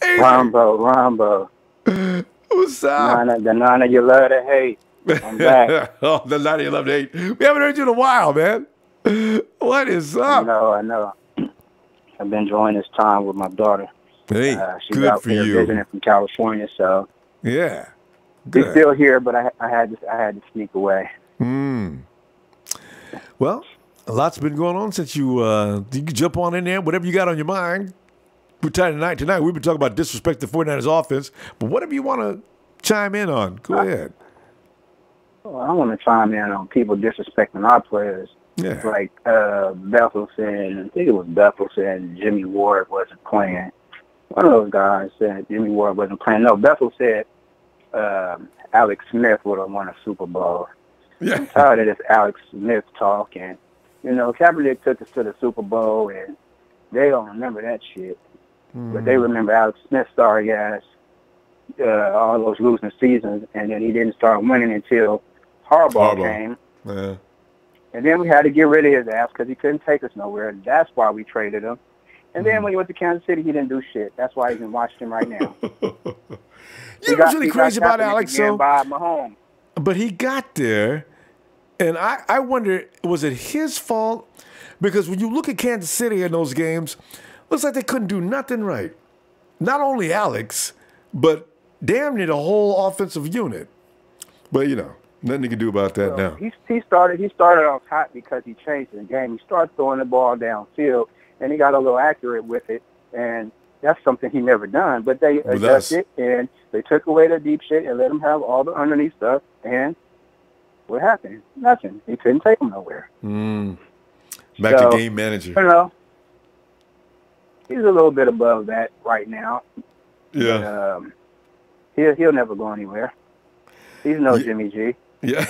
Ronbo. What's up? The Nana you love to hate. I'm back. Oh, the Nana you love to hate. We haven't heard you in a while, man. What is up? I know. I've been enjoying this time with my daughter. Hey, she's good out for there you. visiting from California, so yeah, she's good. still here, but I had to sneak away. Well, a lot's been going on since you can jump on in there, whatever you got on your mind. We're tired tonight. Tonight we've been talking about disrespect the 49ers offense, but whatever you want to chime in on, go ahead. Well, I want to chime in on people disrespecting our players. Yeah. Like Bethel said, I think it was Bethel said Jimmy Ward wasn't playing. One of those guys said Jimmy Ward wasn't playing. No, Bethel said Alex Smith would have won a Super Bowl. Yeah. I'm tired of this Alex Smith talk. And, Kaepernick took us to the Super Bowl, and they don't remember that shit. But they remember Alex Smith's sorry ass, all those losing seasons, and then he didn't start winning until Harbaugh came. Yeah. And then we had to get rid of his ass because he couldn't take us nowhere. That's why we traded him. And then when he went to Kansas City, he didn't do shit. That's why he's in Washington right now. You know what's really crazy about Alex, though? By Mahomes. But he got there, and I wonder, was it his fault? Because when you look at Kansas City in those games, looks like they couldn't do nothing right. Not only Alex, but damn near the whole offensive unit. But, nothing you can do about that now. He started off hot because he changed the game. He started throwing the ball downfield, and he got a little accurate with it, and that's something he never done. But they adjusted, and they took away the deep shit and let him have all the underneath stuff, and what happened? Nothing. He couldn't take him nowhere. Back to game manager. He's a little bit above that right now. Yeah. But, he'll never go anywhere. He's no Jimmy G. Yeah.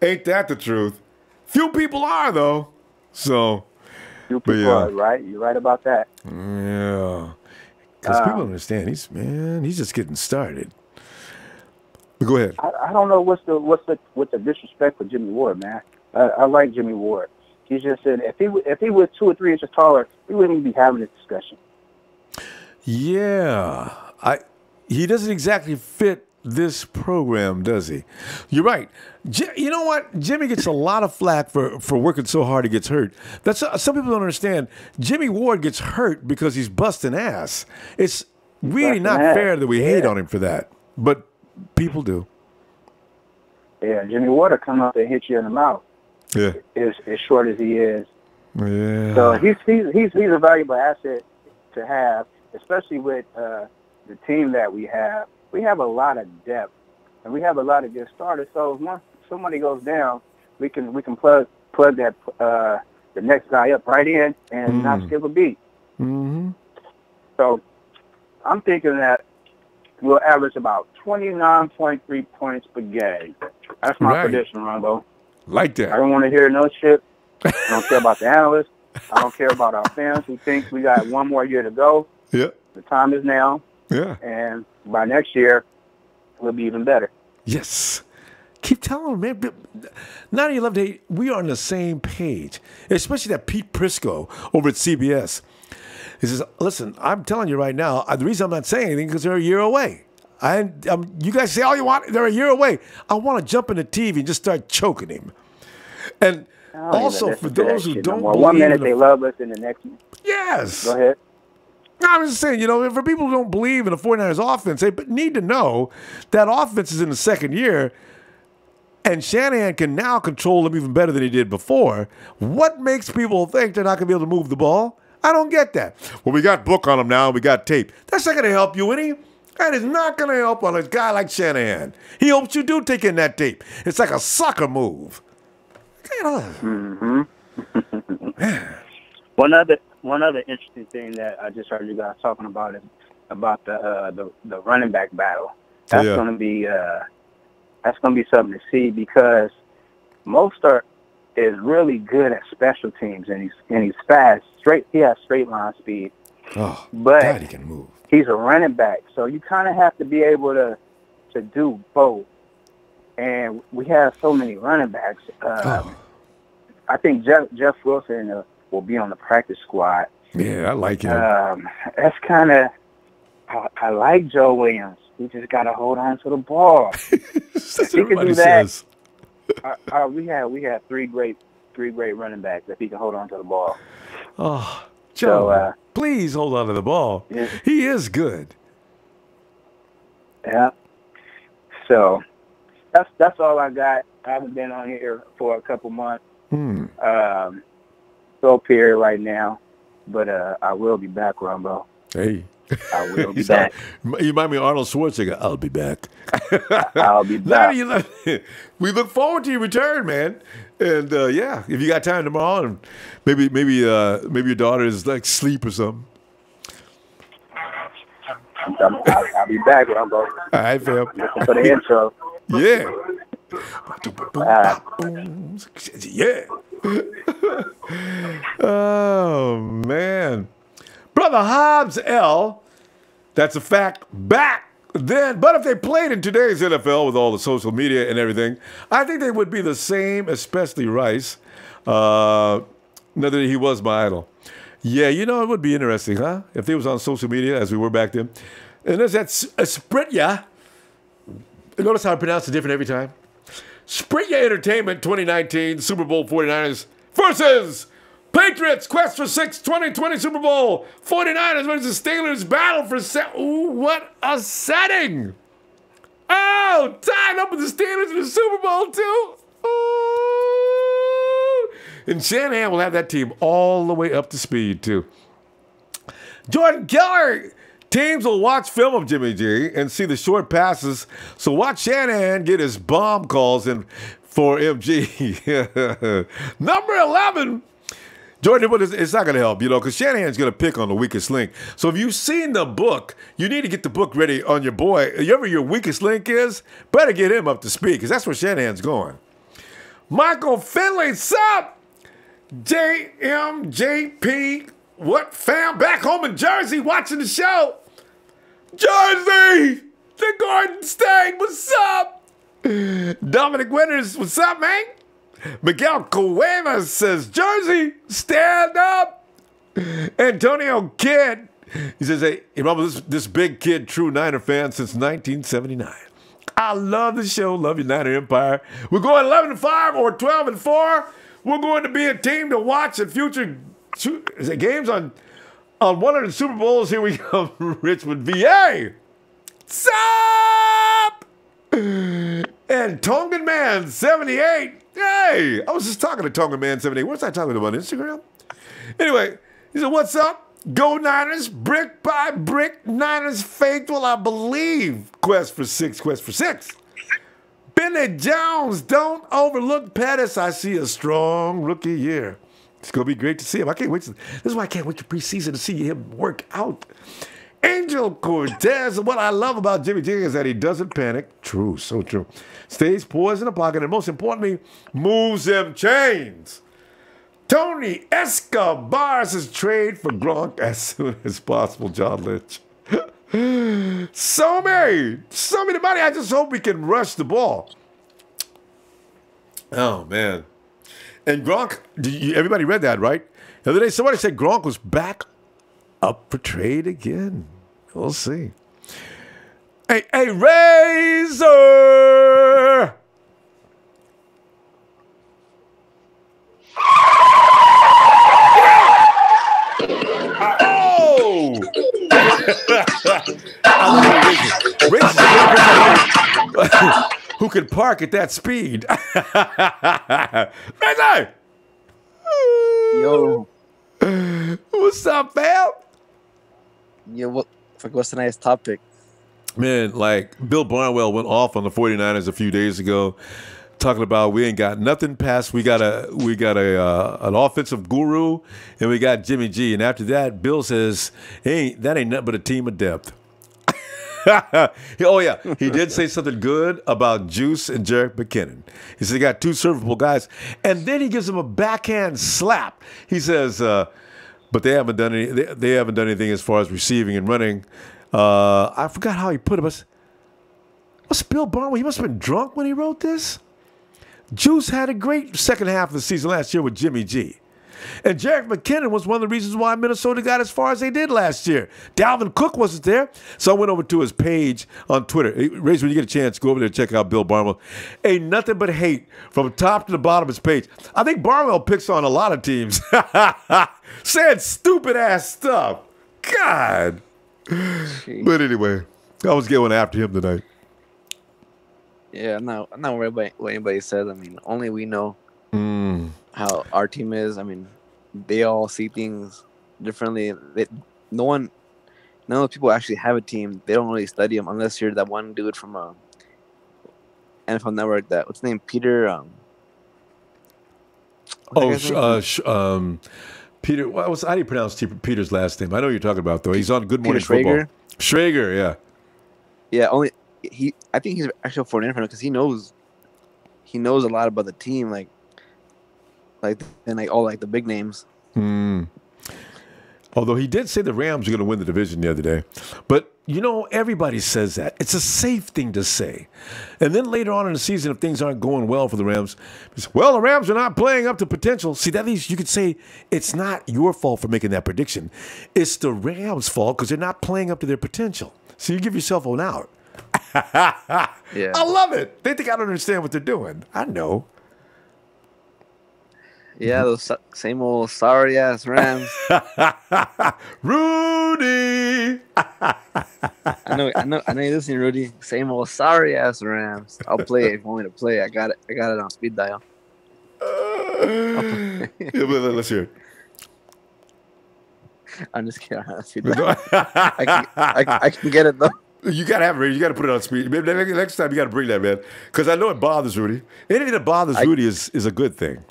Ain't that the truth? Few people are, though. So. Few people are, right? You're right about that. Yeah. Because people understand. He's just getting started. But go ahead. I don't know what's the disrespect for Jimmy Ward, man. I like Jimmy Ward. He just said if he was 2 or 3 inches taller, we wouldn't even be having this discussion. Yeah. He doesn't exactly fit this program, does he? You're right. You know what? Jimmy gets a lot of flack for working so hard he gets hurt. That's some people don't understand. Jimmy Ward gets hurt because he's busting ass. It's really not fair that we hate on him for that, but people do. Yeah, Jimmy Ward will come up and hit you in the mouth. Yeah, as short as he is. Yeah. So he's a valuable asset to have, especially with the team that we have. We have a lot of depth, and we have a lot of good starters. So once somebody goes down, we can plug that the next guy up right in and not skip a beat. Mm-hmm. So I'm thinking that we'll average about 29.3 points per game. That's my prediction, Ronbo. Like that. I don't want to hear no shit. I don't care about the analysts. I don't care about our fans who think we got one more year to go. Yeah. The time is now. Yeah. And by next year, we'll be even better. Yes. Keep telling them, man. 9/11, we are on the same page. Especially that Pete Prisco over at CBS. He says, listen, I'm telling you right now, the reason I'm not saying anything is because they're a year away. You guys say all you want, they're a year away. I want to jump in the TV and just start choking him. And also, for those who don't believe... 1 minute they love us, and the next minute... Yes. Go ahead. I was just saying, for people who don't believe in the 49ers offense, they need to know that offense is in the second year, and Shanahan can now control them even better than he did before. What makes people think they're not going to be able to move the ball? I don't get that. Well, we got book on them now. We got tape. That's not going to help you any. That is not going to help on a guy like Shanahan. He hopes you do take in that tape. It's like a soccer move. Mm-hmm. One other interesting thing that I just heard you guys talking about is about the running back battle. That's going to be something to see, because Mostert is really good at special teams, and he's fast. He has straight line speed. Oh, but God, he can move. He's a running back, so you kind of have to be able to do both. And we have so many running backs. I think Jeff Wilson will be on the practice squad. Yeah, I like him. That's kind of. I like Joe Williams. He just got to hold on to the ball. If he can do that, says. We have three great running backs if he can hold on to the ball. Oh, Joe, please hold on to the ball. Yeah. He is good. Yeah. So that's all I got. I haven't been on here for a couple months. So period right now, but I will be back, Ronbo. Hey. I will be back. You remind me of Arnold Schwarzenegger. I'll be back. I'll be back. We look forward to your return, man. And if you got time tomorrow, and maybe your daughter is like sleep or something. I'll be back, Ronbo. All right, fam. Listen for the intro. Yeah. Yeah. Oh, man. Brother Hobbs L, that's a fact, back then. But if they played in today's NFL with all the social media and everything, I think they would be the same, especially Rice. Not that he was my idol. Yeah, it would be interesting, huh? If they was on social media as we were back then. And there's that Spritya. Notice how I pronounce it different every time. Spritya Entertainment 2019 Super Bowl 49ers versus Patriots quest for 6 2020 Super Bowl. 49ers versus the Steelers battle for Ooh, what a setting. Oh, tied up with the Steelers in the Super Bowl too. Ooh. And Shanahan will have that team all the way up to speed too. Jordan Keller. Teams will watch film of Jimmy G and see the short passes, so watch Shanahan get his bomb calls in for MG. Number 11, Jordan, it's not going to help, because Shanahan's going to pick on the weakest link. So if you've seen the book, you need to get the book ready on your boy. Whoever your weakest link is, better get him up to speed, because that's where Shanahan's going. Michael Finley, sup? JMJP. What, fam? Back home in Jersey watching the show. Jersey! The Garden State, what's up? Dominic Winters, what's up, man? Miguel Cuevas says, Jersey, stand up. Antonio Kidd, he says, hey, remember this big kid, true Niner fan since 1979. I love the show, love your Niner Empire. We're going 11-5 or 12-4. We're going to be a team to watch in future games on one of the Super Bowls. Here we come, Richmond, VA. Sup? And Tongan Man 78. Hey, I was just talking to Tongan Man 78. What's I talking about on Instagram? Anyway, he said, what's up? Go Niners, brick by brick. Niners faithful, I believe. Quest for 6. Billy Jones, don't overlook Pettis. I see a strong rookie year. It's going to be great to see him. I can't wait. This is why I can't wait to preseason to see him work out. Angel Cortez. What I love about Jimmy G is that he doesn't panic. True, so true. Stays poised in the pocket, and most importantly, moves them chains. Tony Escobar says trade for Gronk as soon as possible. John Lynch. So many money. I just hope we can rush the ball. Oh, man. And Gronk, everybody read that, right? The other day, somebody said Gronk was back up for trade again. We'll see. Hey, Razor! Oh! Razor who can park at that speed. Razor! Yo. What's up, fam? Yo, what's the nice topic? Man, like Bill Barnwell went off on the 49ers a few days ago, talking about we ain't got nothing past. We got an offensive guru, and we got Jimmy G. And after that, Bill says, "Hey, that ain't nothing but a team of depth." Oh yeah, he did say something good about Juice and Jerick McKinnon. He said he got two servable guys, and then he gives him a backhand slap. He says, "But they haven't done any. They haven't done anything as far as receiving and running." I forgot how he put it. What's Bill Barnwell? He must have been drunk when he wrote this. Juice had a great second half of the season last year with Jimmy G. And Jerick McKinnon was one of the reasons why Minnesota got as far as they did last year. Dalvin Cook wasn't there. So I went over to his page on Twitter. Hey, Razor, when you get a chance, go over there and check out Bill Barnwell. Ain't nothing but hate from top to the bottom of his page. I think Barnwell picks on a lot of teams. Saying stupid-ass stuff. God. Jeez. But anyway, I was going after him tonight. Yeah, I'm not worried about what anybody says. I mean, only we know how our team is. I mean, they all see things differently. None of the people actually have a team. They don't really study them unless you're that one dude from NFL Network. What's his name? Peter. Peter. How do you pronounce Peter's last name? I know who you're talking about though. He's on Good Morning Football. Schrager, yeah. Yeah, I think he's actually a 49er fan because he knows a lot about the team, like all the big names. Although he did say the Rams are going to win the division the other day, but everybody says that. It's a safe thing to say, and then later on in the season, if things aren't going well for the Rams, the Rams are not playing up to potential. See, that means you could say it's not your fault for making that prediction. It's the Rams' fault because they're not playing up to their potential. So you give yourself an out. Yeah. I love it. They think I don't understand what they're doing. I know. Yeah, those same old sorry ass Rams. Rudy. I know you're listening, Rudy. Same old sorry ass Rams. I'll play it if you want me to play. I got it on speed dial. Let's hear it. I'm just kidding. Speed dial. I can get it though. You gotta have it, Rudy. You gotta put it on speed. Maybe next time you gotta bring that, man. Because I know it bothers Rudy. Anything that bothers Rudy is a good thing.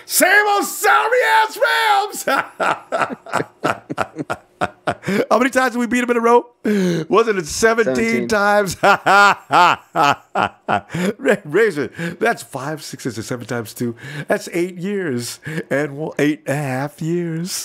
Same old sorry ass Rams. How many times did we beat them in a row? Wasn't it 17 times? Razor, that's 5, 6, 7 times 2. That's 8 years. And 8.5 years.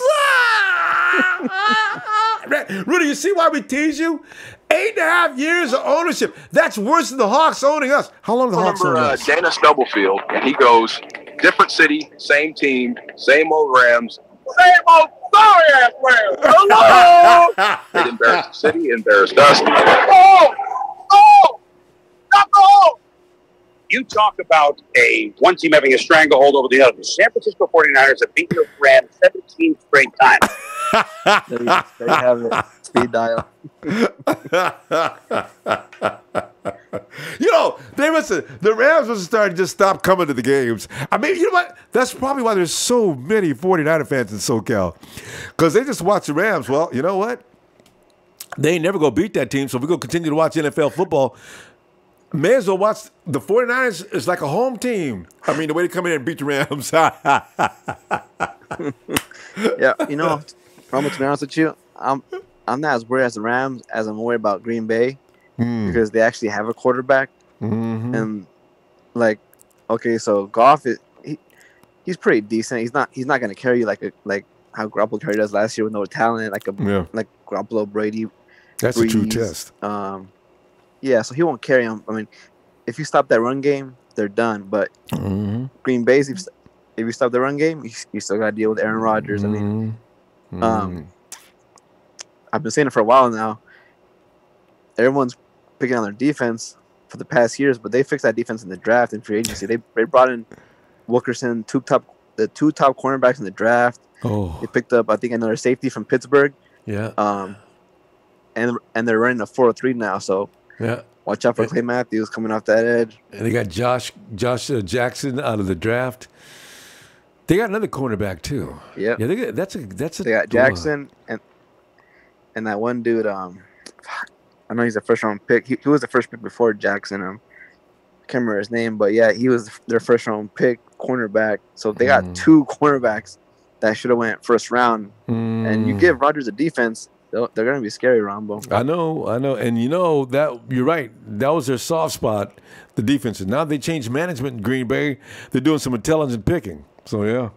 Rudy, you see why we tease you? 8.5 years of ownership. That's worse than the Hawks owning us. How long have the Hawks owned us? Dana Stubblefield, and he goes, different city, same team, same old Rams, same old sorry-ass Rams. Hello! It embarrassed the city, embarrassed us. Oh! You talk about one team having a stranglehold over the other. The San Francisco 49ers have beaten the Rams 17 straight times. They have it. Speed dial. The Rams must have started to just stop coming to the games. I mean, you know what? That's probably why there's so many 49er fans in SoCal. Because they just watch the Rams. Well, you know what? They ain't never going to beat that team, so we're going to continue to watch NFL football. May as well watch the 49ers is like a home team. I mean, the way they come in and beat the Rams. Yeah, Ronbo, to be honest with you, I'm not as worried as the Rams as I'm worried about Green Bay because they actually have a quarterback. And so Goff he's pretty decent. He's not going to carry you like how Garoppolo carried us last year with no talent, like Garoppolo, Brady. That's Breeze. A true test. Yeah, so he won't carry him. I mean, if you stop that run game, they're done. But Green Bay's, if you stop the run game, you still got to deal with Aaron Rodgers. I mean, I've been saying it for a while now. Everyone's picking on their defense for the past years, but they fixed that defense in the draft and free agency. They brought in Wilkerson, the two top cornerbacks in the draft. Oh. They picked up, I think, another safety from Pittsburgh. Yeah. And they're running a 4-3 now. So yeah, watch out for Clay Matthews coming off that edge. And they got Josh Jackson out of the draft. They got another cornerback too. Yep. Yeah. They got Jackson and that one dude. I know he's a first round pick. He was the first pick before Jackson. I can't remember his name, but yeah, he was their first round pick cornerback. So they got two cornerbacks that should have went first round. And you give Rodgers a defense, they're going to be scary, Ronbo. I know. And you know that you're right. That was their soft spot, the defense. And now they changed management in Green Bay. They're doing some intelligent picking. So yeah.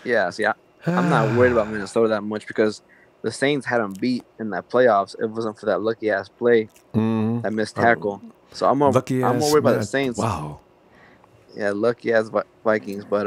Yeah. See, I'm not worried about Minnesota that much because the Saints had them beat in that playoffs. It wasn't for that lucky ass play, that missed tackle. So I'm more worried about the Saints. Wow. Yeah, lucky ass Vikings, but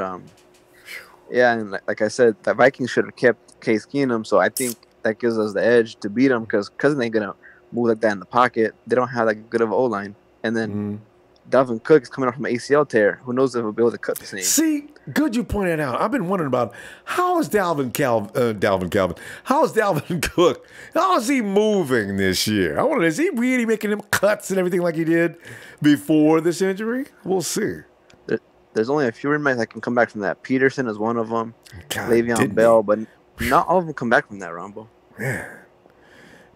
yeah, and like I said, the Vikings should have kept Case Keenum. So I think that gives us the edge to beat them because Cousins ain't gonna move like that in the pocket. They don't have that good of an O-line, and then Dalvin Cook is coming off from an ACL tear. Who knows if he'll be able to cut the same? See, good you pointed out. I've been wondering about how is Dalvin Cook? How is he moving this year? I wonder, is he really making them cuts and everything like he did before this injury? We'll see. There's only a few roommate that can come back from that. Peterson is one of them. Le'Veon Bell, but not all of them come back from that, Ronbo. Yeah.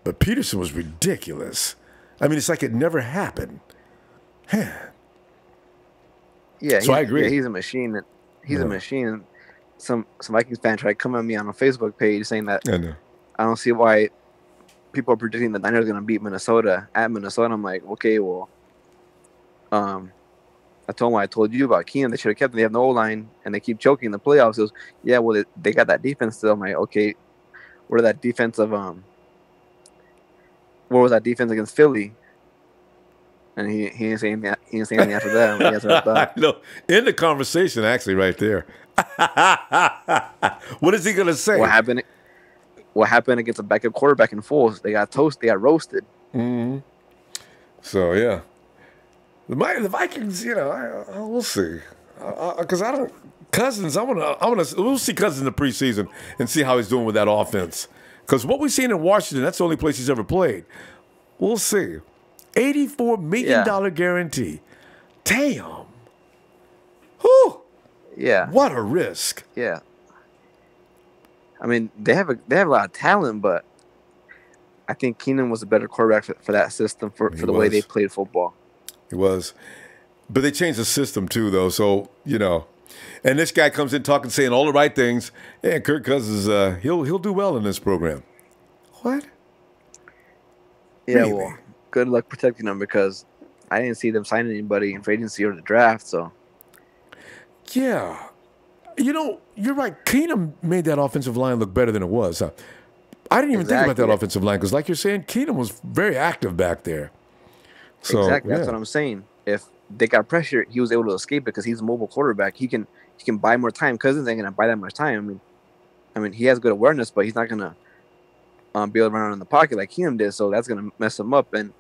But Peterson was ridiculous. I mean, it's like it never happened. Yeah, so I agree. Yeah, he's a machine. He's a machine. Some Vikings fan tried to come at me on a Facebook page saying that I don't see why people are predicting the Niners are going to beat Minnesota at Minnesota. I'm like, okay, well, I told him what I told you about Keenan. They should have kept him. They have no O-line, and they keep choking in the playoffs. He goes, yeah, well, they got that defense still. I'm like, okay, what was that defense against Philly? And he didn't say anything. He didn't say anything after that. Like, that's what I thought. No, in the conversation, actually, right there. What is he gonna say? What happened against a backup quarterback in Foles? They got toasted. They got roasted. So yeah, the Vikings. You know, we'll see. Because I don't Cousins. We'll see Cousins in the preseason and see how he's doing with that offense. Because what we've seen in Washington, that's the only place he's ever played. We'll see. $84 million guarantee. Damn. Whew. Yeah. What a risk. Yeah. I mean, they have a lot of talent, but I think Keenan was a better quarterback for that system for the way they played football. He was. But they changed the system too, though. So, you know. And this guy comes in saying all the right things. And Kirk Cousins, he'll do well in this program. What? Yeah, really? Well, good luck protecting them because I didn't see them sign anybody in free agency or the draft. So, yeah, you know, you're right. Keenum made that offensive line look better than it was. I didn't even think about that offensive line because, like you're saying, Keenum was very active back there. So, exactly, that's what I'm saying. If they got pressure, he was able to escape because he's a mobile quarterback. He can buy more time. Cousins ain't gonna buy that much time. I mean, he has good awareness, but he's not gonna be able to run around in the pocket like Keenum did, so that's going to mess him up. And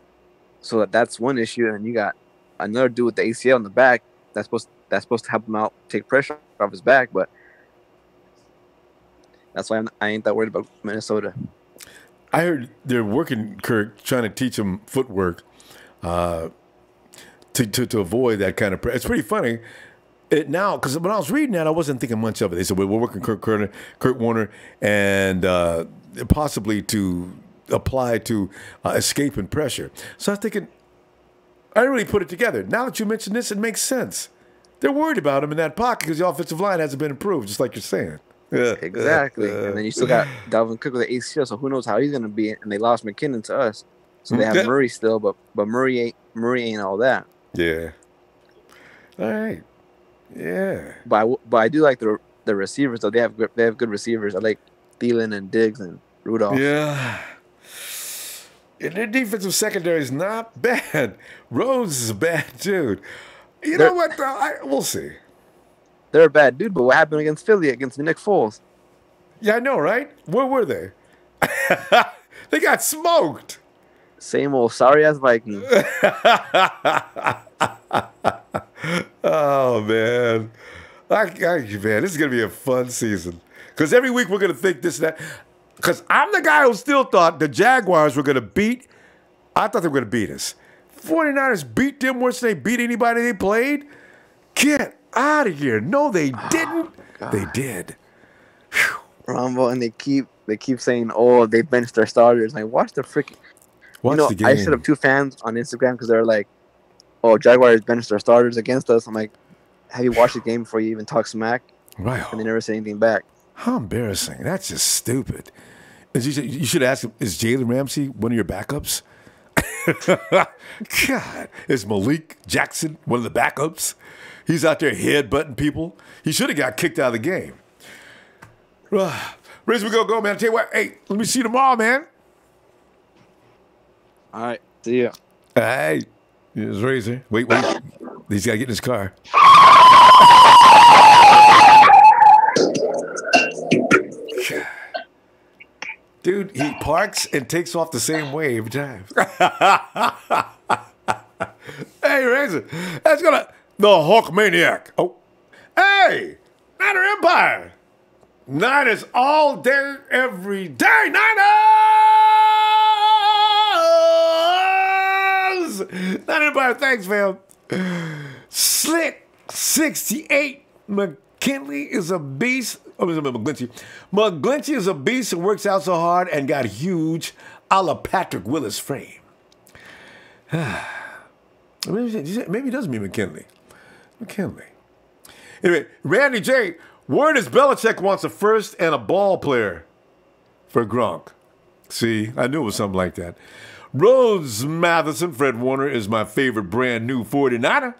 so that's one issue. And you got another dude with the ACL in the back that's supposed to help him out, take pressure off his back. But that's why I ain't that worried about Minnesota. I heard they're working Kirk, trying to teach him footwork to avoid that kind of pressure. It's pretty funny. Now, because when I was reading that, I wasn't thinking much of it. They said, we're working Kurt Warner, and possibly to apply to escape and pressure. So I was thinking, I didn't really put it together. Now that you mention this, it makes sense. They're worried about him in that pocket because the offensive line hasn't been improved, just like you're saying. Exactly. And then you still got Dalvin Cook with the ACL, so who knows how he's going to be. And they lost McKinnon to us. So they have Murray still, but Murray ain't all that. Yeah. All right. Yeah. But I do like the receivers, though. They have good receivers. I like Thielen and Diggs and Rudolph. Yeah. And their defensive secondary is not bad. Rhodes is a bad dude. You know what, though? We'll see. They're a bad dude, but what happened against Philly, against Nick Foles? Yeah, I know, right? Where were they? They got smoked. Same old sorry-ass Vikings. Oh, man. Man, this is going to be a fun season. Because every week we're going to think this and that. Because I'm the guy who still thought the Jaguars were going to beat. I thought they were going to beat us. 49ers beat them worse than they beat anybody they played. Get out of here. No, they didn't. They did. Ronbo, and they keep saying, oh, they benched their starters. Like, watch the freaking... Watch the game. I set up 2 fans on Instagram because they're like, oh, Jaguars benched their starters against us. I'm like, have you watched the game before you even talk smack? Right. And they never say anything back. How embarrassing. That's just stupid. You should ask him, is Jalen Ramsey one of your backups? God. Is Malik Jackson one of the backups? He's out there headbutting people. He should have got kicked out of the game. Raise we go, man. I tell you what, hey, let me see you tomorrow, man. All right. See ya. Hey. Here's Razor. Wait. He's got to get in his car. Dude, he parks and takes off the same way every time. Hey, Razor. That's gonna... The Hawk Maniac. Oh. Hey! Niner Empire. Niners all day, every day. Niners! Niner Empire, thanks, fam. Slick 68. McKinley is a beast. Oh, McGlinchey. McGlinchey is a beast and works out so hard and got huge a la Patrick Willis frame. Maybe he does mean McKinley. McKinley. Anyway, Randy J. Word is Belichick wants a first and a ball player for Gronk. See, I knew it was something like that. Rhodes Matheson, Fred Warner is my favorite brand new 49er.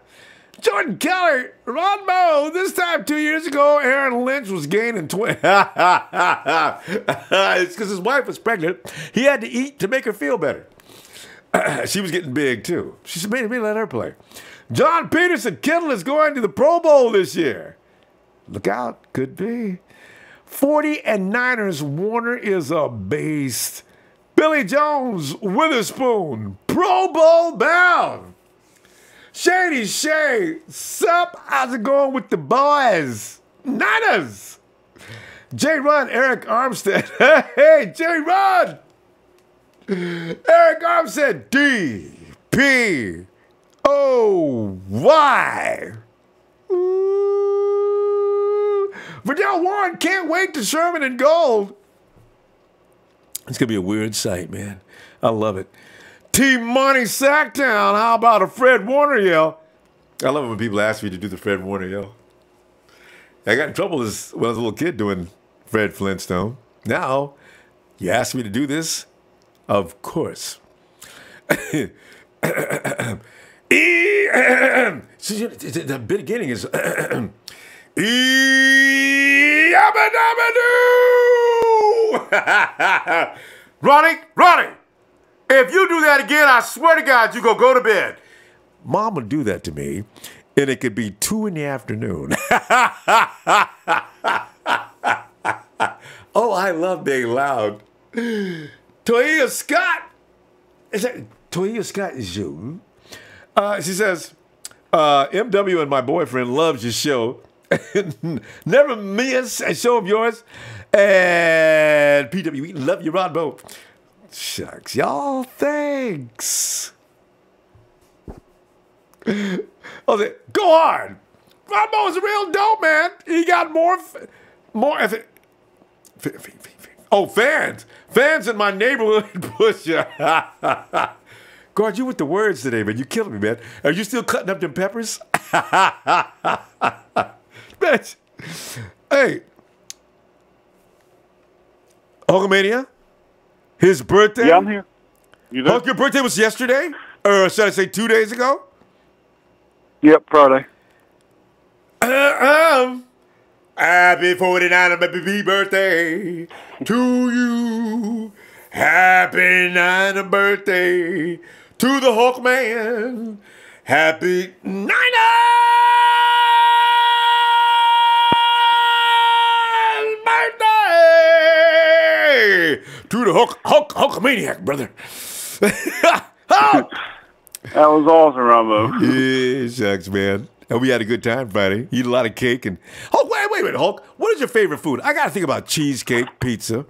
Jordan Keller, Ronbo, this time 2 years ago, Aaron Lynch was gaining 20. It's because his wife was pregnant. He had to eat to make her feel better. She was getting big, too. She said, maybe let her play. John Peterson, Kittle is going to the Pro Bowl this year. Look out, could be. 40 and Niners, Warner is a beast. Billy Jones, Witherspoon, Pro Bowl bound. Shady Shay, sup? How's it going with the boys? Niners. J. Run, Eric Armstead. Hey, J. Run. Eric Armstead, D-P-O-Y. Verdell Warren, can't wait to Sherman and Gold. It's going to be a weird sight, man. I love it. Team Money Sacktown, how about a Fred Warner yell? I love it when people ask me to do the Fred Warner yell. I got in trouble when I was a little kid doing Fred Flintstone. Now, you ask me to do this? Of course. The beginning is... Ronnie! If you do that again, I swear to God, you go to bed. Mom would do that to me, and it could be 2 in the afternoon. Oh, I love being loud. Toya Scott. Toya Scott is you. She says, MW and my boyfriend loves your show. Never miss a show of yours. And PW, love you, Ronbo. Shucks, y'all, thanks. Go hard. Ronbo is a real dope, man. He got more fans. Fans in my neighborhood push you. God, you with the words today, man. You killing me, man. Are you still cutting up them peppers? Bitch. Hey. Hulkamania? His birthday? Yeah, I'm here. You there? Hulk, your birthday was yesterday? Or should I say 2 days ago? Yep, Friday. Happy 49th, happy birthday to you. Happy Happy 9th birthday to the Hulk Man. Happy 9th birthday to the Hulkamaniac, brother. That was awesome, Ronbo. Yeah, shucks, man. And we had a good time Friday. Eat a lot of cake. And Hulk, wait a minute, Hulk. What is your favorite food? I got to think about cheesecake, pizza,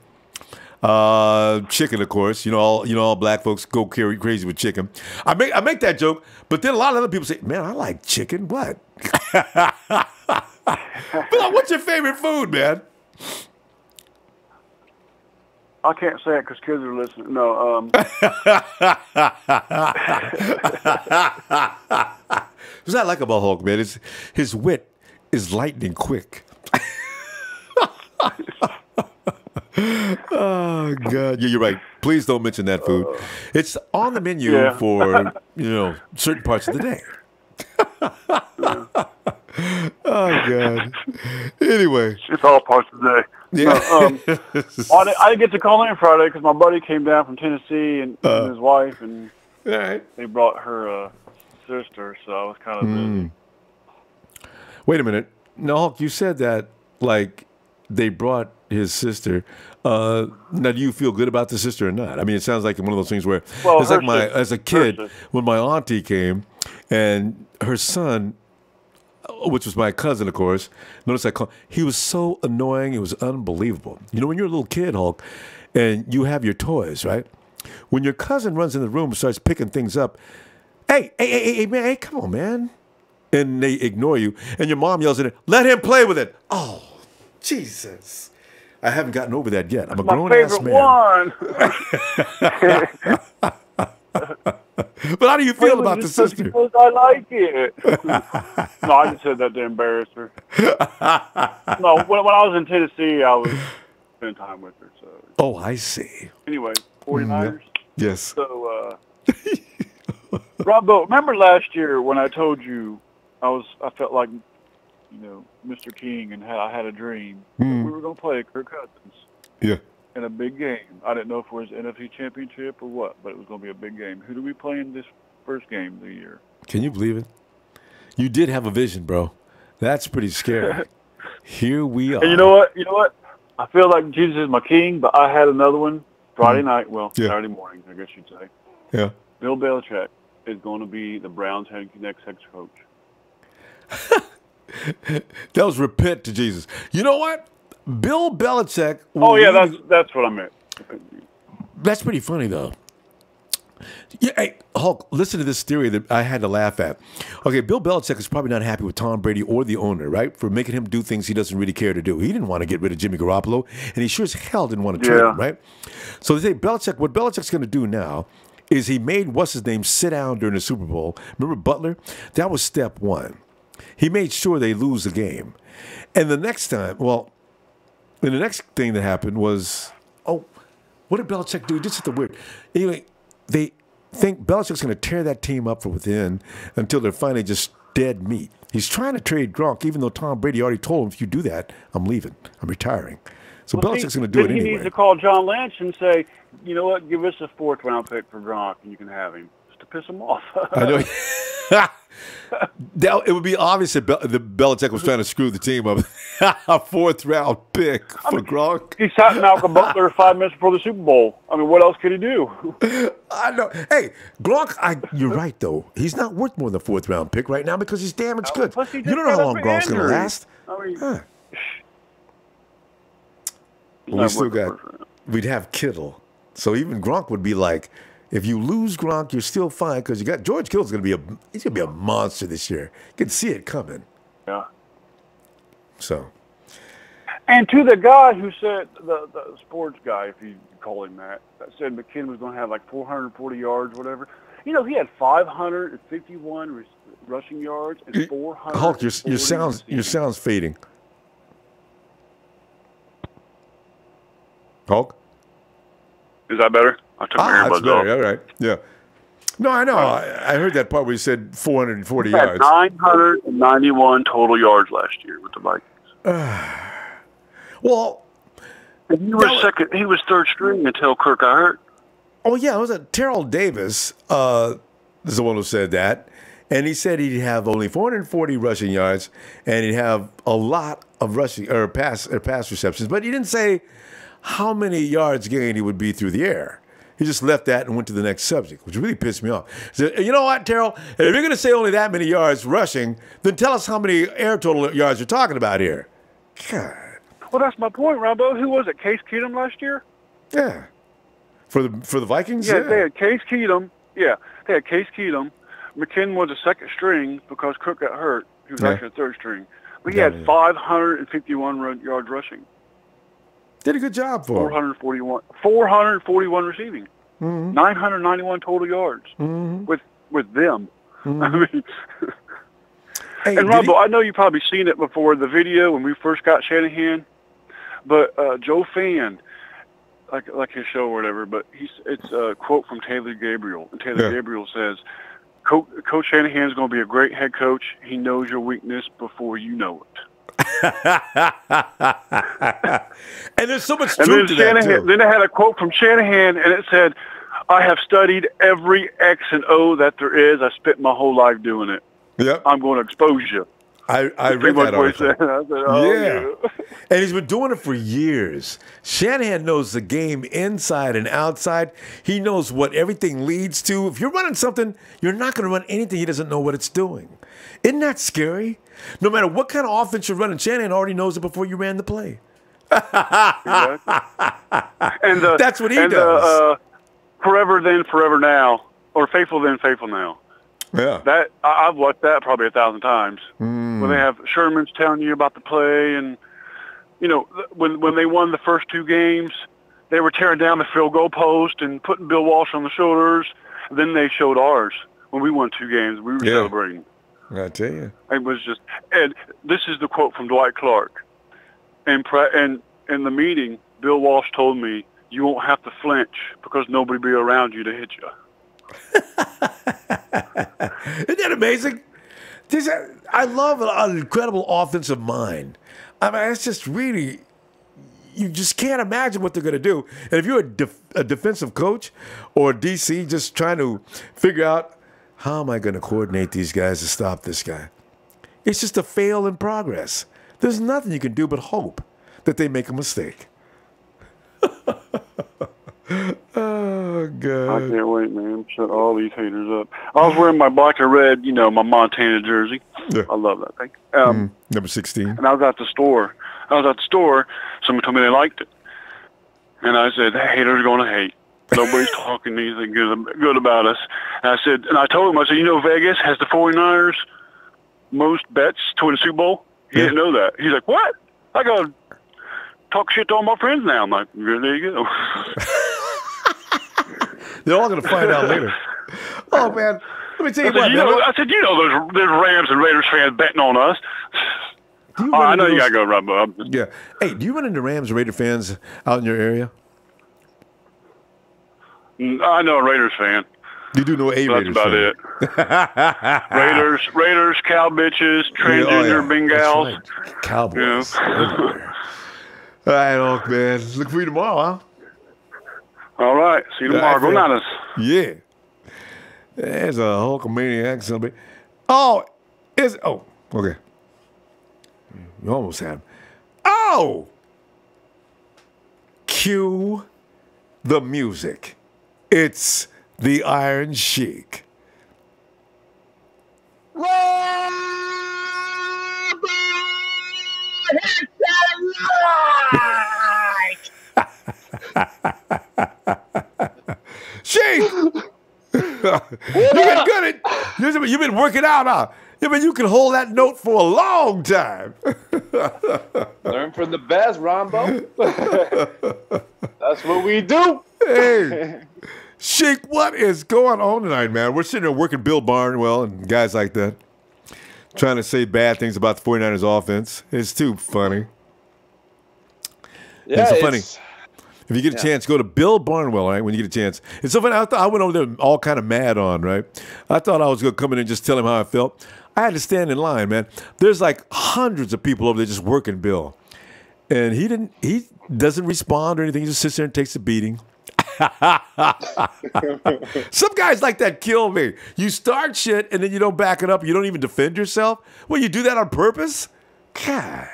chicken, of course. You know, all black folks go crazy with chicken. I make that joke, but then a lot of other people say, man, I like chicken. What? But what's your favorite food, man? I can't say it because kids are listening. No. What's I like about Hulk, man? His wit is lightning quick. Oh, God. Yeah, you're right. Please don't mention that food. It's on the menu for, certain parts of the day. Oh, God. Anyway. It's all parts of the day. Yeah. I didn't get to call in Friday because my buddy came down from Tennessee and his wife, and they brought her sister, so I was kind of busy. Wait a minute. No, Hulk, you said that, like, they brought his sister. Now, do you feel good about the sister or not? I mean, it sounds like one of those things where it's like as a kid, when my auntie came and her son, which was my cousin, of course, he was so annoying, it was unbelievable. You know, when you're a little kid, Hulk, and you have your toys, right? When your cousin runs in the room and starts picking things up, hey, man, hey, come on, man. And they ignore you, and your mom yells at it, let him play with it. Oh, Jesus. I haven't gotten over that yet. I'm a grown-ass man. But how do you feel about the sister? Because I like it. No, I just said that to embarrass her. No, when I was in Tennessee, I was spending time with her. So. Oh, I see. Anyway, 49ers. Yes. So, Ronbo, remember last year when I told you I felt like, Mr. King, and I had a dream that we were going to play Kirk Cousins. Yeah. In a big game. I didn't know if it was NFC Championship or what, but it was going to be a big game. Who do we play in this first game of the year? Can you believe it? You did have a vision, bro. That's pretty scary. Here we are. And you know what? I feel like Jesus is my king, but I had another one Friday night. Well, Saturday morning, I guess you'd say. Yeah. Bill Belichick is going to be the Browns' next head coach. That was repent to Jesus. You know what? Bill Belichick. That's what I meant. That's pretty funny, though. Yeah, hey, Hulk, listen to this theory that I had to laugh at. Okay, Bill Belichick is probably not happy with Tom Brady or the owner, right, for making him do things he doesn't really care to do. He didn't want to get rid of Jimmy Garoppolo, and he sure as hell didn't want to trade him, right? So they say what Belichick's going to do now is he made what's-his-name sit down during the Super Bowl. Remember Butler? That was step one. He made sure they lose the game. And the next time, and the next thing that happened was, what did Belichick do? He did something weird. Anyway, they think Belichick's going to tear that team up from within until they're finally just dead meat. He's trying to trade Gronk, even though Tom Brady already told him, if you do that, I'm leaving. I'm retiring. So Belichick's going to do it anyway. He needs to call John Lynch and say, you know what, give us a 4th round pick for Gronk and you can have him. Just to piss him off. I know. It would be obvious that Belichick was trying to screw the team up. A 4th round pick for Gronk. He sat Malcolm Butler 5 minutes before the Super Bowl. I mean, what else could he do? I know. Hey, Gronk, you're right, though. He's not worth more than a 4th round pick right now because he's damaged goods. You don't know how long Gronk's going to last. We'd have Kittle. So even Gronk would be like, if you lose Gronk, you're still fine because you got George Kittle's going to be a monster this year. You can see it coming. Yeah. So. And to the guy who said, the sports guy, if you call him that said McKinnon was going to have like 440 yards, whatever. He had 551 rushing yards and 400. Hulk, your sound's fading. Hulk? Is that better? I took my earbuds off. All right. Yeah. No, I know. I heard that part where you said 440 yards. 991 total yards last year with the Vikings. Well, and he was third string until Kirk got hurt. Oh, yeah, it was Terrell Davis. Is the one who said that. And he said he'd have only 440 rushing yards, and he'd have a lot of rushing or pass receptions. But he didn't say how many yards gained he would be through the air. He just left that and went to the next subject, which really pissed me off. He said, you know what, Terrell? If you're going to say only that many yards rushing, then tell us how many air total yards you're talking about here. God. Well, that's my point, Ronbo. Who was it? Case Keenum last year? Yeah. For the Vikings? Yeah, they had Case Keenum. Yeah, they had Case Keenum. McKinnon was a second string because Cook got hurt. He was actually a third string. But he had 551 yards rushing. Did a good job for him. 441 receiving. 991 total yards with them. I mean, hey, and Ronbo, I know you've probably seen it before, the video when we first got Shanahan, but Joe Fan, like his show or whatever, but it's a quote from Taylor Gabriel. And Taylor Gabriel says, Coach Shanahan's going to be a great head coach. He knows your weakness before you know it. And there's so much truth to that, too. Then I had a quote from Shanahan, and it said, I have studied every X and O that there is. I spent my whole life doing it. Yep. I'm going to expose you. I read that article. I said, oh, yeah. And he's been doing it for years. Shanahan knows the game inside and outside. He knows what everything leads to. If you're running something, you're not going to run anything he doesn't know what it's doing. Isn't that scary? No matter what kind of offense you're running, Shanahan already knows it before you ran the play. Exactly. And that's what he does. Forever then, forever now, or faithful then, faithful now. Yeah, that I've watched that probably 1,000 times. When they have Sherman's telling you about the play, and you know when they won the first two games, they were tearing down the field goal post and putting Bill Walsh on the shoulders. Then they showed ours when we won 2 games. We were celebrating. I tell you, it was just. And this is the quote from Dwight Clark. And in the meeting, Bill Walsh told me, "You won't have to flinch because nobody will be around you to hit you." Isn't that amazing? I love an incredible offensive mind. I mean, it's just really, you just can't imagine what they're going to do. And if you're a defensive coach or a DC just trying to figure out, how am I going to coordinate these guys to stop this guy? It's just a fail in progress. There's nothing you can do but hope that they make a mistake. Oh, God. I can't wait, man. Shut all these haters up. I was wearing my black and red, my Montana jersey. Yeah. I love that thing. Number 16. And I was at the store. Someone told me they liked it. And I said, the haters are going to hate. Nobody's talking anything good about us. And I told him, Vegas has the 49ers most bets to win the Super Bowl? He didn't know that. He's like, what? I got to talk shit to all my friends now. I'm like, there you go. They're all going to find out later. Oh, man. Let me tell you what, man. I said, there's Rams and Raiders fans betting on us. I know you got to go, Ronbo. Yeah. Hey, do you run into Rams and Raider fans out in your area? I know a Raiders fan. You do know a Raiders fan. That's about it. Raiders, cow bitches, transgender bengals. Right. Cowboys. All right, Hulk, man. Look for you tomorrow, huh? All right. See you tomorrow. Go Niners. Yeah. There's a Hulkamaniac. Somebody. Okay. You almost had him. Oh! Cue the music. It's the Iron Sheik. Sheik! You've been working out, huh? Yeah, but you can hold that note for a long time. Learn from the best, Ronbo. That's what we do. Hey, Sheik, what is going on tonight, man? We're sitting there working Bill Barnwell and guys like that, trying to say bad things about the 49ers offense. It's too funny. Yeah, it's so funny. If you get a chance, go to Bill Barnwell, right, when you get a chance. It's so funny. I went over there all kind of mad on, right? I thought I was going to come in and just tell him how I felt. I had to stand in line, man. There's like hundreds of people over there just working Bill. And he doesn't respond or anything. He just sits there and takes a beating. Some guys like that kill me. You start shit and then you don't back it up. You don't even defend yourself. Well, you do that on purpose? God.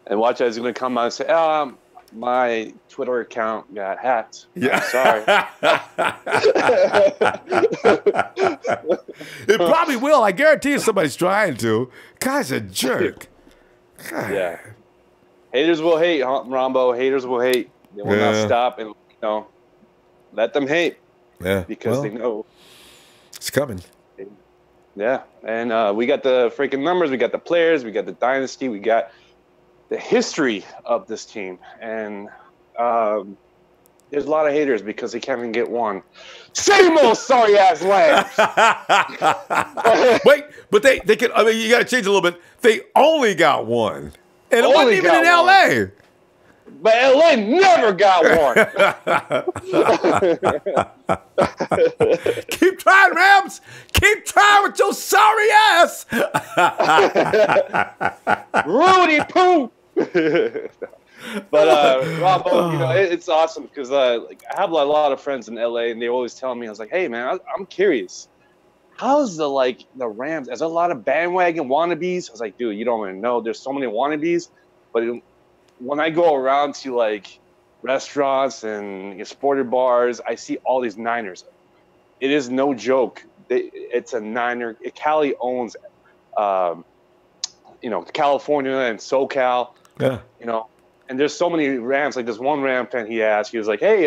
And watch out, he's going to come out and say, my Twitter account got hacked. Yeah. I'm sorry. It probably will. I guarantee you somebody's trying to. Guy's a jerk. God. Yeah. Haters will hate, Ronbo. Haters will hate. They will not stop and, let them hate. Yeah. Because they know it's coming. Yeah. And we got the freaking numbers. We got the players. We got the dynasty. We got the history of this team. And there's a lot of haters because they can't even get one. Same old sorry-ass Lambs. Wait, but they can, I mean, you got to change a little bit. They only got one. And it wasn't even in L.A. But L.A. never got one. Keep trying, Rams. Keep trying with your sorry ass. Rudy Poo. But Ronbo, it's awesome because I have a lot of friends in LA, and they always tell me, I was like, hey man, I'm curious, how's the Rams? There's a lot of bandwagon wannabes. I was like, dude, you don't even know. There's so many wannabes, but when I go around to restaurants and sporting bars, I see all these Niners. It is no joke. It's a Niner. Cali owns, California and SoCal. Yeah. And there's so many Rams. Like this one Ram fan, he asked, he was like, hey,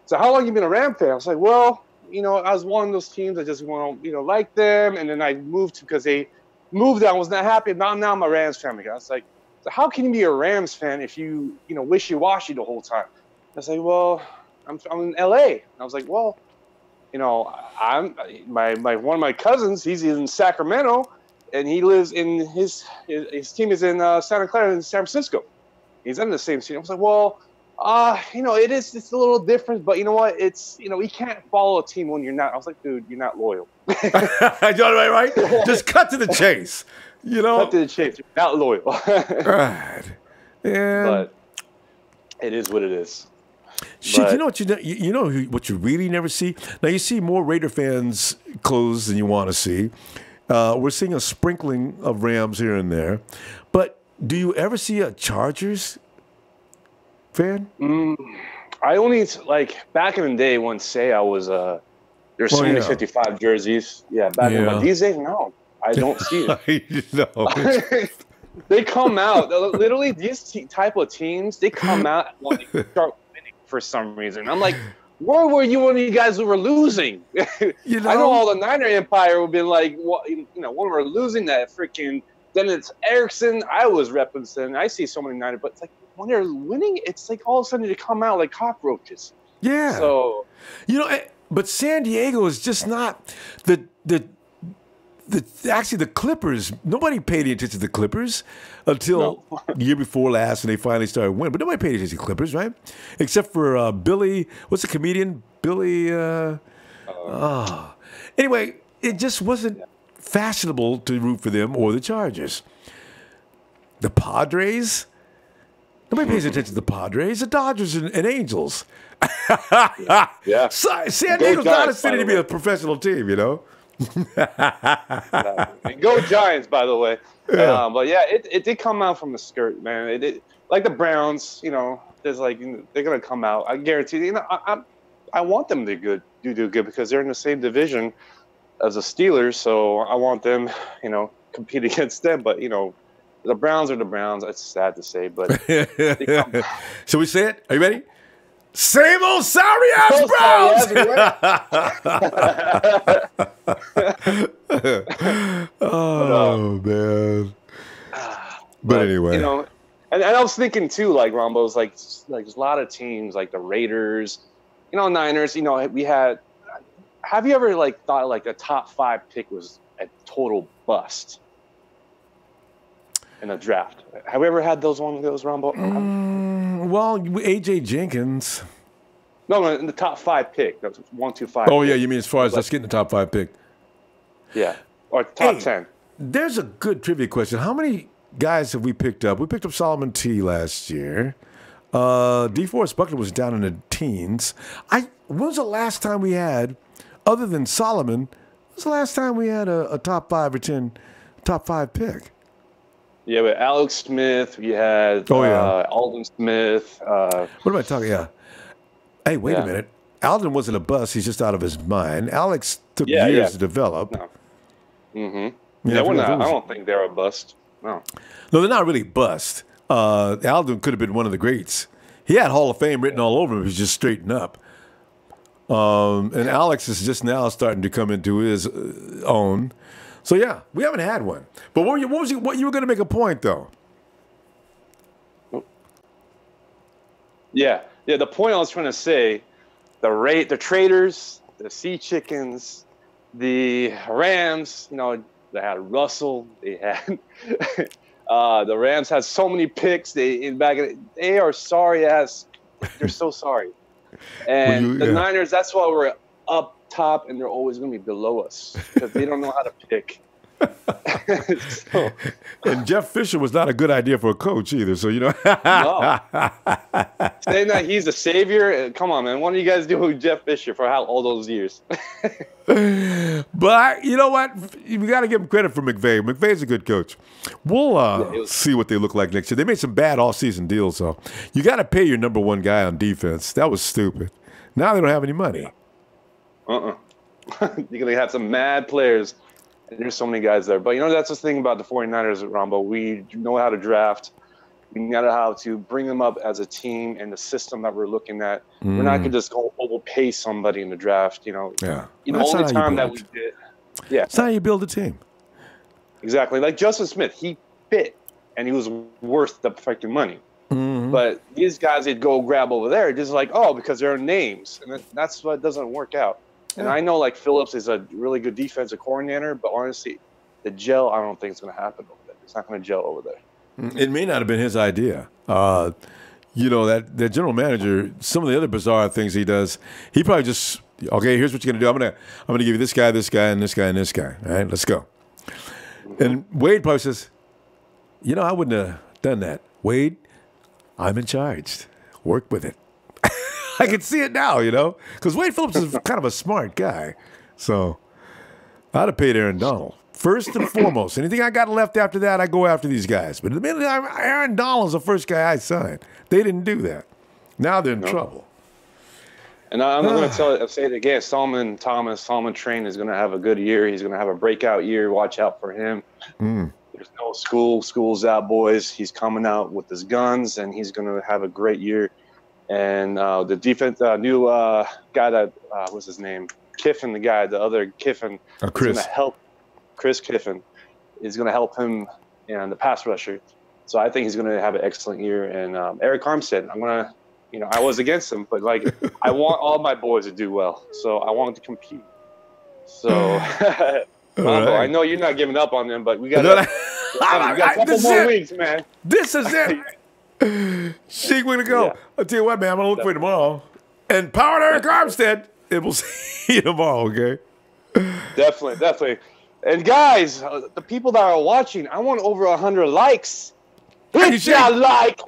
so how long you been a Ram fan? I was like, well, I was one of those teams. I just want to, like them. And then I moved because they moved. I was not happy. Now I'm a Rams fan again. I was like, so how can you be a Rams fan if you, wishy-washy the whole time? I was like, well, I'm in L.A. And I was like, well, I'm one of my cousins. He's in Sacramento, and he lives in his team is in Santa Clara in San Francisco. He's in the same team. I was like, well, it's a little different, but you know what? It's you can't follow a team when you're not. I was like, dude, you're not loyal. right? Just cut to the chase. Cut to the chase. You're not loyal. Right. Yeah. But it is what it is. Shit, what what you really never see? Now you see more Raider fans clothes than you want to see. We're seeing a sprinkling of Rams here and there. But do you ever see a Chargers fan? I only back in the day when I was there's so many 55 jerseys. Yeah, back in the these days, no. I don't see it. They come out. Literally, these type of teams, they come out when they start winning for some reason. I'm like, where were you when you guys were losing? I know all the Niner Empire would be like, when we're losing that freaking, then it's Erickson. I was representing. I see so many Niner, but it's like when they're winning, it's like all of a sudden they come out like cockroaches. Yeah. So, but San Diego is just not actually, the Clippers, nobody paid any attention to the Clippers until the year before last, and they finally started winning. But nobody paid attention to the Clippers, right? Except for Billy, what's the comedian? Billy, Anyway, it just wasn't fashionable to root for them or the Chargers. The Padres, nobody pays attention to the Padres. The Dodgers and Angels. Yeah. San Diego's not as fitting to be a professional team, Go Giants, by the way. Yeah. But yeah, it did come out from the skirt, man. It like the Browns, there's they're gonna come out. I guarantee. I want them to do good because they're in the same division as the Steelers, so I want them, compete against them. But the Browns are the Browns. It's sad to say, but shall we say it? Are you ready? Same old sorry ass Browns. Man. But anyway, and I was thinking too, Rombo's there's a lot of teams like the Raiders, Niners. We had. Have you ever thought a top 5 pick was a total bust in a draft? Have we ever had one of those, Ronbo? Well, A.J. Jenkins. No, in the top 5 pick. That was 1, 2, 5. Oh, yeah, you mean as far as us getting the top 5 pick? Yeah, or top 10. There's a good trivia question. How many guys have we picked up? We picked up Solomon T last year. DeForest Buckner was down in the teens. When was the last time we had, other than Solomon, when was the last time we had a top 5 or 10, top 5 pick? Yeah, but Alex Smith, we had Alden Smith. What am I talking? Yeah. Hey, wait a minute. Alden wasn't a bust. He's just out of his mind. Alex took years to develop. No. Mm-hmm. Yeah, I don't think they're a bust. No, they're not really bust. Alden could have been one of the greats. He had Hall of Fame written all over him. He's just straightened up. And Alex is just now starting to come into his own. So yeah, we haven't had one. But what you were going to make a point though? Yeah. The point I was trying to say, the traders, the Sea Chickens, the Rams. They had Russell. They had the Rams had so many picks. They are sorry ass. They're so sorry. And the Niners. That's why we're up top, and they're always going to be below us because they don't know how to pick. And Jeff Fisher was not a good idea for a coach either. So no. Saying that he's a savior, come on, man. What do you guys do with Jeff Fisher for all those years? But you know what? You got to give him credit for McVay. McVay's a good coach. We'll see what they look like next year. They made some bad all-season deals, so you got to pay your number one guy on defense. That was stupid. Now they don't have any money. You're going to have some mad players. And there's so many guys there. But, that's the thing about the 49ers at Ronbo. We know how to draft. We know how to bring them up as a team and the system that we're looking at. We're not going to just go overpay somebody in the draft, Yeah. The only time that we did. Yeah. That's how you build a team. Exactly. Like Justin Smith, he fit, and he was worth the freaking money. Mm-hmm. But these guys they'd go grab over there just because they're names. And that's what doesn't work out. And I know, Phillips is a really good defensive coordinator, but honestly, the gel, I don't think it's going to happen over there. It's not going to gel over there. It may not have been his idea. That general manager, some of the other bizarre things he does, he probably just, okay, here's what you're going to do. I'm going to give you this guy, and this guy, and this guy. All right, let's go. Mm-hmm. And Wade probably says, I wouldn't have done that. Wade, I'm in charge. Work with it. I can see it now, because Wade Phillips is kind of a smart guy. So I'd have paid Aaron Donald. First and foremost, anything I got left after that, I go after these guys. But the minute Aaron Donald's the first guy I signed. They didn't do that. Now they're in trouble. And I'm going to say it again. Solomon Train is going to have a good year. He's going to have a breakout year. Watch out for him. There's no school. School's out, boys. He's coming out with his guns, and he's going to have a great year. And the defense, new guy that what's his name? Kiffin, the other Kiffin, is going to help. Chris Kiffin is going to help him in the pass rusher. So I think he's going to have an excellent year. And Eric Armstead, I'm going to, I was against him, but I want all my boys to do well. So I want to compete. So Ronbo, I know you're not giving up on them, but we got a couple more weeks, man. This is it. Sheik, we're going to go. Yeah. I'll tell you what, man, I'm going to look for you tomorrow. And power to Eric Armstead. And we'll see you tomorrow, okay? Definitely. And guys, the people that are watching, I want over 100 likes. Hit that like.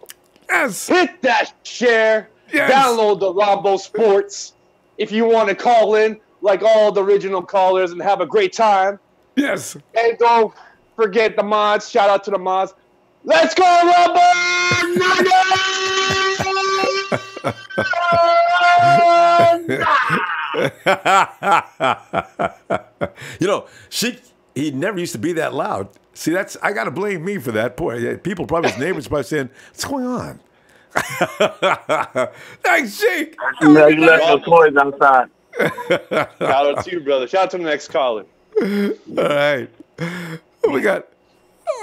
Yes. Hit that share. Yes. Download the Ronbo Sports if you want to call in like all the original callers and have a great time. Yes. And don't forget the mods. Shout out to the mods. Let's go, Ronbo! He never used to be that loud. See, I got to blame me for that. Poor people, probably his neighbors, probably saying, "What's going on?" Thanks, Sheik. You left the toys outside. Shout out to you, brother. Shout out to the next caller. All right. What we got?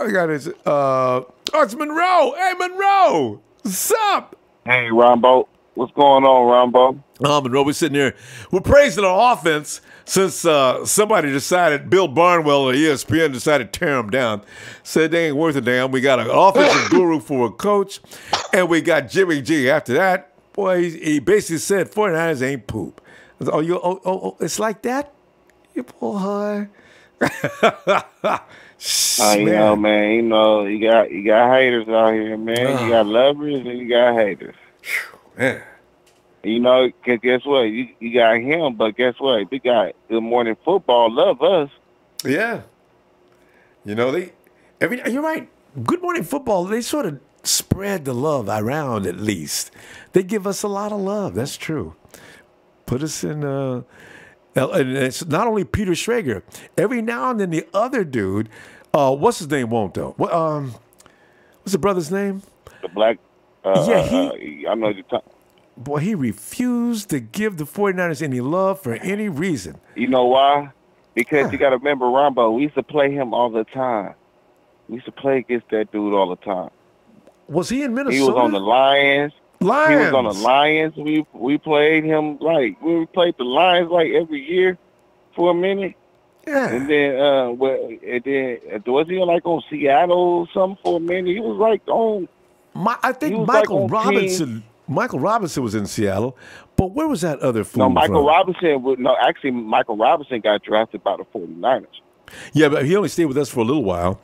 It's Monroe. Hey, Monroe. What's up? Hey, Ronbo. What's going on, Ronbo? Monroe, we're sitting here. We're praising our offense since somebody decided, Bill Barnwell of ESPN decided to tear them down. Said they ain't worth a damn. We got an offensive guru for a coach, and we got Jimmy G. After that, boy, he basically said 49ers ain't poop. I said, it's like that? You boy. Man, you got haters out here, man. You got lovers and you got haters. Man. You know, 'cause guess what? You got him, but guess what? We got Good Morning Football love us. Yeah. You know, you're right. Good Morning Football, they sort of spread the love around at least. They give us a lot of love. That's true. Put us in, and it's not only Peter Schrager. Every now and then the other dude, what's his name won't though? What's the brother's name? The black, I know you're talking. Boy, he refused to give the 49ers any love for any reason. You know why? Because you got to remember Ronbo. We used to play him all the time. We used to play against that dude all the time. Was he in Minnesota? He was on the Lions. He was on the Lions. We played him we played the Lions like every year for a minute. Yeah. And then was he like on Seattle or something for a minute? He was like on. I think Michael Robinson. Michael Robinson was in Seattle, but where was that other fool? No, Michael Robinson got drafted by the 49ers. Yeah, but he only stayed with us for a little while.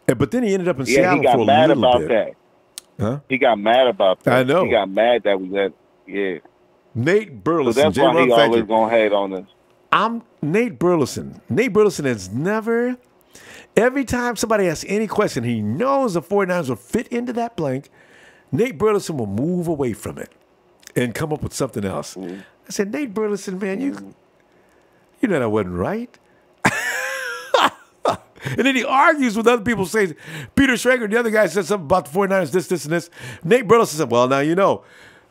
But then he ended up in Seattle for a little bit. He got mad about that. Huh? He got mad about that. I know. He got mad that we let, yeah. Nate Burleson. So that's why he always going to hate on us. I'm Nate Burleson. Nate Burleson has never, every time somebody asks any question, he knows the 49ers will fit into that blank. Nate Burleson will move away from it and come up with something else. I said, Nate Burleson, man, you know that wasn't right. And then he argues with other people, says, Peter Schrager, the other guy said something about the 49ers, this, and this. Nate Burleson said, well, now you know,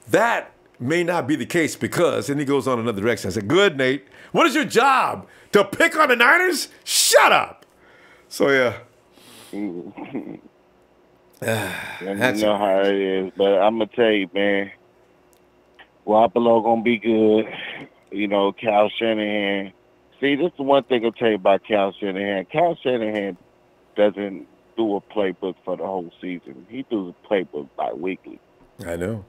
that may not be the case because, and he goes on another direction. I said, good, Nate. What is your job? To pick on the Niners? Shut up. So, yeah. You know how it is, but I'm gonna tell you, man, Garoppolo gonna be good. You know, Cal Shanahan. See, this is one thing I'll tell you about Cal Shanahan. Cal Shanahan doesn't do a playbook for the whole season. He does a playbook bi-weekly. I know.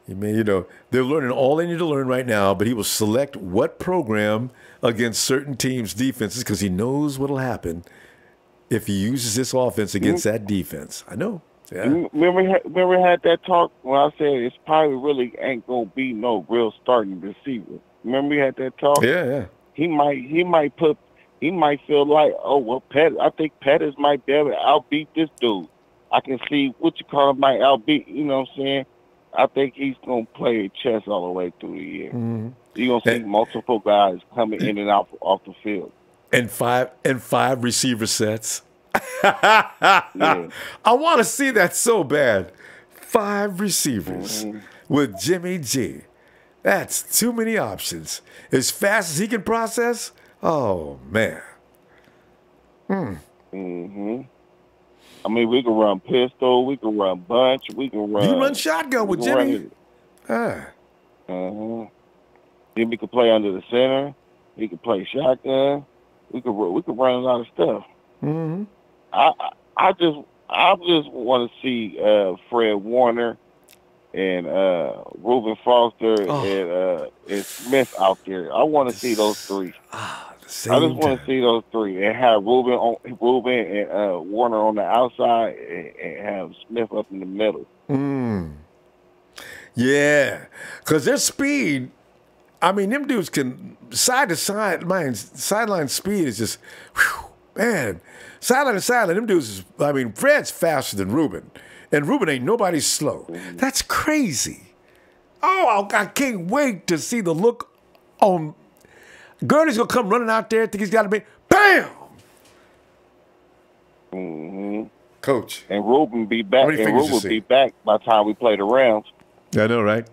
You know, they're learning all they need to learn right now, but he will select what program against certain teams' defenses because he knows what'll happen if he uses this offense against that defense. I know. Yeah. Remember had that talk when I said it's probably really ain't gonna be no real starting receiver. Remember we had that talk? Yeah. He might feel like, oh well, I think Pettis might be able to outbeat this dude. I can see what you call him might outbeat. You know what I'm saying? I think he's gonna play chess all the way through the year. Mm-hmm. You're gonna see multiple guys coming in and out off the field. And five receiver sets. Yeah. I want to see that so bad. 5 receivers with Jimmy G. That's too many options. As fast as he can process, oh man. I mean, we can run pistol, we can run bunch, we can run. You can run shotgun with Jimmy. Jimmy can play under the center. He can play shotgun. We could run a lot of stuff. Mm-hmm. I just want to see Fred Warner and Reuben Foster and Smith out there. I want to see those three. I just want to see those three and have Reuben and Warner on the outside and have Smith up in the middle. Yeah, because their speed. I mean, them dudes can side to side. Sideline speed is just, whew, man. Sideline to sideline, them dudes. Fred's faster than Reuben, and Reuben ain't nobody slow. That's crazy. Oh, I can't wait to see the look on. Gurney's gonna come running out there. Think he's got to be bam. Coach. And Reuben be back. And Reuben be back by the time we play the Rams. I know, right?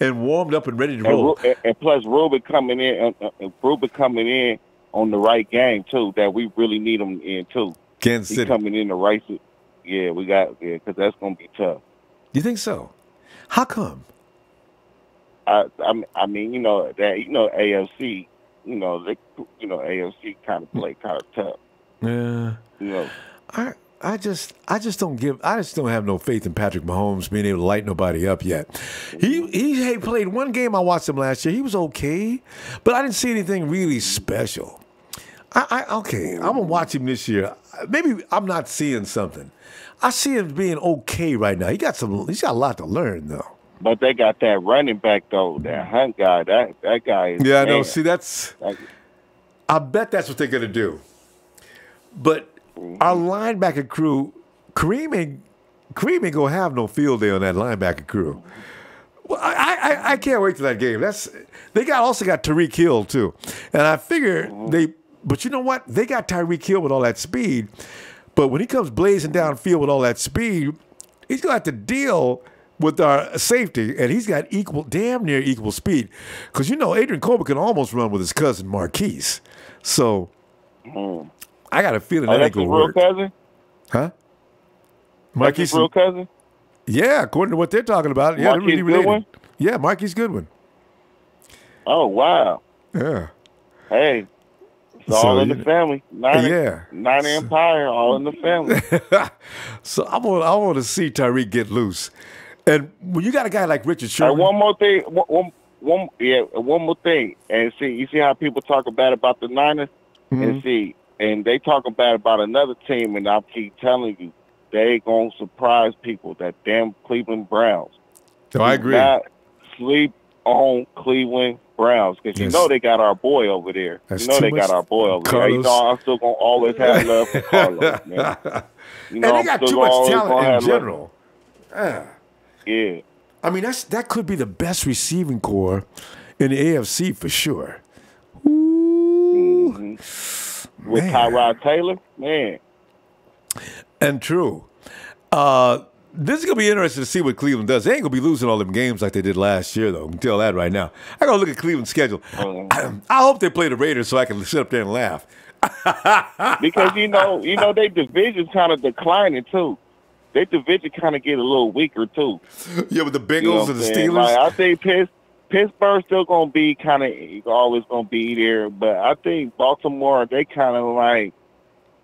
And warmed up and ready to roll. And plus, Reuben coming in on the right game too. That we really need him in too. Kansas City. He's coming in the right. Yeah, because that's gonna be tough. You think so? How come? I mean, AFC. AFC kind of play kind of tough. Yeah. I just don't have no faith in Patrick Mahomes being able to light nobody up yet. He played one game. I watched him last year. He was okay, but I didn't see anything really special. I'm gonna watch him this year. Maybe I'm not seeing something. I see him being okay right now. He's got a lot to learn though. But they got that running back though, that Hunt guy. That guy is. Yeah, I know. See, I bet that's what they're gonna do. But our linebacker crew, Kareem ain't gonna have no field day on that linebacker crew. Well, I can't wait till that game. They also got Tyreek Hill too, and I figure But you know what? They got Tyreek Hill with all that speed, but when he comes blazing downfield with all that speed, he's gonna have to deal with our safety, and he's got damn near equal speed. Because Adrian Colbert can almost run with his cousin Marquise. So I got a feeling that ain't gonna work. Real cousin? Huh? Marquise, real cousin? Yeah, according to what they're talking about. Yeah, they're really related. Goodwin? Yeah, Marquise Goodwin. Oh wow. Yeah. Hey. It's all in the family. Nine Empire, all in the family. So I want to see Tyreek get loose. And when you got a guy like Richard Sherman. One more thing. One more thing. And you see how people talk bad about the Niners? Mm-hmm. And they talk bad about another team, and I keep telling you, they going to surprise people, that damn Cleveland Browns. So I agree. Not sleep on Cleveland Browns, because they got our boy over there. That's they got our boy over Carlos. there. I'm still going to always have love for Carlos, man. And they got too much talent in general. Yeah. I mean, that could be the best receiving core in the AFC for sure. Ooh. Mm-hmm. With Tyrod Taylor, man. And true. This is going to be interesting to see what Cleveland does. They ain't going to be losing all them games like they did last year, though. I can tell that right now. I got to look at Cleveland's schedule. I hope they play the Raiders so I can sit up there and laugh. Because, their division's kind of declining, too. Their division kind of get a little weaker, too. Yeah, with the Bengals and the Steelers? Like, I think Pittsburgh's still going to be kind of always going to be there. But I think Baltimore, they kind of like,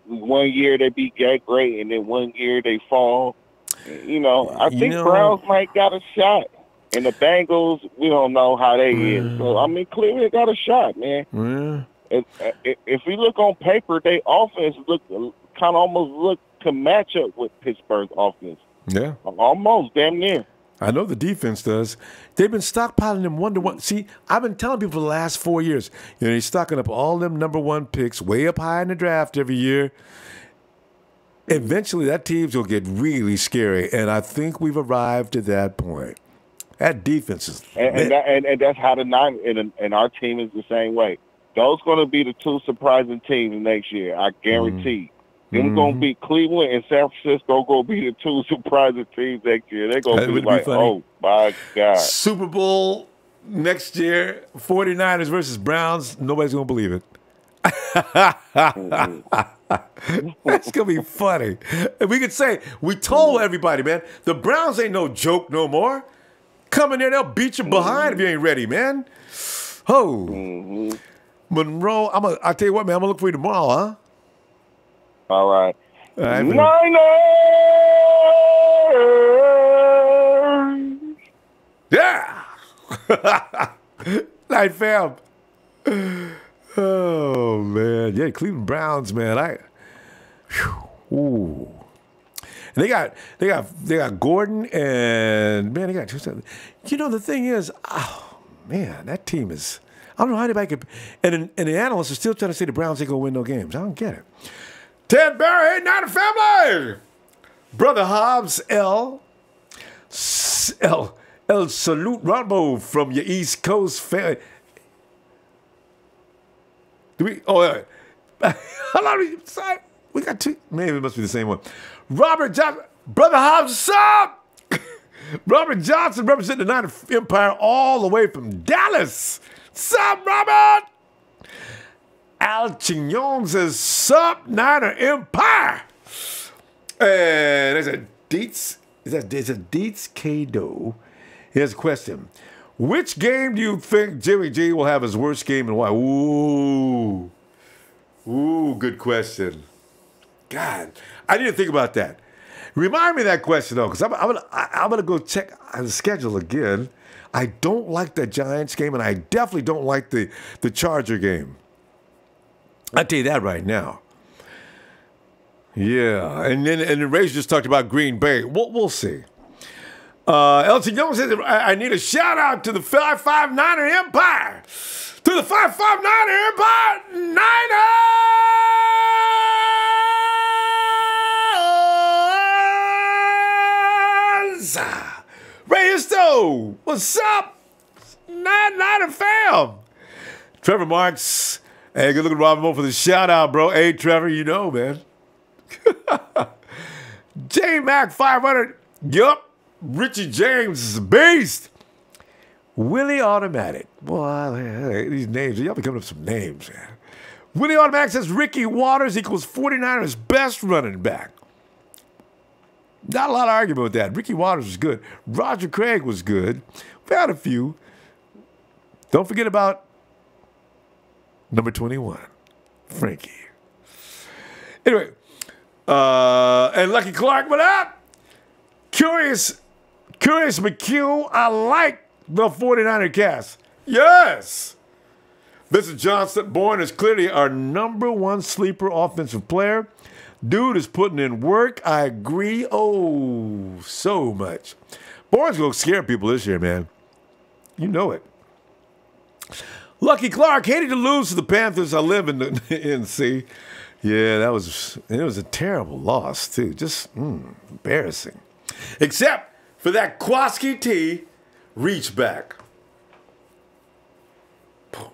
one year they be great, and then one year they fall. I think Browns might got a shot. And the Bengals, we don't know how they is. So, I mean, Cleveland got a shot, man. If we look on paper, their offense almost look to match up with Pittsburgh's offense. Yeah. Almost, damn near. I know the defense does. They've been stockpiling them 1-to-1. See, I've been telling people for the last 4 years, they're stocking up all them number one picks way up high in the draft every year. Eventually, that team's going to get really scary, and I think we've arrived at that point. That defense is... And that's how the Niners, and our team is the same way. Those going to be the two surprising teams next year, I guarantee. Them going to be Cleveland and San Francisco going to be the two surprising teams next year. They're going to be like, oh, my God. Super Bowl next year, 49ers versus Browns, nobody's going to believe it. That's going to be funny. And we could say, we told everybody, man, the Browns ain't no joke no more. Come in there, they'll beat you behind if you ain't ready, man. Oh. Monroe, I'll tell you what, man, I'm going to look for you tomorrow, huh? All right. Niners! Yeah! Night, fam. Oh, man. Yeah, Cleveland Browns, man. Ooh. And they got Gordon and, man, they got two. The thing is, oh, man, that team is, I don't know how anybody could, and the analysts are still trying to say the Browns ain't going to win no games. I don't get it. Ted Barry, Niner family. Brother Hobbs, El Salute Ronbo from your East Coast family. Do we? Oh, yeah. How long sorry, we got two. Maybe it must be the same one. Robert Johnson, Brother Hobbs, what's up? Robert Johnson representing the Niner Empire all the way from Dallas. What's up, Robert? Al Chignon says, sup, Niner Empire. And there's a Dietz. There's a Dietz Kado. Here's a question. Which game do you think Jimmy G will have his worst game and why? Ooh, good question. God, I need to think about that. Remind me of that question, though, because I'm gonna go check the schedule again. I don't like the Giants game, and I definitely don't like the Charger game. I'll tell you that right now. Yeah, and the Rays just talked about Green Bay. We'll see. Elton Young says, I need a shout out to the 559er Empire. To the 559er Empire Niners. Ray Histo, what's up? Niner fam. Trevor Marks. Hey, good looking Ronbo for the shout out, bro. Hey, Trevor, you know, man. J Mac 500. Yup. Richie James is a beast. Willie Automatic. Boy, these names, y'all be coming up with some names, man. Willie Automatic says Ricky Waters equals 49ers best running back. Not a lot of argument with that. Ricky Waters was good. Roger Craig was good. We had a few. Don't forget about number 21, Frankie. Anyway, and Lucky Clark, what up? Curious McHugh, I like the 49er cast. Yes. Vincent Johnson, Bourne is clearly our number one sleeper offensive player. Dude is putting in work. I agree. Oh, so much. Bourne's going to scare people this year, man. You know it. Lucky Clark, hated to lose to the Panthers. I live in the NC. Yeah, it was a terrible loss, too. Just embarrassing. Except for that Kwaski T reach back. Boom.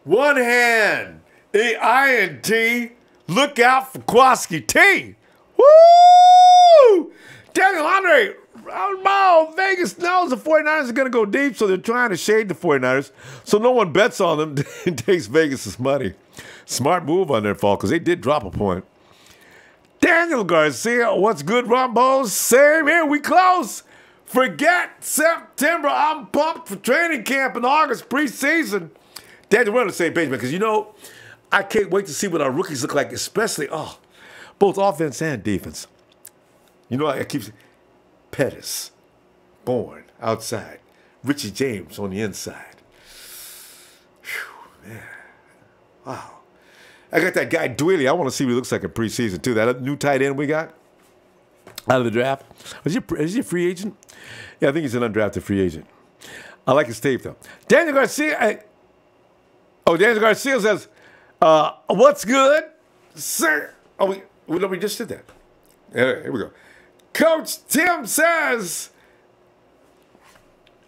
One hand, INT, look out for Kwaski T. Woo! Daniel Andre, Ronbo, Vegas knows the 49ers are going to go deep, so they're trying to shade the 49ers so no one bets on them and takes Vegas' money. Smart move on their fault because they did drop a point. Daniel Garcia, what's good, Ronbo? Same here, we close. Forget September. I'm pumped for training camp in August, preseason. Daniel, we're on the same page, man, because, you know, I can't wait to see what our rookies look like, especially, both offense and defense. You know, I keep saying, Pettis, Bourne, outside. Richie James on the inside. Whew, man. Wow. I got that guy, Dwelly. I want to see what he looks like in preseason, too. That new tight end we got out of the draft. Is he a free agent? Yeah, I think he's an undrafted free agent. I like his tape, though. Daniel Garcia. Daniel Garcia says, what's good, sir? We just did that. Here we go. Coach Tim says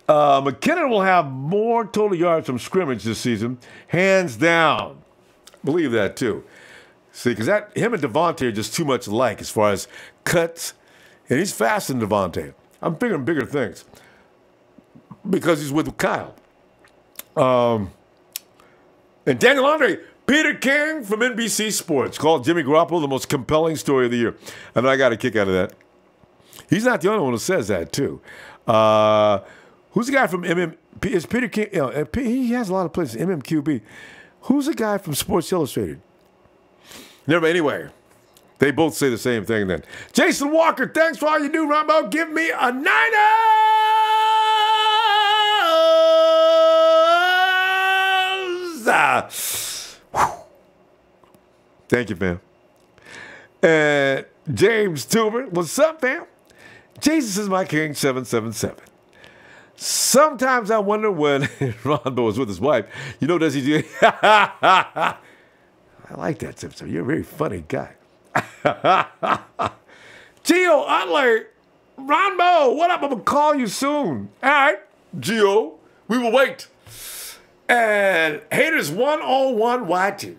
McKinnon will have more total yards from scrimmage this season, hands down. Believe that too. See, because him and Devontae are just too much alike as far as cuts, and he's faster than Devontae. I'm figuring bigger things because he's with Kyle. And Daniel Andre. Peter King from NBC Sports called Jimmy Garoppolo the most compelling story of the year. And I got a kick out of that. He's not the only one who says that, too. Who's the guy from MMP? Is Peter King? He has a lot of places. MMQB. Who's the guy from Sports Illustrated? Anyway, they both say the same thing then. Jason Walker, thanks for all you do, Ronbo. Give me a Niners! Thank you, fam. And James Tuber, what's up, fam? Jesus is my king, 777. Sometimes I wonder when Ronbo is with his wife, you know, does he do? I like that, Simpson. You're a very funny guy. Gio Utley, Ronbo, what up? I'm going to call you soon. All right, Gio, we will wait. And Haters 101 Y2.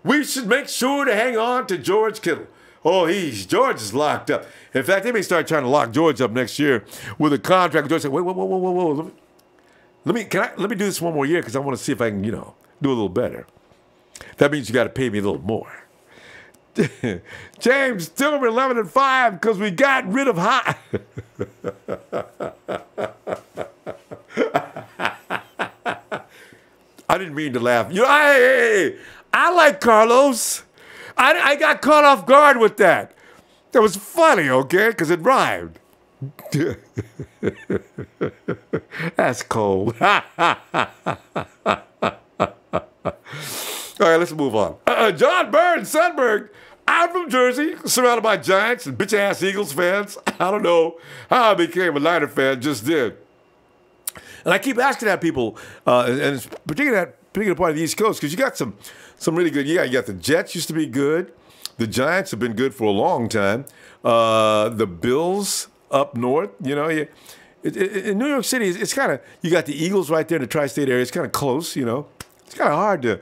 We should make sure to hang on to George Kittle. George is locked up. In fact, they may start trying to lock George up next year with a contract. George said, whoa. Let me do this one more year because I want to see if I can, do a little better. That means you got to pay me a little more. James, still 11-5 because we got rid of high. I didn't mean to laugh. I like Carlos. I got caught off guard with that. That was funny, okay? Because it rhymed. That's cold. All right, let's move on. John Burns, Sundberg, out from Jersey, surrounded by Giants and bitch-ass Eagles fans. I don't know how I became a Niner fan, just did. And I keep asking that people, and it's particularly that particular part of the East Coast, because you got some really good. You got the Jets used to be good. The Giants have been good for a long time. The Bills up north, you know. In New York City, it's kind of, you got the Eagles right there in the tri-state area. It's kind of close, you know. It's kind of hard to.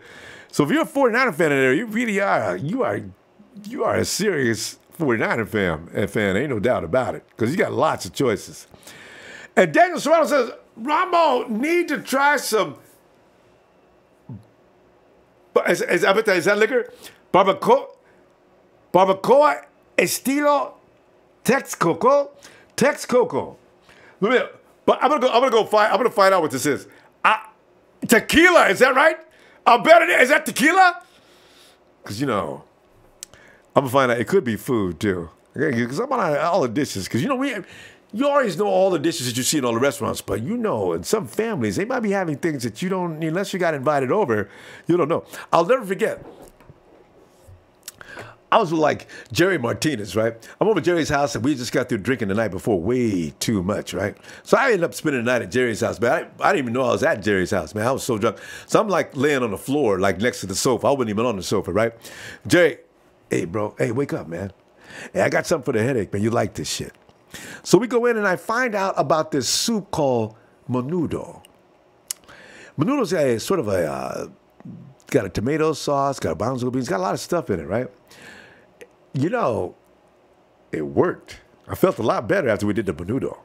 So if you're a 49er fan in there, you really are. You are a serious 49er fan. Ain't no doubt about it, because you got lots of choices. And Daniel Serrano says, Ronbo need to try some. Is that liquor? Barbacoa estilo Texcoco. But I'm gonna find out what this is. Tequila, is that right? I'll bet it is. Is that tequila? Because I'm gonna find out. It could be food too. Because I'm on all the dishes. Because you always know all the dishes that you see in all the restaurants, but in some families, they might be having things that you don't, unless you got invited over, you don't know. I'll never forget. I was with Jerry Martinez, right? I'm over at Jerry's house, and we just got through drinking the night before way too much, right? So I ended up spending the night at Jerry's house, man. I didn't even know I was at Jerry's house, man. I was so drunk. So I'm laying on the floor, next to the sofa. I wasn't even on the sofa, right? Jerry, hey, bro, wake up, man. Hey, I got something for the headache, man. You like this shit. So we go in, and I find out about this soup called menudo. Menudo's got a tomato sauce, got a bonzo beans, got a lot of stuff in it, right? It worked. I felt a lot better after we did the menudo.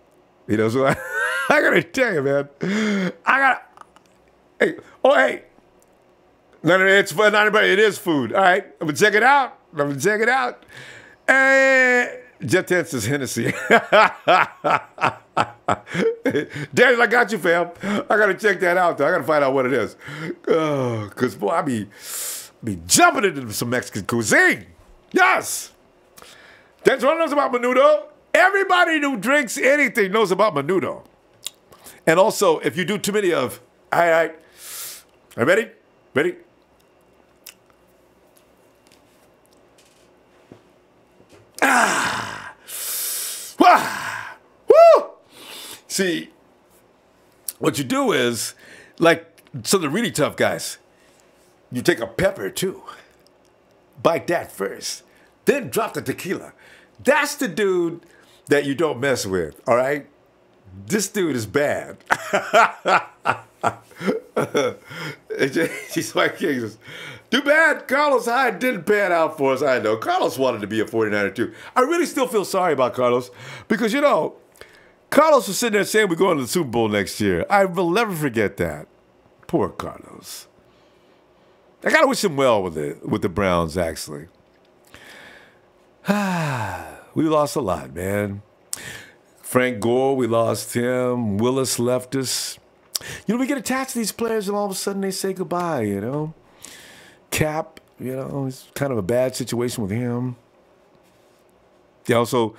So I gotta tell you, man. Hey. It is food. All right, I'm gonna check it out. Hey. Jeff Tense is Hennessy. Daniel, I got you, fam. I got to check that out, though. I got to find out what it is. Because, boy, I be jumping into some Mexican cuisine. Yes. That's what knows about menudo. Everybody who drinks anything knows about menudo. And also, if you do too many of, all right. Are you ready? Ready? Woo! See, what you do is, some of the really tough guys, you take a pepper too. Bite that first. Then drop the tequila. That's the dude that you don't mess with, all right? This dude is bad. She's like, too bad Carlos Hyde didn't pan out for us. I know. Carlos wanted to be a 49er too. I really still feel sorry about Carlos because, Carlos was sitting there saying we're going to the Super Bowl next year. I will never forget that. Poor Carlos. I got to wish him well with the Browns, actually. We lost a lot, man. Frank Gore, we lost him. Willis left us. We get attached to these players and all of a sudden they say goodbye, Cap, it's kind of a bad situation with him. Yeah, also,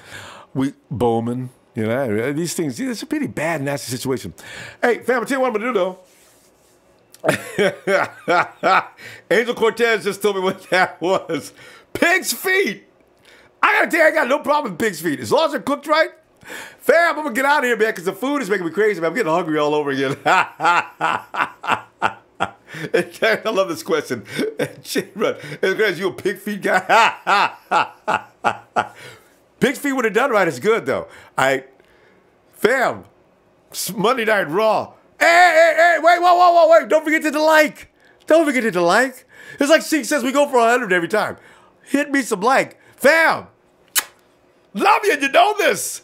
Bowman, these things, it's a pretty bad, nasty situation. Hey, fam, I'll tell you what I'm going to do, though. Angel Cortez just told me what that was. Pig's feet. I got to tell you, I got no problem with pig's feet. As long as they're cooked right. Fam, I'm going to get out of here, man, because the food is making me crazy, man. I'm getting hungry all over again. I love this question. Is you a pig feet guy? Pig feet would have done right. It's good, though. Fam, Monday Night Raw. Hey, wait, wait. Don't forget to like. It's like Sheik says, we go for 100 every time. Hit me some like. Fam, love you, you know this.